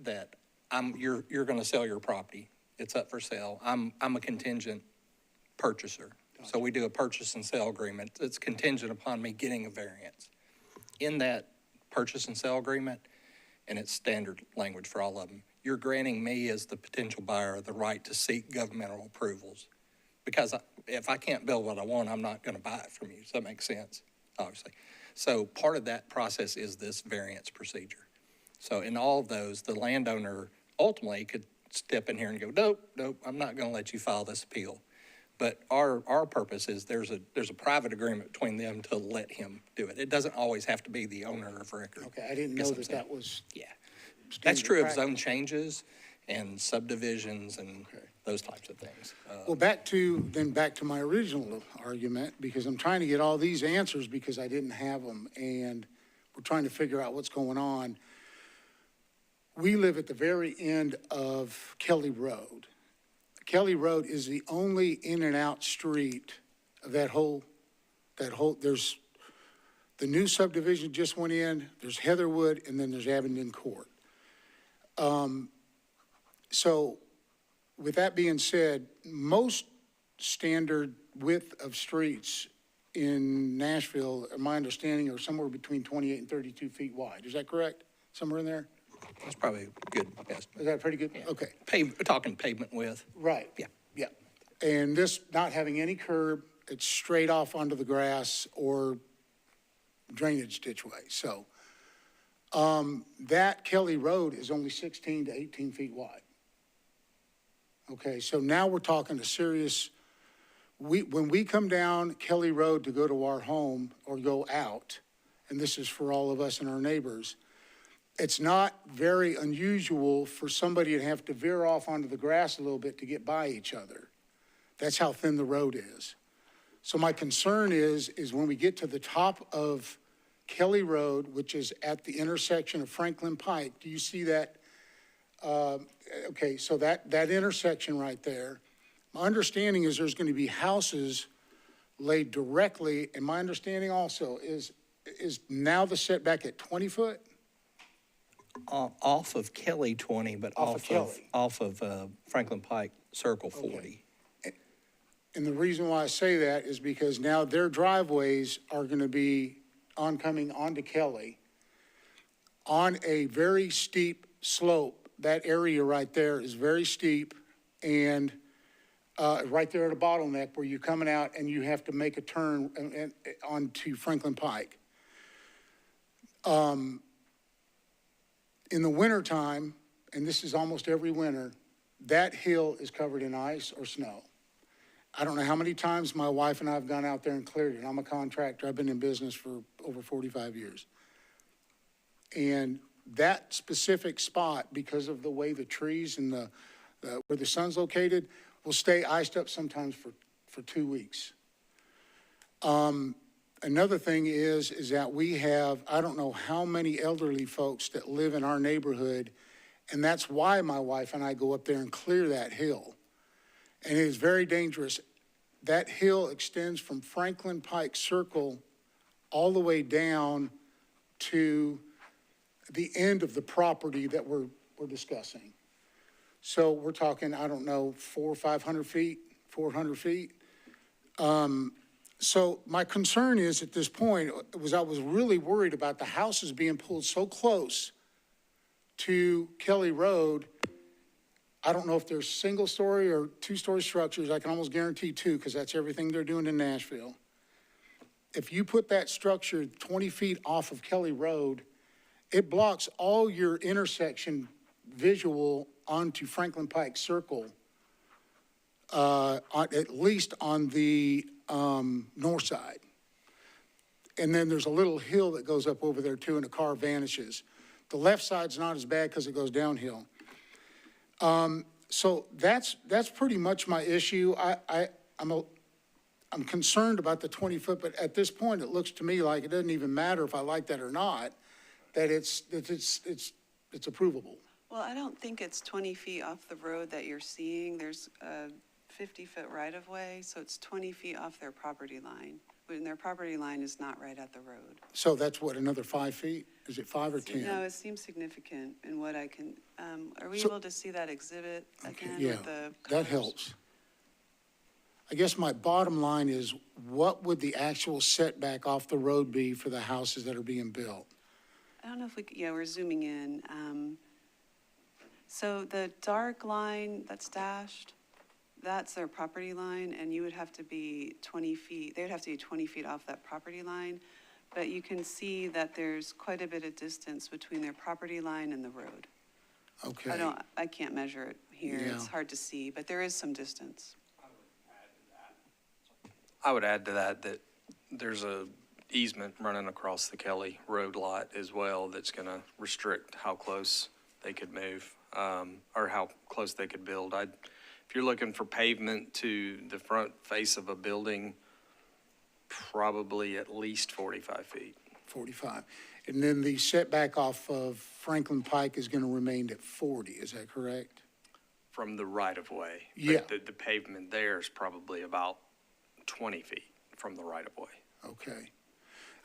you're going to sell your property. It's up for sale. I'm a contingent purchaser. So we do a purchase and sale agreement. It's contingent upon me getting a variance. In that purchase and sale agreement, and it's standard language for all of them, you're granting me as the potential buyer the right to seek governmental approvals. Because if I can't build what I want, I'm not going to buy it from you. Does that make sense? Obviously. So part of that process is this variance procedure. So in all of those, the landowner ultimately could step in here and go, nope, I'm not going to let you file this appeal. But our purpose is there's a private agreement between them to let him do it. It doesn't always have to be the owner of record. Okay, I didn't know that was. Yeah. That's true of zone changes and subdivisions and those types of things. Well, back to my original argument, because I'm trying to get all these answers because I didn't have them, and we're trying to figure out what's going on. We live at the very end of Kelly Road. Kelly Road is the only in and out street of that whole, there's, the new subdivision just went in, there's Heatherwood, and then there's Abingdon Court. So with that being said, most standard width of streets in Nashville, my understanding, are somewhere between 28 and 32 feet wide. Is that correct? Somewhere in there? That's probably a good estimate. Is that pretty good? Yeah. Okay. Talking pavement width. Right. Yeah. Yeah. And this not having any curb, it's straight off onto the grass or drainage ditchway. So that Kelly Road is only 16 to 18 feet wide. Okay, so now we're talking a serious, when we come down Kelly Road to go to our home or go out, and this is for all of us and our neighbors, it's not very unusual for somebody to have to veer off onto the grass a little bit to get by each other. That's how thin the road is. So my concern is when we get to the top of Kelly Road, which is at the intersection of Franklin Pike, do you see that? Okay, so that intersection right there, my understanding is there's going to be houses laid directly, and my understanding also is now the setback at 20 foot? Off of Kelly 20, but off of Franklin Pike Circle 40. Okay. And the reason why I say that is because now their driveways are going to be coming onto Kelly on a very steep slope. That area right there is very steep, and right there at a bottleneck where you're coming out and you have to make a turn onto Franklin Pike. In the wintertime, and this is almost every winter, that hill is covered in ice or snow. I don't know how many times my wife and I have gone out there and cleared it. I'm a contractor. I've been in business for over 45 years. And that specific spot, because of the way the trees and where the sun's located, will stay iced up sometimes for 2 weeks. Another thing is that we have, I don't know how many elderly folks that live in our neighborhood, and that's why my wife and I go up there and clear that hill. And it is very dangerous. That hill extends from Franklin Pike Circle all the way down to the end of the property that we're discussing. So we're talking, I don't know, 400 or 500 feet, 400 feet. So my concern is at this point was I was really worried about the houses being pulled so close to Kelly Road. I don't know if they're single-story or two-story structures. I can almost guarantee two, because that's everything they're doing in Nashville. If you put that structure 20 feet off of Kelly Road, it blocks all your intersection visual onto Franklin Pike Circle, at least on the north side. And then there's a little hill that goes up over there too, and a car vanishes. The left side's not as bad because it goes downhill. So that's pretty much my issue. I'm concerned about the 20-foot, but at this point, it looks to me like it doesn't even matter if I like that or not, that it's approvable. Well, I don't think it's 20 feet off the road that you're seeing. There's a 50-foot right-of-way, so it's 20 feet off their property line, when their property line is not right at the road. So that's what, another 5 feet? Is it 5 or 10? No, it seems significant in what I can, are we So- able to see that exhibit again Yeah, with the that colors? helps. I guess my bottom line is, what would the actual setback off the road be for the houses that are being built? I don't know if we, yeah, we're zooming in. So the dark line that's dashed, that's their property line, and you would have to be 20 feet, they would have to be 20 feet off that property line. But you can see that there's quite a bit of distance between their property line and the road. Okay. I can't measure it here, Yeah. it's hard to see, but there is some distance. I would add to that that there's a easement running across the Kelly Road lot as well that's going to restrict how close they could move, or how close they could build. If you're looking for pavement to the front face of a building, probably at least 45 feet. 45. And then the setback off of Franklin Pike is going to remain at 40, is that correct? From the right-of-way. Yeah. But the pavement there is probably about 20 feet from the right-of-way. Okay.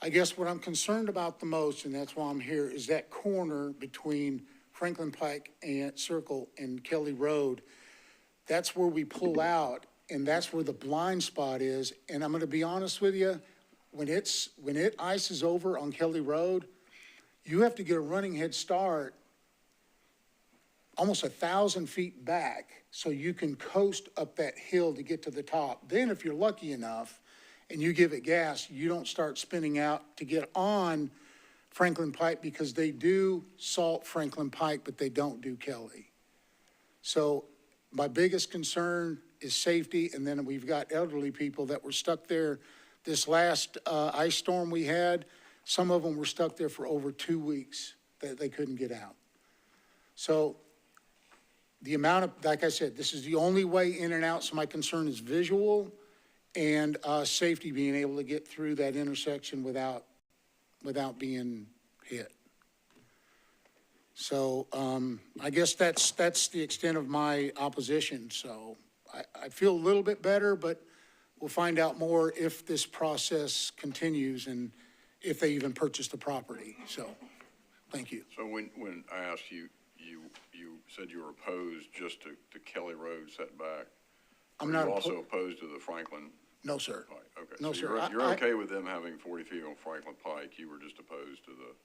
I guess what I'm concerned about the most, and that's why I'm here, is that corner between Franklin Pike and Circle and Kelly Road. That's where we pull out, and that's where the blind spot is. And I'm going to be honest with you, when it ices over on Kelly Road, you have to get a running head start almost 1,000 feet back so you can coast up that hill to get to the top. Then if you're lucky enough and you give it gas, you don't start spinning out to get on Franklin Pike, because they do salt Franklin Pike, but they don't do Kelly. So my biggest concern is safety, and then we've got elderly people that were stuck there. This last ice storm we had, some of them were stuck there for over 2 weeks that they couldn't get out. So the amount of, like I said, this is the only way in and out, so my concern is visual and safety, being able to get through that intersection without being hit. So I guess that's the extent of my opposition. So I feel a little bit better, but we'll find out more if this process continues and if they even purchase the property. So, thank you. So when I asked you, you said you were opposed just to Kelly Road setback. I'm Are not you also opposed to the Franklin? No, sir. Pike? Okay. No, So sir. You're okay with them having 40 feet on Franklin Pike, you were just opposed to the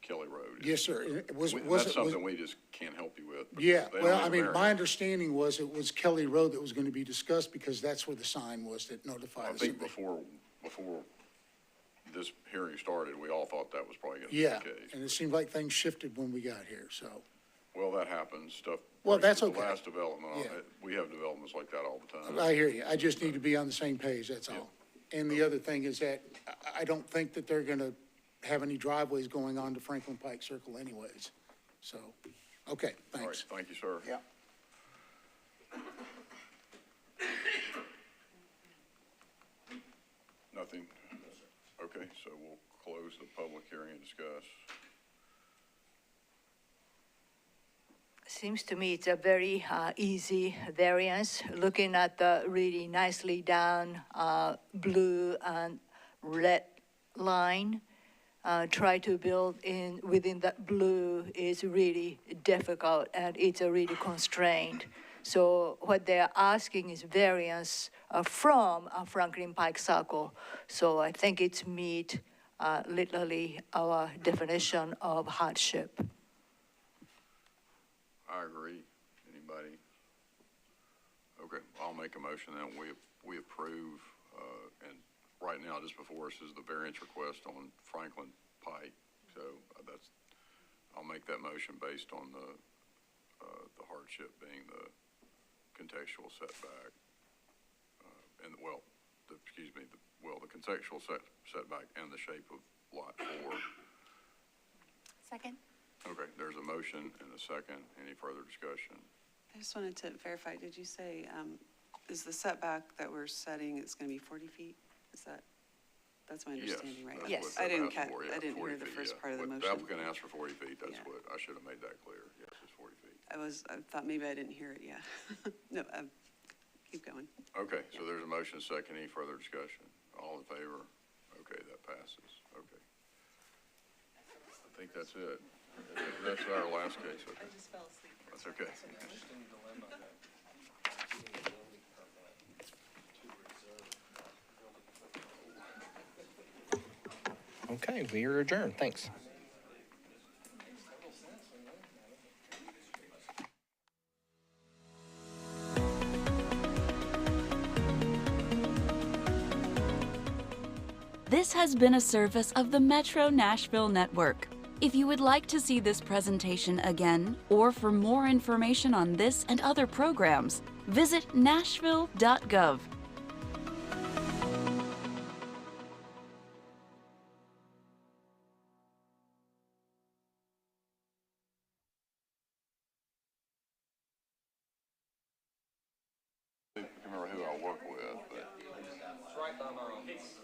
Kelly Road? Yes, sir. That's something we just can't help you with. because Yeah, they don't well, need I a mean, my variance. understanding was it was Kelly Road that was going to be discussed, because that's where the sign was that notified I us. think before this hearing started, we all thought that was probably going to be Yeah, the case. and it seemed like things shifted when we got here, so. Well, that happens, stuff. Well, breaks that's with okay. The last development, Yeah. we have developments like that all the time. I hear you. I just need to be on the same page, that's all. And the other thing is that I don't think that they're going to have any driveways going on to Franklin Pike Circle anyways. So, okay, All right, thanks. thank you, sir. Yeah. Nothing? Okay, so we'll close the public hearing and discuss. Seems to me it's a very easy variance, looking at the really nicely down blue and red line. Try to build within that blue is really difficult, and it's a really constrained. So what they're asking is variance from Franklin Pike Circle. So I think it's meet literally our definition of hardship. I agree. Anybody? Okay, I'll make a motion that we approve, and right now, just before us is the variance request on Franklin Pike. So I'll make that motion based on the hardship being the contextual setback, and the contextual setback and the shape of lot 4. Second. Okay, there's a motion and a second. Any further discussion? I just wanted to verify, did you say, is the setback that we're setting, it's going to be 40 feet? That's my understanding, right? Yes. I didn't That's what they've asked for, I didn't 40 hear the feet, first yeah. part of the What motion. The applicant asked for 40 feet, that's Yeah. what, I should have made that clear. Yes, it's 40 feet. I thought maybe I didn't hear it, yeah. No, keep going. Okay, so there's a motion, and a second. Any further discussion? All in favor? Okay, that passes. Okay. I think that's it. That's our last case, okay. I just fell asleep. That's okay. Okay, we are adjourned. Thanks. This has been a service of the Metro Nashville Network. If you would like to see this presentation again, or for more information on this and other programs, visit nashville.gov. I can't remember who I work with, but. It's right by my office.